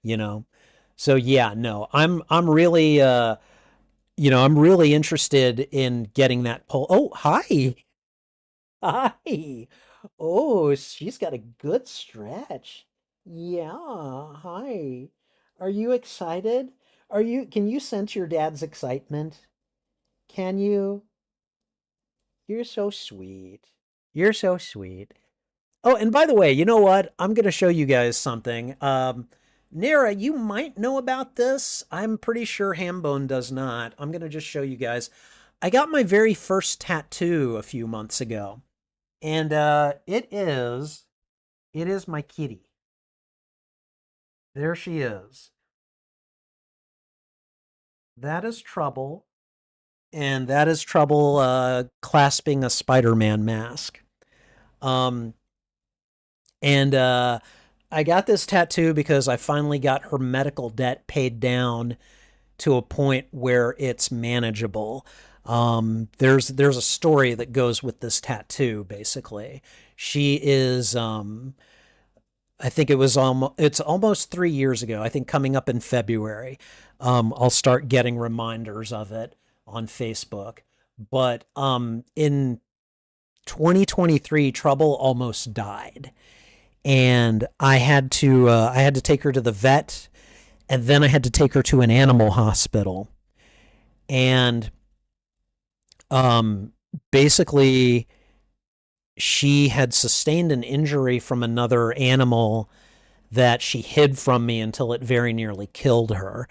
So yeah, no, I'm really interested in getting that poll. Oh, hi. Hi. Oh, she's got a good stretch. Yeah, hi. Are you excited? Can you sense your dad's excitement? Can you? You're so sweet. You're so sweet. Oh, and by the way, you know what? I'm going to show you guys something. Nera, you might know about this. I'm pretty sure Hambone does not. I'm going to just show you guys. I got my very first tattoo a few months ago, and it is my kitty. There she is. That is Trouble, and that is Trouble clasping a Spider-Man mask. Um, and I got this tattoo because I finally got her medical debt paid down to a point where it's manageable. There's a story that goes with this tattoo. Basically, she is. I think it's almost 3 years ago. I think coming up in February, I'll start getting reminders of it on Facebook. But in 2023, Trouble almost died, and I had to take her to the vet, and then I had to take her to an animal hospital, and um, basically she had sustained an injury from another animal that she hid from me until it very nearly killed her.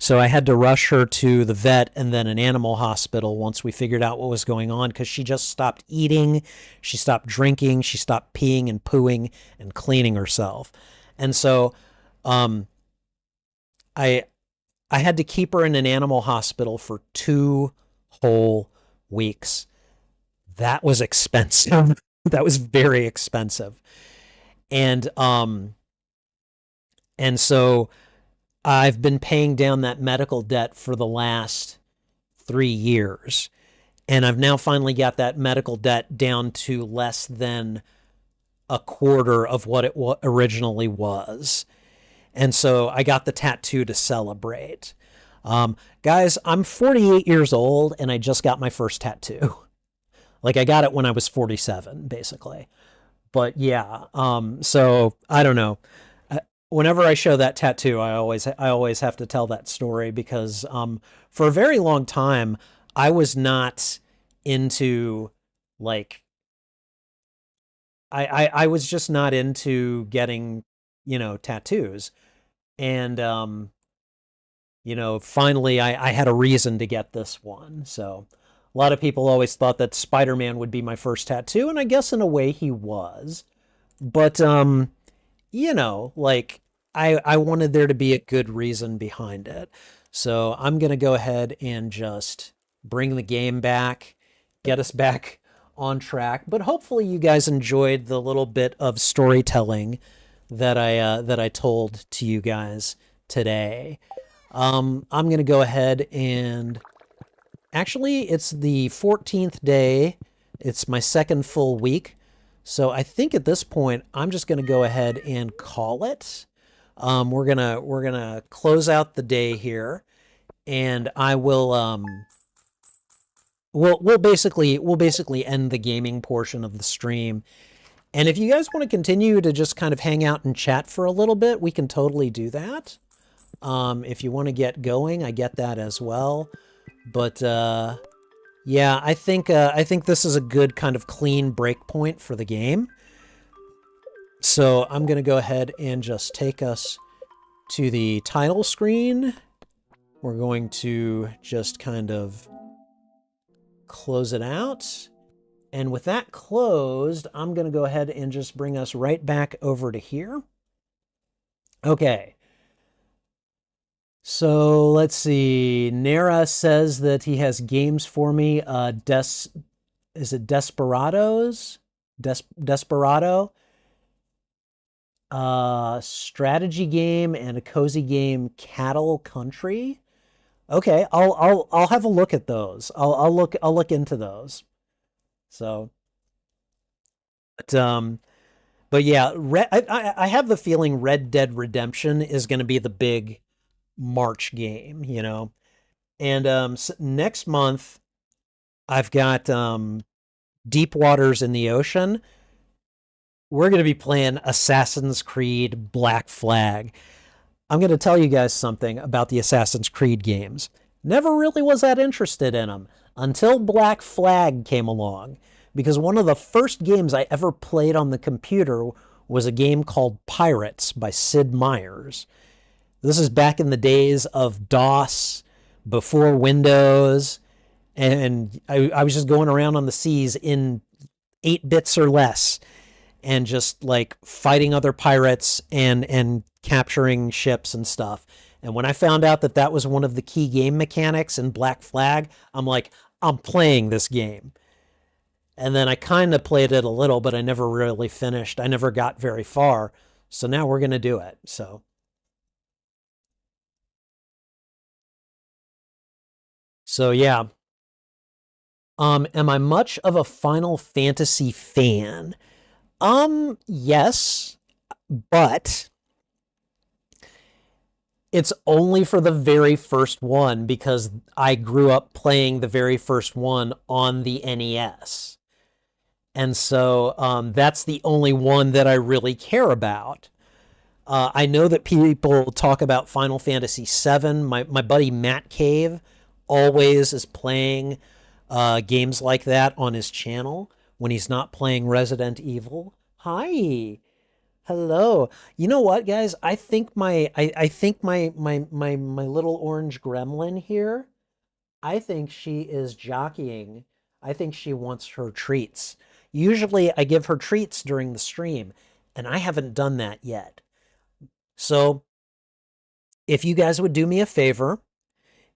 So I had to rush her to the vet and then an animal hospital once we figured out what was going on because she just stopped eating, she stopped drinking, she stopped peeing and pooing and cleaning herself. And so, um, I I had to keep her in an animal hospital for 2 whole weeks. That was expensive. That was very expensive. And and so I've been paying down that medical debt for the last 3 years. And I've now finally got that medical debt down to less than a quarter of what it originally was. And so I got the tattoo to celebrate. Guys, I'm 48 years old and I just got my first tattoo. Like I got it when I was 47, basically. But yeah, so I don't know. Whenever I show that tattoo, I always have to tell that story because for a very long time I was not into like I was just not into getting, tattoos. And finally I had a reason to get this one. So a lot of people always thought that Spider-Man would be my first tattoo, and I guess in a way he was. But like I wanted there to be a good reason behind it. So I'm gonna go ahead and just bring the game back, get us back on track. But hopefully you guys enjoyed the little bit of storytelling that I told to you guys today. I'm gonna go ahead and actually it's the 14th day. It's my second full week. So I think at this point I'm just gonna go ahead and call it. We're gonna close out the day here, and I will we'll basically end the gaming portion of the stream. And if you guys want to continue to just kind of hang out and chat for a little bit, we can totally do that. If you want to get going, I get that as well. But yeah, I think this is a good kind of clean break point for the game. So I'm going to go ahead and just take us to the title screen. We're going to just kind of close it out. And with that closed, I'm going to go ahead and just bring us right back over to here. Okay. So let's see. Nara says that he has games for me. Is it Desperados? Desperado? Strategy game and a cozy game, Cattle Country. Okay, I'll have a look at those. I'll look into those. So, but yeah, I have the feeling Red Dead Redemption is going to be the big March game, And next month I've got Deep Waters in the Ocean. We're going to be playing Assassin's Creed Black Flag. I'm going to tell you guys something about the Assassin's Creed games. Never really was that interested in them until Black Flag came along, because one of the first games I ever played on the computer was a game called Pirates by Sid Meier's. This is back in the days of DOS, before Windows, and I was just going around on the seas in 8 bits or less and just like fighting other pirates and capturing ships and stuff. And when I found out that that was one of the key game mechanics in Black Flag, I'm like, I'm playing this game. And then I kind of played it a little, but I never really finished. I never got very far. So now we're going to do it. So yeah. Am I much of a Final Fantasy fan? Yes, but it's only for the very first one because I grew up playing the very first one on the NES. And so that's the only one that I really care about. I know that people talk about Final Fantasy VII. My buddy Matt Cave always is playing games like that on his channel when he's not playing Resident Evil. Hi. Hello. You know what, guys? I think my little orange gremlin here, I think she is jockeying. I think she wants her treats. Usually I give her treats during the stream, and I haven't done that yet. So if you guys would do me a favor,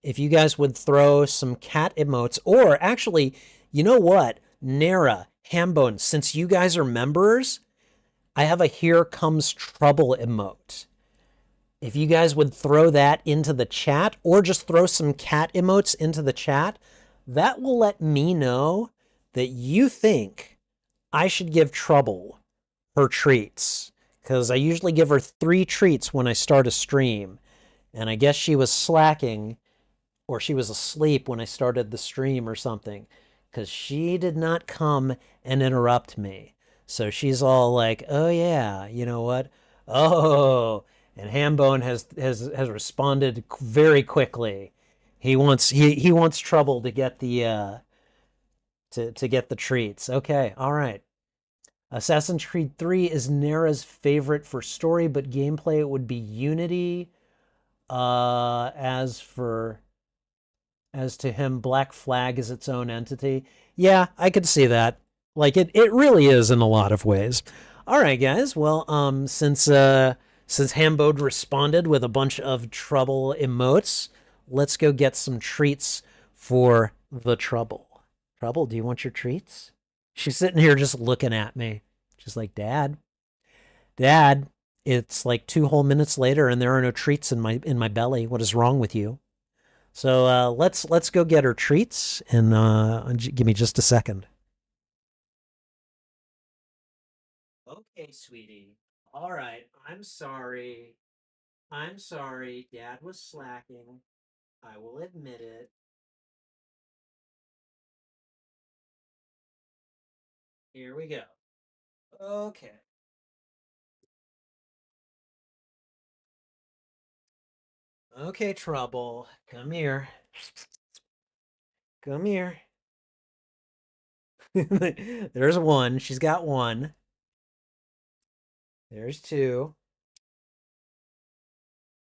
if you guys would throw some cat emotes, or actually, you know what? Nara, Hambone, since you guys are members, I have a Here Comes Trouble emote. If you guys would throw that into the chat, or just throw some cat emotes into the chat, that will let me know that you think I should give Trouble her treats. Because I usually give her 3 treats when I start a stream. And I guess she was slacking, or she was asleep when I started the stream or something, because she did not come and interrupt me. So she's all like, "Oh yeah, you know what? Oh," and Hambone has responded very quickly. He wants Trouble to get the to get the treats. Okay, all right. Assassin's Creed 3 is Nara's favorite for story, but gameplay it would be Unity. As to him, Black Flag is its own entity. Yeah, I could see that. Like it really is in a lot of ways. All right, guys. Well, since Hambode responded with a bunch of Trouble emotes, let's go get some treats for the Trouble. Trouble, do you want your treats? She's sitting here just looking at me. She's like, Dad, Dad, it's like 2 whole minutes later and there are no treats in my belly. What is wrong with you? So let's go get her treats, and give me just a second. Okay, sweetie. All right. I'm sorry. I'm sorry. Dad was slacking. I will admit it. Here we go. Okay. Okay, Trouble. Come here. Come here. There's one. She's got one. There's two.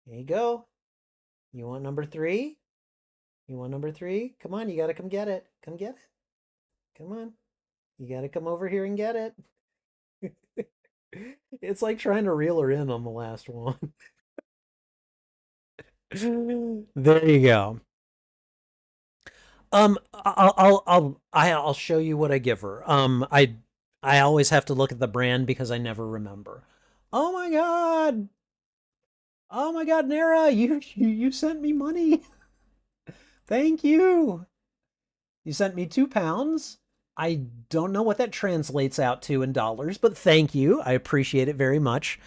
There you go. You want number 3? You want number 3? Come on, you gotta come get it. Come get it. Come on. You gotta come over here and get it. It's like trying to reel her in on the last one. There you go. I'll show you what I give her. I always have to look at the brand because I never remember. Oh my god! Oh my god, Nara, you sent me money. Thank you. You sent me £2. I don't know what that translates out to in dollars, but thank you. I appreciate it very much.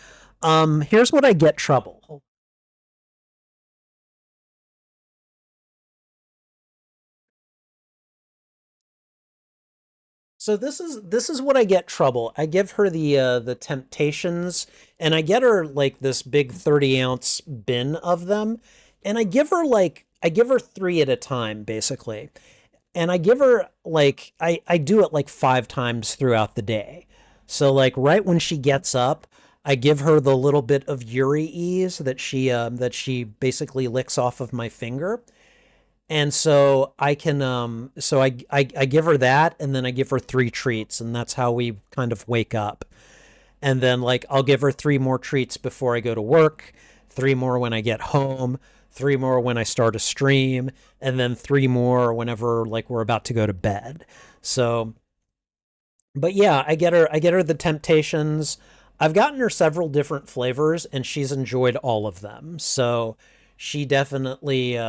Here's what I get Trouble. So this is what I get Trouble. I give her the Temptations, and I get her like this big 30-ounce bin of them, and I give her 3 at a time basically, and I give her like I do it like 5 times throughout the day. So like right when she gets up, I give her the little bit of Yuri ease that she basically licks off of my finger, and so I can I give her that, and then I give her 3 treats, and that's how we kind of wake up. And then like I'll give her 3 more treats before I go to work, 3 more when I get home, 3 more when I start a stream, and then 3 more whenever like we're about to go to bed. So but yeah, I get her the Temptations. I've gotten her several different flavors and she's enjoyed all of them. So she definitely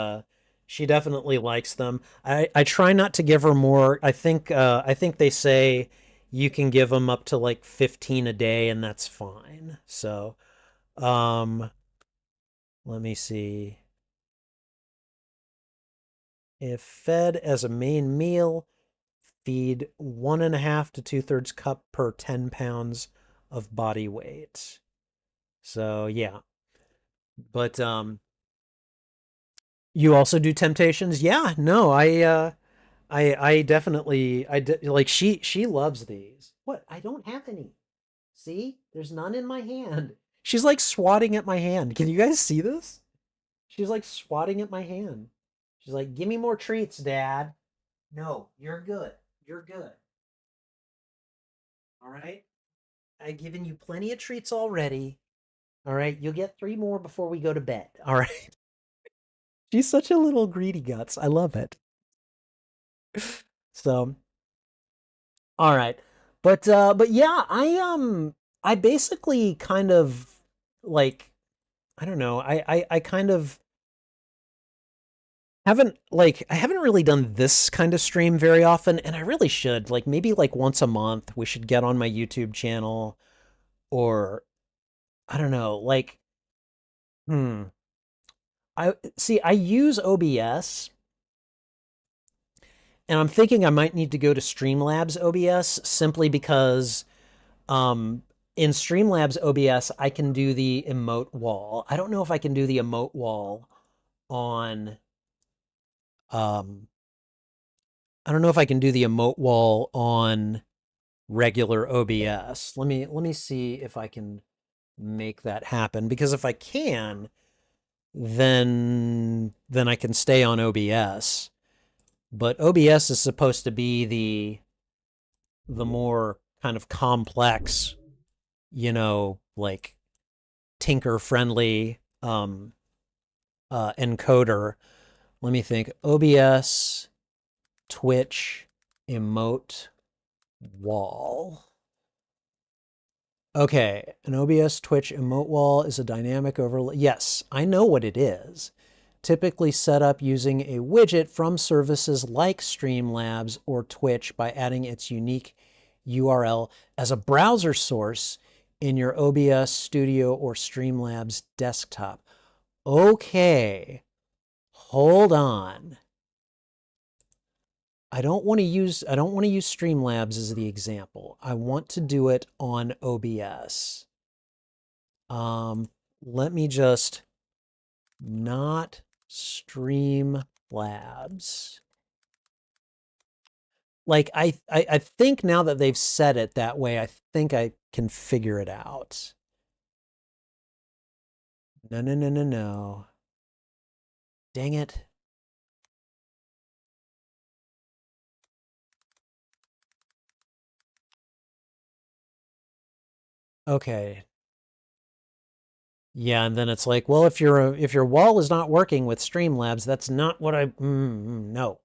she definitely likes them. I try not to give her more. I think they say you can give them up to like 15 a day and that's fine. So um let me see. If fed as a main meal, feed 1.5 to 2/3 cup per 10 pounds of body weight. So yeah, but you also do Temptations? Yeah, no, I definitely like she loves these. What? I don't have any. See, there's none in my hand. She's like swatting at my hand. Can you guys see this? She's like swatting at my hand. She's like, "Give me more treats, Dad." No, you're good. You're good. All right. I've given you plenty of treats already. All right, you'll get 3 more before we go to bed. All right. She's such a little greedy guts. I love it. So, all right. But yeah, I basically kind of like I don't know. I kind of I haven't really done this kind of stream very often, and I really should. Like maybe like once a month we should get on my YouTube channel or I don't know, like hmm. I use OBS and I'm thinking I might need to go to Streamlabs OBS simply because in Streamlabs OBS I can do the emote wall. I don't know if I can do the emote wall on um I don't know if I can do the emote wall on regular OBS. Let me see if I can make that happen because if I can, then I can stay on OBS. But OBS is supposed to be the more kind of complex, like tinker friendly encoder. Let me think. OBS, Twitch, emote, wall. Okay, an OBS Twitch emote wall is a dynamic overlay. Yes, I know what it is. Typically set up using a widget from services like Streamlabs or Twitch by adding its unique URL as a browser source in your OBS Studio or Streamlabs desktop. Okay, hold on. I don't want to use Streamlabs as the example. I want to do it on OBS. Let me just not Streamlabs. Like I think now that they've said it that way, I think I can figure it out. No, no, no, no, no. Dang it. Okay. Yeah, and then it's like, well, if your wall is not working with Streamlabs, that's not what no.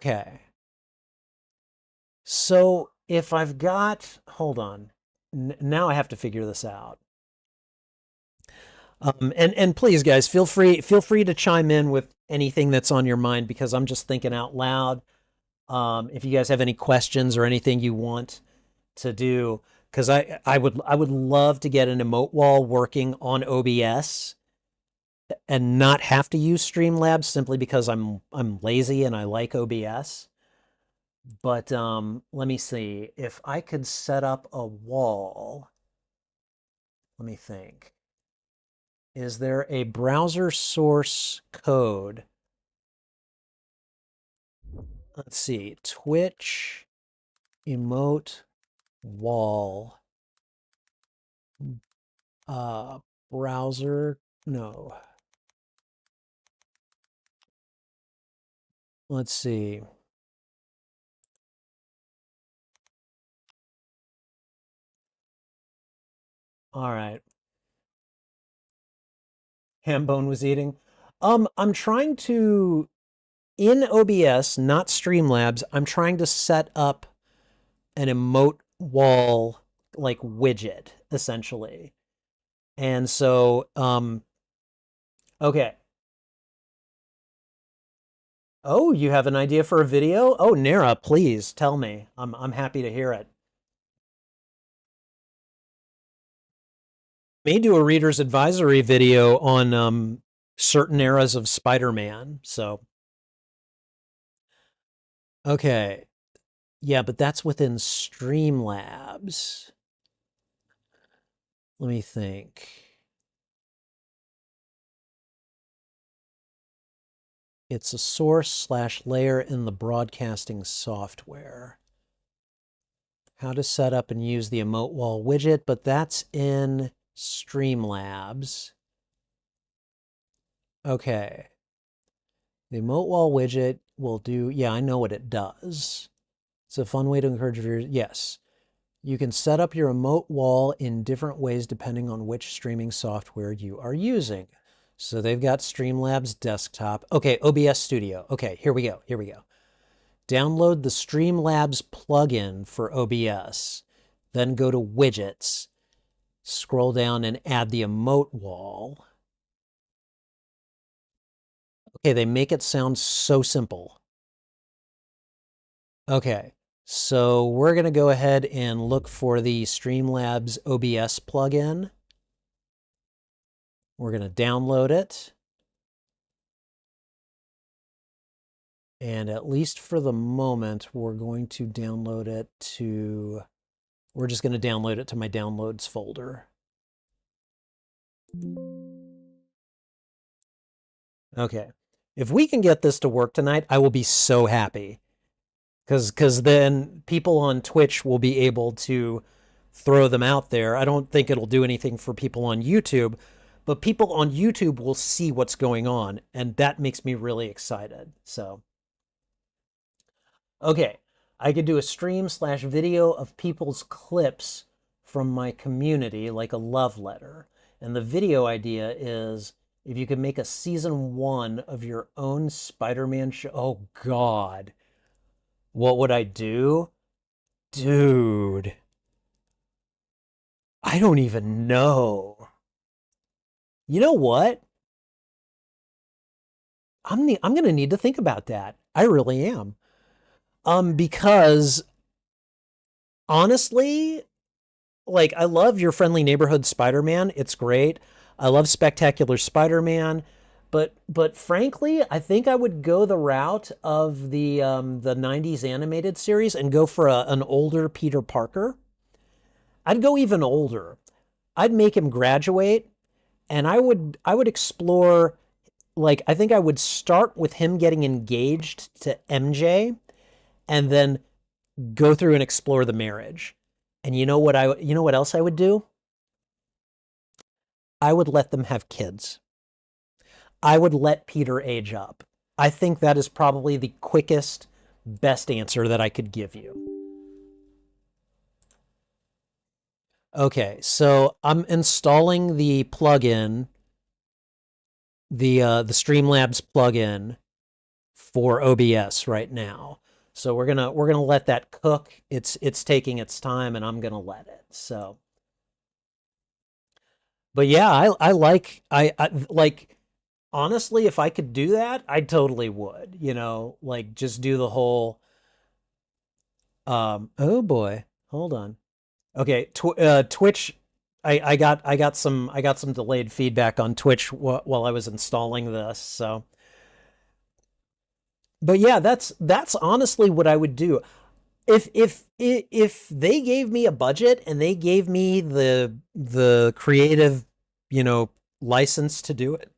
Okay. So if I've got, hold on. Now I have to figure this out. And please, guys, feel free to chime in with anything that's on your mind because I'm just thinking out loud. If you guys have any questions or anything you want to do, because I would love to get an emote wall working on OBS and not have to use Streamlabs simply because I'm lazy and I like OBS. But let me see if I could set up a wall. Let me think. Is there a browser source code? Let's see. Twitch emote wall browser. No. Let's see. All right. Hambone was eating. I'm trying to in OBS, not Streamlabs, I'm trying to set up an emote wall like widget essentially. And so okay. Oh, you have an idea for a video? Oh, Nara, please tell me. I'm happy to hear it. May do a reader's advisory video on certain eras of Spider-Man. So okay. Yeah, but that's within Streamlabs. Let me think. It's a source/layer in the broadcasting software. How to set up and use the emote wall widget, but that's in Streamlabs. Okay. The emote wall widget will do, yeah, I know what it does. It's a fun way to encourage viewers. Yes. You can set up your emote wall in different ways depending on which streaming software you are using. So they've got Streamlabs desktop. Okay, OBS Studio. Okay, here we go. Here we go. Download the Streamlabs plugin for OBS. Then go to widgets. Scroll down and add the emote wall. Okay, they make it sound so simple. Okay, so we're going to go ahead and look for the Streamlabs OBS plugin. We're going to download it. And at least for the moment, we're going to download it to, we're just going to download it to my downloads folder. Okay. If we can get this to work tonight, I will be so happy. Because then people on Twitch will be able to throw them out there. I don't think it'll do anything for people on YouTube, but people on YouTube will see what's going on, and that makes me really excited. So, okay, I could do a stream/video of people's clips from my community, like a love letter. And the video idea is if you could make a season 1 of your own Spider-Man show. Oh, God. What would I do? Dude. I don't even know. You know what? I'm going to need to think about that. I really am. Because honestly, like, I love Your Friendly Neighborhood Spider-Man. It's great. I love Spectacular Spider-Man. But frankly, I think I would go the route of the 90s animated series and go for an older Peter Parker. I'd go even older. I'd make him graduate, and I would explore, like, I think I would start with him getting engaged to MJ and then go through and explore the marriage. And you know what else I would do? I would let them have kids. I would let Peter age up. I think that is probably the quickest, best answer that I could give you. Okay, so I'm installing the plugin, the Streamlabs plugin for OBS right now. So we're gonna let that cook. It's taking its time, and I'm gonna let it. So, but yeah, I like honestly, if I could do that, I totally would. You know, like just do the whole. Oh boy, hold on. Okay, Twitch. I got some delayed feedback on Twitch while I was installing this. So, but yeah, that's honestly what I would do. If they gave me a budget and they gave me the creative, license to do it,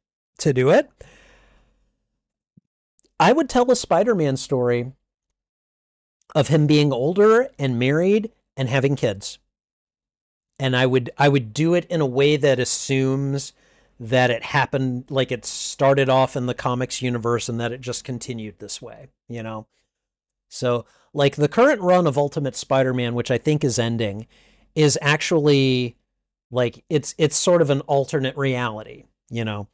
I would tell a Spider-Man story of him being older and married and having kids. And I would do it in a way that assumes that it happened, like it started off in the comics universe and that it just continued this way, So, like, the current run of Ultimate Spider-Man, which I think is ending, is actually like it's sort of an alternate reality, Do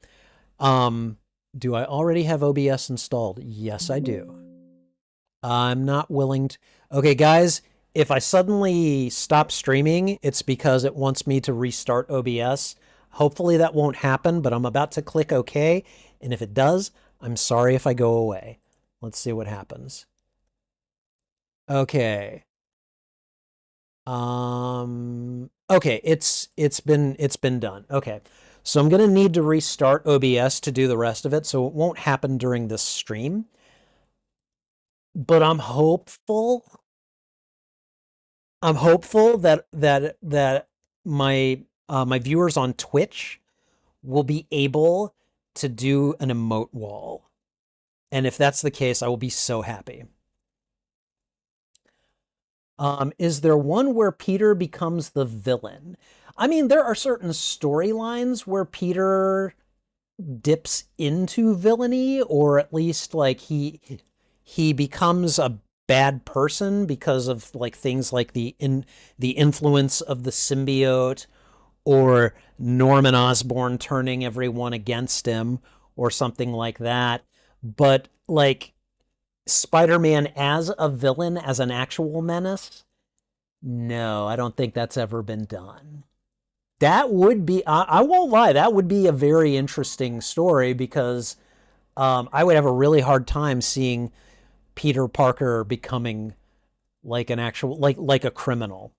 I already have OBS installed? Yes, I do. I'm not willing to. Okay, guys, if I suddenly stop streaming, it's because it wants me to restart OBS. Hopefully that won't happen, but I'm about to click OK. And if it does, I'm sorry if I go away. Let's see what happens. Okay. Okay, it's been done. Okay. So I'm going to need to restart OBS to do the rest of it, so it won't happen during this stream. But I'm hopeful that my my viewers on Twitch will be able to do an emote wall. And if that's the case, I will be so happy. Is there one where Peter becomes the villain? I mean, there are certain storylines where Peter dips into villainy, or at least like he becomes a bad person because of like things like the influence of the symbiote, or Norman Osborn turning everyone against him, or something like that. But like Spider-Man as a villain, as an actual menace, no, I don't think that's ever been done. That would be, I won't lie, that would be a very interesting story, because I would have a really hard time seeing Peter Parker becoming like an actual, like a criminal.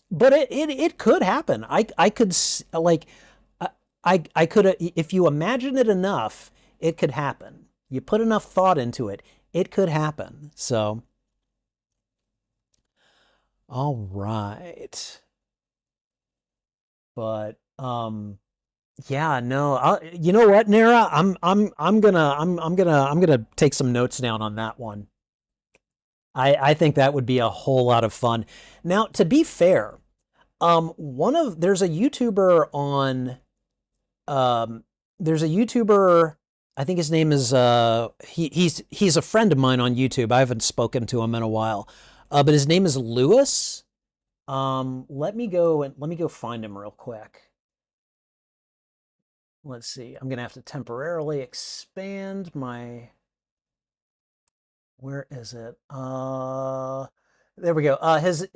But it could happen. I could like I could, if you imagine it enough, it could happen. You put enough thought into it, it could happen. So, all right. But yeah, no. You know what, Nara? I'm gonna take some notes down on that one. I think that would be a whole lot of fun. Now, to be fair, there's a YouTuber on there's a YouTuber, I think his name is he's a friend of mine on YouTube. I haven't spoken to him in a while. But his name is Lewis. Let me go find him real quick. Let's see. I'm gonna have to temporarily expand my, where is it? There we go. His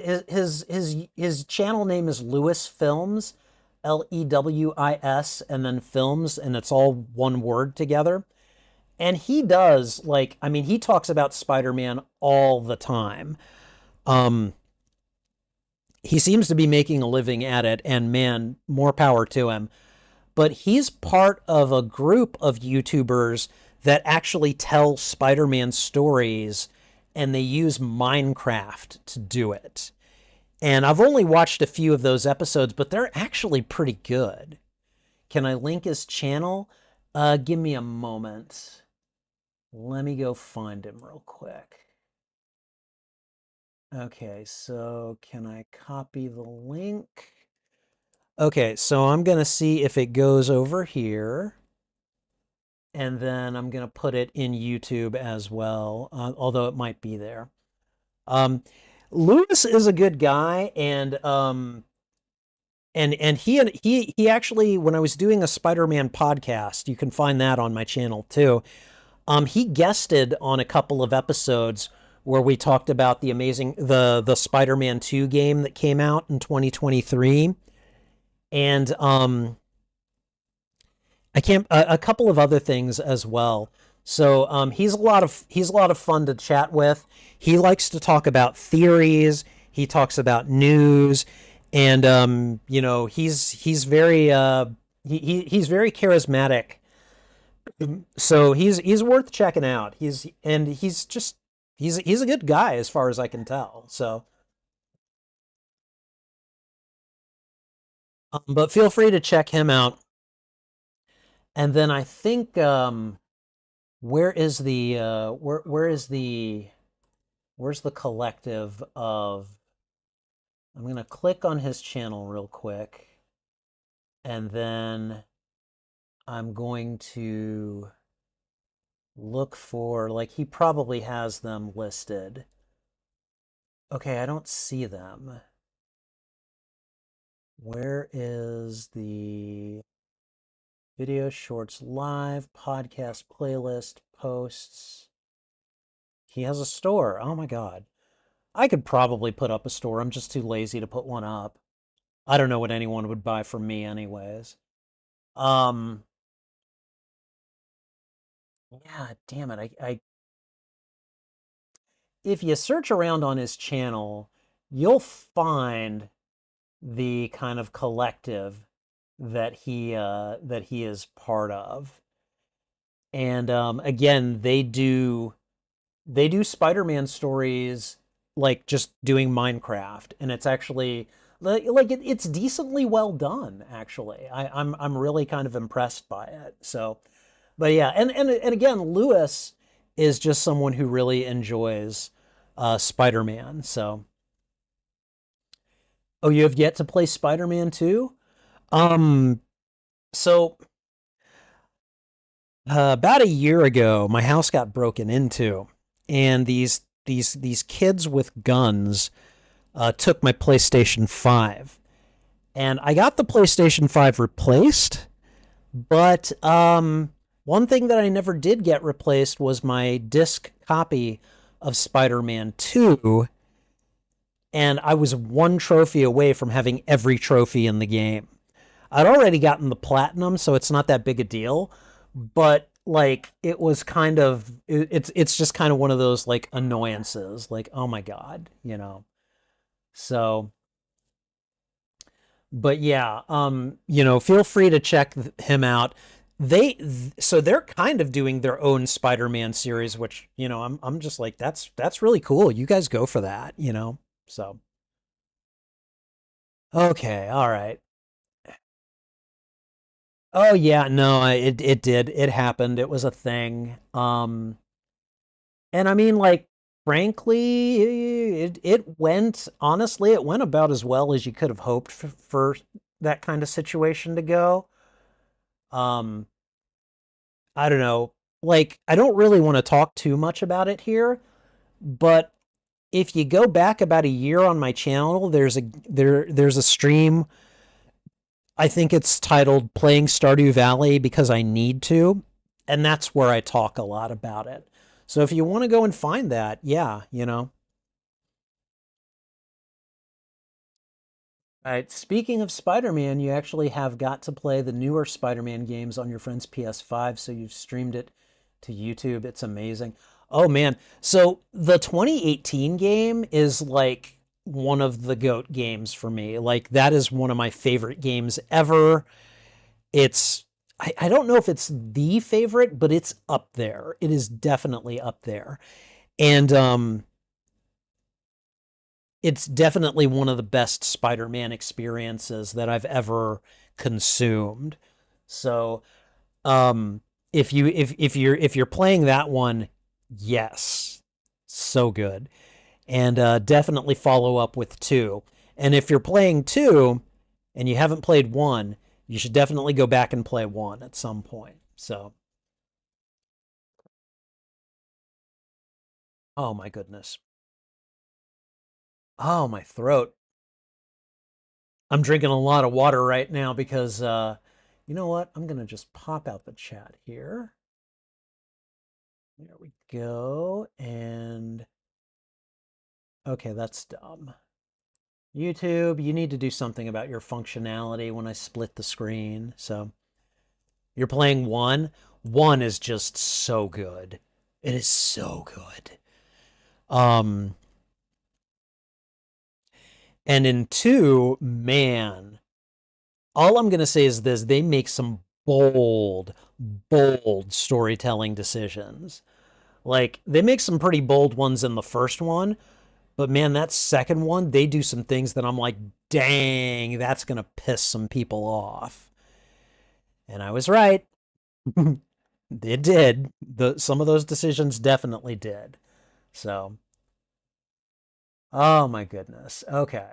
channel name is Lewis Films, Lewis, and then Films, and it's all one word together. And he does, like, I mean, he talks about Spider-Man all the time. Um, he seems to be making a living at it, and man, more power to him. But he's part of a group of YouTubers that actually tell Spider-Man stories, and they use Minecraft to do it. And I've only watched a few of those episodes, but they're actually pretty good. Can I link his channel? Give me a moment. Let me go find him real quick. Okay, so can I copy the link? Okay, so I'm going to see if it goes over here. And then I'm going to put it in YouTube as well, although it might be there. Lewis is a good guy, and he actually, when I was doing a Spider-Man podcast, you can find that on my channel too. He guested on a couple of episodes where we talked about the Spider-Man 2 game that came out in 2023, and a couple of other things as well. So he's a lot of fun to chat with. He likes to talk about theories. He talks about news, and he's very he's very charismatic. So he's worth checking out. He's a good guy as far as I can tell. So, but feel free to check him out. And then I think where is the where's the collective of, I'm going to click on his channel real quick, and then I'm going to look for, like, he probably has them listed. Okay, I don't see them. Where is the video shorts live podcast playlist posts? He has a store. Oh my God. I could probably put up a store. I'm just too lazy to put one up. I don't know what anyone would buy from me anyways. Um, yeah, damn it. If you search around on his channel, you'll find the kind of collective that he is part of. And again, they do Spider-Man stories, like just doing Minecraft, and it's actually it's decently well done. Actually, I'm really kind of impressed by it. So, but yeah, and again, Lewis is just someone who really enjoys Spider-Man. So, oh, you have yet to play Spider-Man 2? Um, so about a year ago, my house got broken into, and these kids with guns took my PlayStation 5. And I got the PlayStation 5 replaced, but one thing that I never did get replaced was my disc copy of Spider-Man 2, and I was one trophy away from having every trophy in the game. I'd already gotten the platinum, so it's not that big a deal, but like it was kind of it's just kind of one of those like annoyances, like oh my god, you know. So, but yeah, you know, feel free to check him out. So they're kind of doing their own Spider-Man series, which, you know, I'm just like that's really cool. You guys go for that, you know. So, okay, all right. Oh yeah, no, it did. It happened. It was a thing. And I mean, like, frankly, it went, honestly, it went about as well as you could have hoped for that kind of situation to go. Um, I don't know. Like, I don't really want to talk too much about it here, but if you go back about a year on my channel, there's a stream. I think it's titled Playing Stardew Valley Because I Need to, and that's where I talk a lot about it. So if you want to go and find that, yeah, you know. All right, speaking of Spider-Man, you actually have got to play the newer Spider-Man games on your friend's PS5, so you've streamed it to YouTube. It's amazing. Oh man, so the 2018 game is like one of the GOAT games for me. Like that is one of my favorite games ever. It's I don't know if it's the favorite, but it's up there. It is definitely up there. And it's definitely one of the best Spider-Man experiences that I've ever consumed. So, if you're playing that one, yes, so good, and definitely follow up with 2. And if you're playing 2 and you haven't played 1, you should definitely go back and play 1 at some point. So, oh my goodness, oh my throat. I'm drinking a lot of water right now because, you know what? I'm going to just pop out the chat here. There we go. And, okay, that's dumb. YouTube, you need to do something about your functionality when I split the screen. So, you're playing 1. 1 is just so good. It is so good. And in 2, man, all I'm going to say is this, they make some bold, bold storytelling decisions. Like, they make some pretty bold ones in the first one, but man, that second one, they do some things that I'm like, dang, that's going to piss some people off. And I was right. It did. Some of those decisions definitely did. So, oh my goodness. Okay.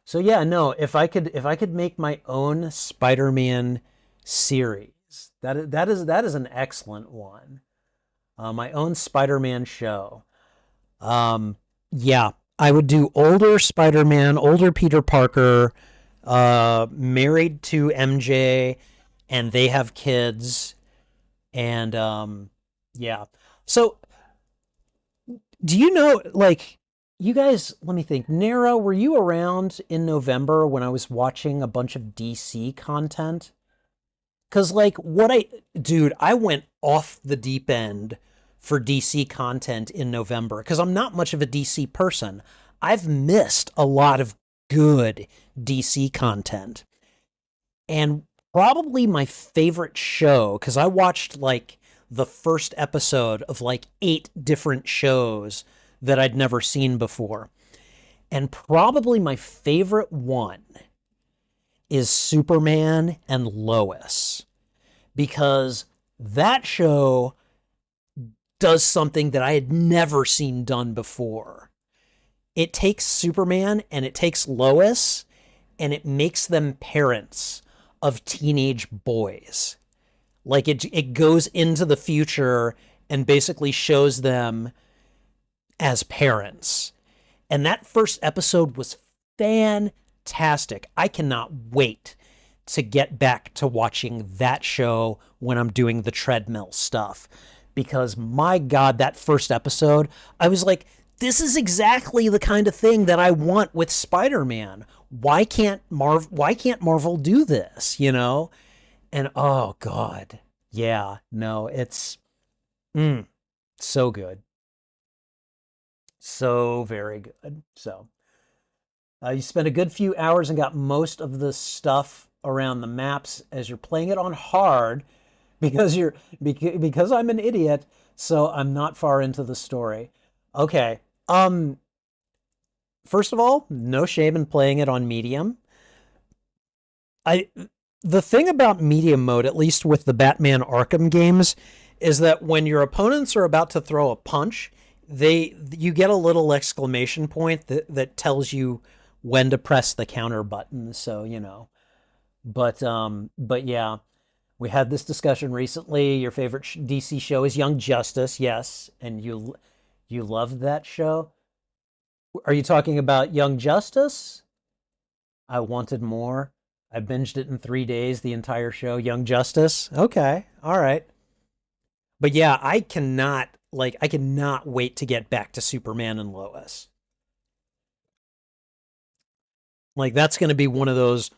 So yeah, no, if I could make my own Spider-Man series, that is an excellent one. My own Spider-Man show. Yeah, I would do older Spider-Man, older Peter Parker, married to MJ, and they have kids, and yeah. So do you know, like, you guys, let me think. Nero, were you around in November when I was watching a bunch of DC content? Because, like, dude, I went off the deep end for DC content in November because I'm not much of a DC person. I've missed a lot of good DC content. And probably my favorite show, because I watched, like, the first episode of, like, 8 different shows that I'd never seen before. And probably my favorite one is Superman and Lois, because that show does something that I had never seen done before. It takes Superman and it takes Lois and it makes them parents of teenage boys. Like it goes into the future and basically shows them as parents. And that first episode was fantastic. I cannot wait to get back to watching that show when I'm doing the treadmill stuff. Because my God, that first episode, I was like, this is exactly the kind of thing that I want with Spider-Man. Why can't Marvel do this, you know? And oh God. Yeah, no, it's so good. So very good. So you spent a good few hours and got most of the stuff around the maps as you're playing it on hard because I'm an idiot, so I'm not far into the story. Okay. First of all, no shame in playing it on medium. I The thing about medium mode, at least with the Batman Arkham games, is that when your opponents are about to throw a punch, you get a little exclamation point that tells you when to press the counter button. So, you know. But yeah, we had this discussion recently. Your favorite DC show is Young Justice, yes, and you loved that show. Are you talking about Young Justice? I wanted more. I binged it in 3 days, the entire show, Young Justice. Okay, all right. But yeah, I cannot wait to get back to Superman and Lois. Like that's going to be one of those,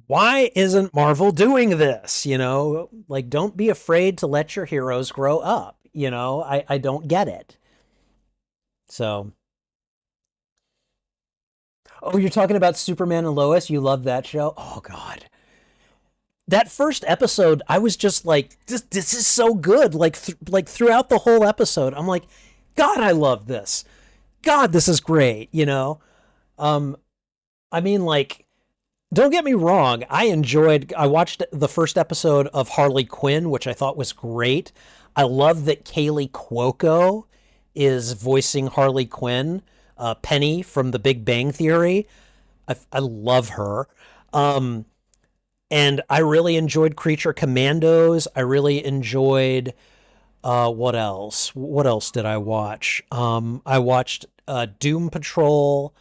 why isn't Marvel doing this? You know, like don't be afraid to let your heroes grow up. You know, I don't get it. So, oh, you're talking about Superman and Lois? You love that show? Oh God. That first episode, I was just like, this is so good. Like throughout the whole episode, I'm like, God, I love this. God, this is great, you know? Um, I mean, like, don't get me wrong. I watched the first episode of Harley Quinn, which I thought was great. I love that Kaylee Cuoco is voicing Harley Quinn, Penny from The Big Bang Theory. I love her. And I really enjoyed Creature Commandos. I really enjoyed, what else? What else did I watch? I watched Doom Patrol.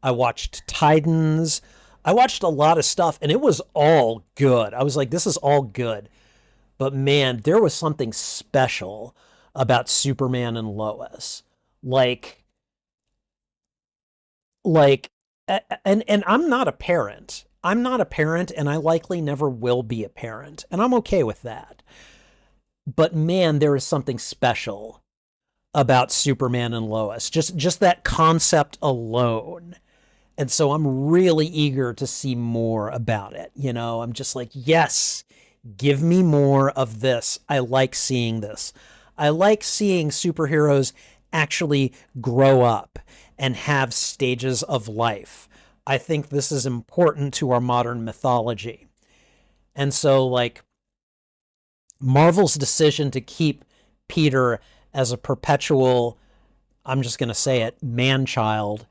I watched Titans. I watched a lot of stuff, and it was all good. I was like, this is all good. But man, there was something special about Superman and Lois. Like, like, and I'm not a parent. I'm not a parent, and I likely never will be a parent, and I'm okay with that. But man, there is something special about Superman and Lois. Just that concept alone. And so I'm really eager to see more about it. You know, I'm just like, yes, give me more of this. I like seeing this. I like seeing superheroes actually grow up and have stages of life. I think this is important to our modern mythology. And so, like, Marvel's decision to keep Peter as a perpetual, I'm just going to say it, man-child,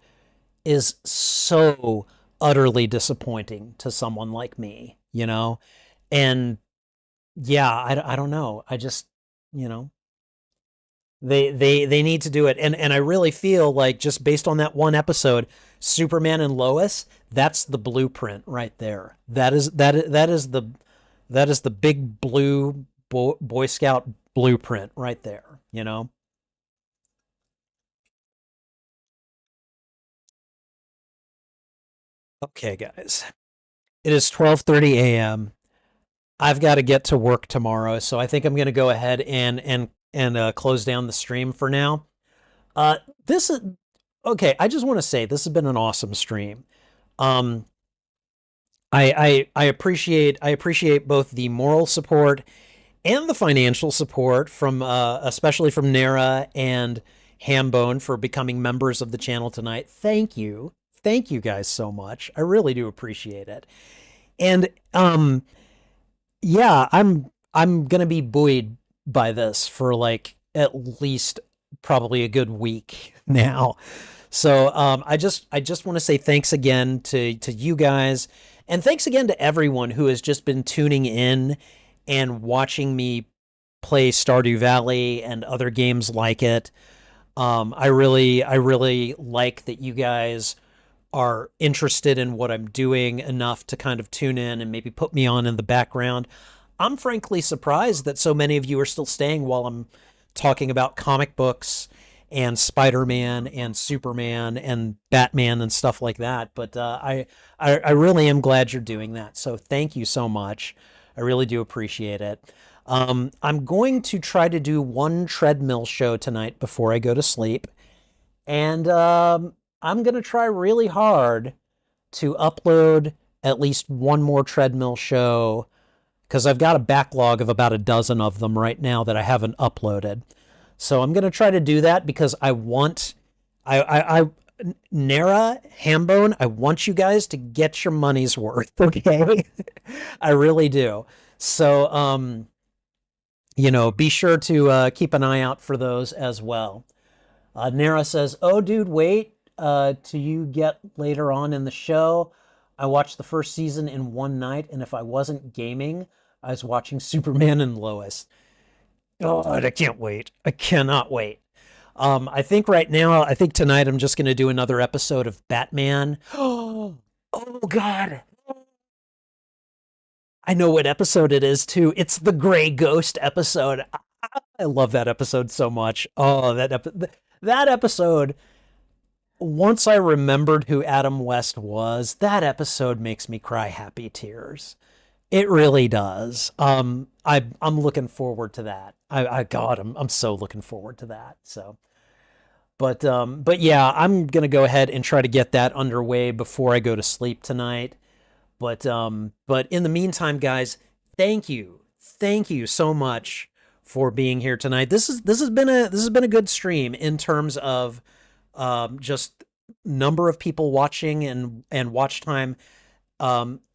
is so utterly disappointing to someone like me, you know? And yeah, I don't know. I just, you know, they need to do it. And I really feel like just based on that one episode, Superman and Lois, that's the blueprint right there. That is the big blue Boy Scout blueprint right there, you know? Okay, guys. It is 12:30 a.m. I've got to get to work tomorrow, so I think I'm going to go ahead and close down the stream for now. Uh, this is okay. I just want to say this has been an awesome stream. Um, I appreciate both the moral support and the financial support from especially from Nara and Hambone for becoming members of the channel tonight. Thank you guys so much. I really do appreciate it. And yeah, I'm gonna be buoyed by this for like at least probably a good week now. So I just want to say thanks again to you guys, and thanks again to everyone who has just been tuning in and watching me play Stardew Valley and other games like it. I really like that you guys are interested in what I'm doing enough to kind of tune in and maybe put me on in the background. I'm frankly surprised that so many of you are still staying while I'm talking about comic books and Spider-Man and Superman and Batman and stuff like that. But I really am glad you're doing that. So thank you so much. I really do appreciate it. I'm going to try to do one treadmill show tonight before I go to sleep. And I'm going to try really hard to upload at least one more treadmill show because I've got a backlog of about a dozen of them right now that I haven't uploaded. So I'm going to try to do that because I want, Nara, Hambone, I want you guys to get your money's worth, okay? I really do. So, be sure to keep an eye out for those as well. Nara says, "Oh, dude, wait till you get later on in the show. I watched the first season in one night, and if I wasn't gaming, I was watching Superman and Lois. Oh, I can't wait. I cannot wait. I think right now, I think tonight I'm just going to do another episode of Batman. Oh, God. I know what episode it is, too. It's the Gray Ghost episode. I love that episode so much. Oh, that episode, once I remembered who Adam West was, that episode makes me cry happy tears. It really does. I'm looking forward to that. God, I'm so looking forward to that. So, but yeah, I'm gonna go ahead and try to get that underway before I go to sleep tonight. But in the meantime, guys, thank you so much for being here tonight. This has been a good stream in terms of just number of people watching and watch time.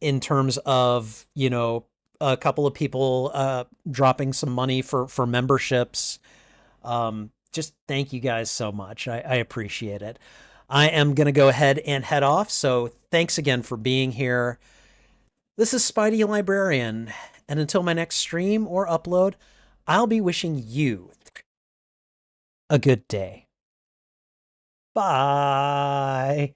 In terms of a couple of people dropping some money for memberships. Just thank you guys so much. I appreciate it. I am going to go ahead and head off. So thanks again for being here. This is Spidey Librarian, and until my next stream or upload, I'll be wishing you a good day. Bye.